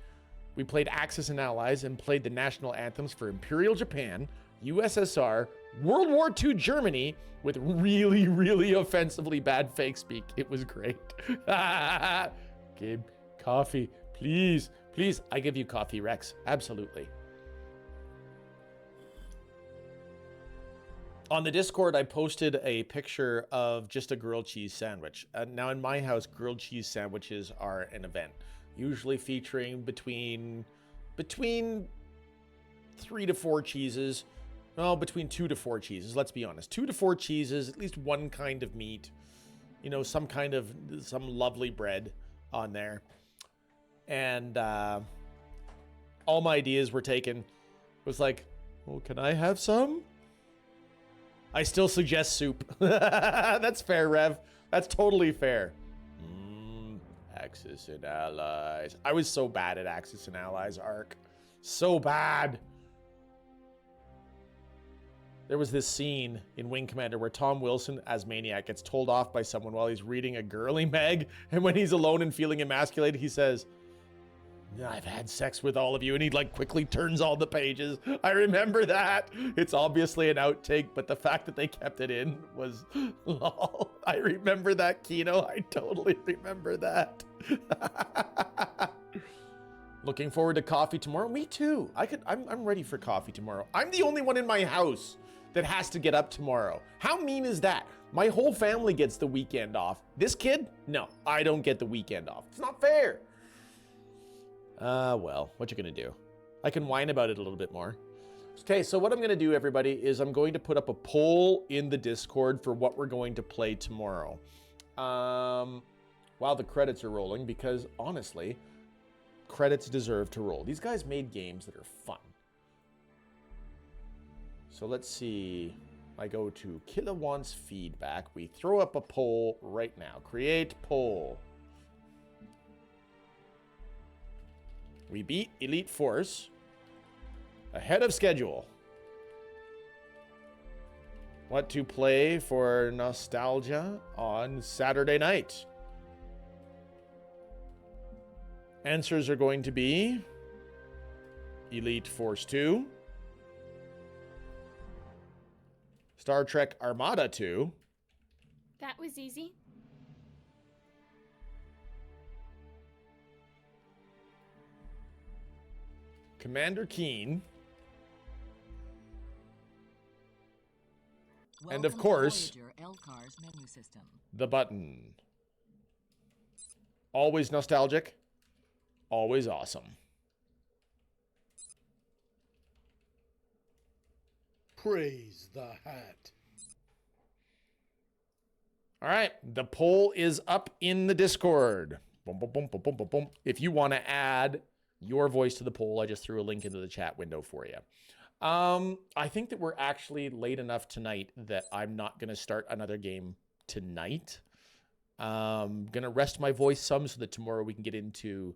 We played Axis and Allies and played the national anthems for Imperial Japan, USSR, World War II Germany with really, really offensively bad fake speak. It was great. Gabe, coffee, please. Please, I give you coffee, Rex. Absolutely. On the Discord, I posted a picture of just a grilled cheese sandwich. Now, in my house, grilled cheese sandwiches are an event, usually featuring between 3 to 4 cheeses. No, between 2 to 4 cheeses, let's be honest. 2 to 4 cheeses, at least one kind of meat, you know, some lovely bread on there. And all my ideas were taken. It was like, well, can I have some? I still suggest soup. That's fair, Rev. That's totally fair. Axis and Allies. I was so bad at Axis and Allies arc. So bad. There was this scene in Wing Commander where Tom Wilson, as Maniac, gets told off by someone while he's reading a girly mag, and when he's alone and feeling emasculated, he says, I've had sex with all of you, and he like quickly turns all the pages. I remember that. It's obviously an outtake, but the fact that they kept it in was lol. I remember that, Kino. I totally remember that. Looking forward to coffee tomorrow. Me too. I'm ready for coffee tomorrow. I'm the only one in my house that has to get up tomorrow. How mean is that? My whole family gets the weekend off. This kid? No, I don't get the weekend off. It's not fair. Well, what you gonna do? I can whine about it a little bit more. Okay, so what I'm gonna do, everybody, is I'm going to put up a poll in the Discord for what we're going to play tomorrow. While the credits are rolling, because honestly, credits deserve to roll. These guys made games that are fun. So let's see. I go to Kila wants feedback. We throw up a poll right now. Create poll. We beat Elite Force ahead of schedule. What to play for nostalgia on Saturday night? Answers are going to be Elite Force 2, Star Trek Armada 2. That was easy. Commander Keen. And of course, the button. Always nostalgic, always awesome. Praise the hat. All right, the poll is up in the Discord. Boom, boom, boom, boom, boom, boom, boom. If you want to add your voice to the poll, I just threw a link into the chat window for you. I think that we're actually late enough tonight that I'm not going to start another game tonight. Going to rest my voice some so that tomorrow we can get into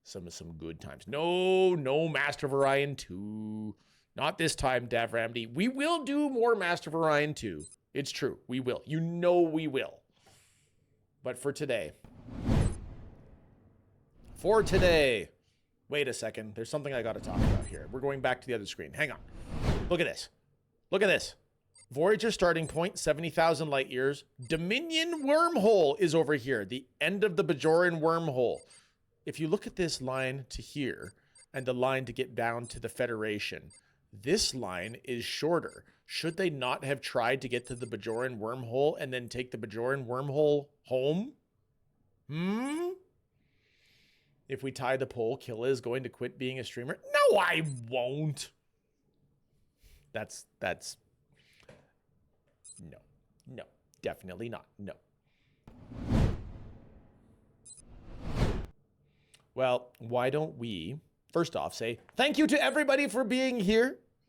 some good times. No Master of Orion 2. Not this time, Dav Ramdy. We will do more Master of Orion 2. It's true. We will. You know we will. But for today. Wait a second. There's something I got to talk about here. We're going back to the other screen. Hang on. Look at this. Look at this. Voyager starting point, 70,000 light years. Dominion wormhole is over here. The end of the Bajoran wormhole. If you look at this line to here and the line to get down to the Federation, this line is shorter. Should they not have tried to get to the Bajoran wormhole and then take the Bajoran wormhole home? If we tie the poll, Killa is going to quit being a streamer. No, I won't. That's no, definitely not. No. Well, why don't we, first off, say thank you to everybody for being here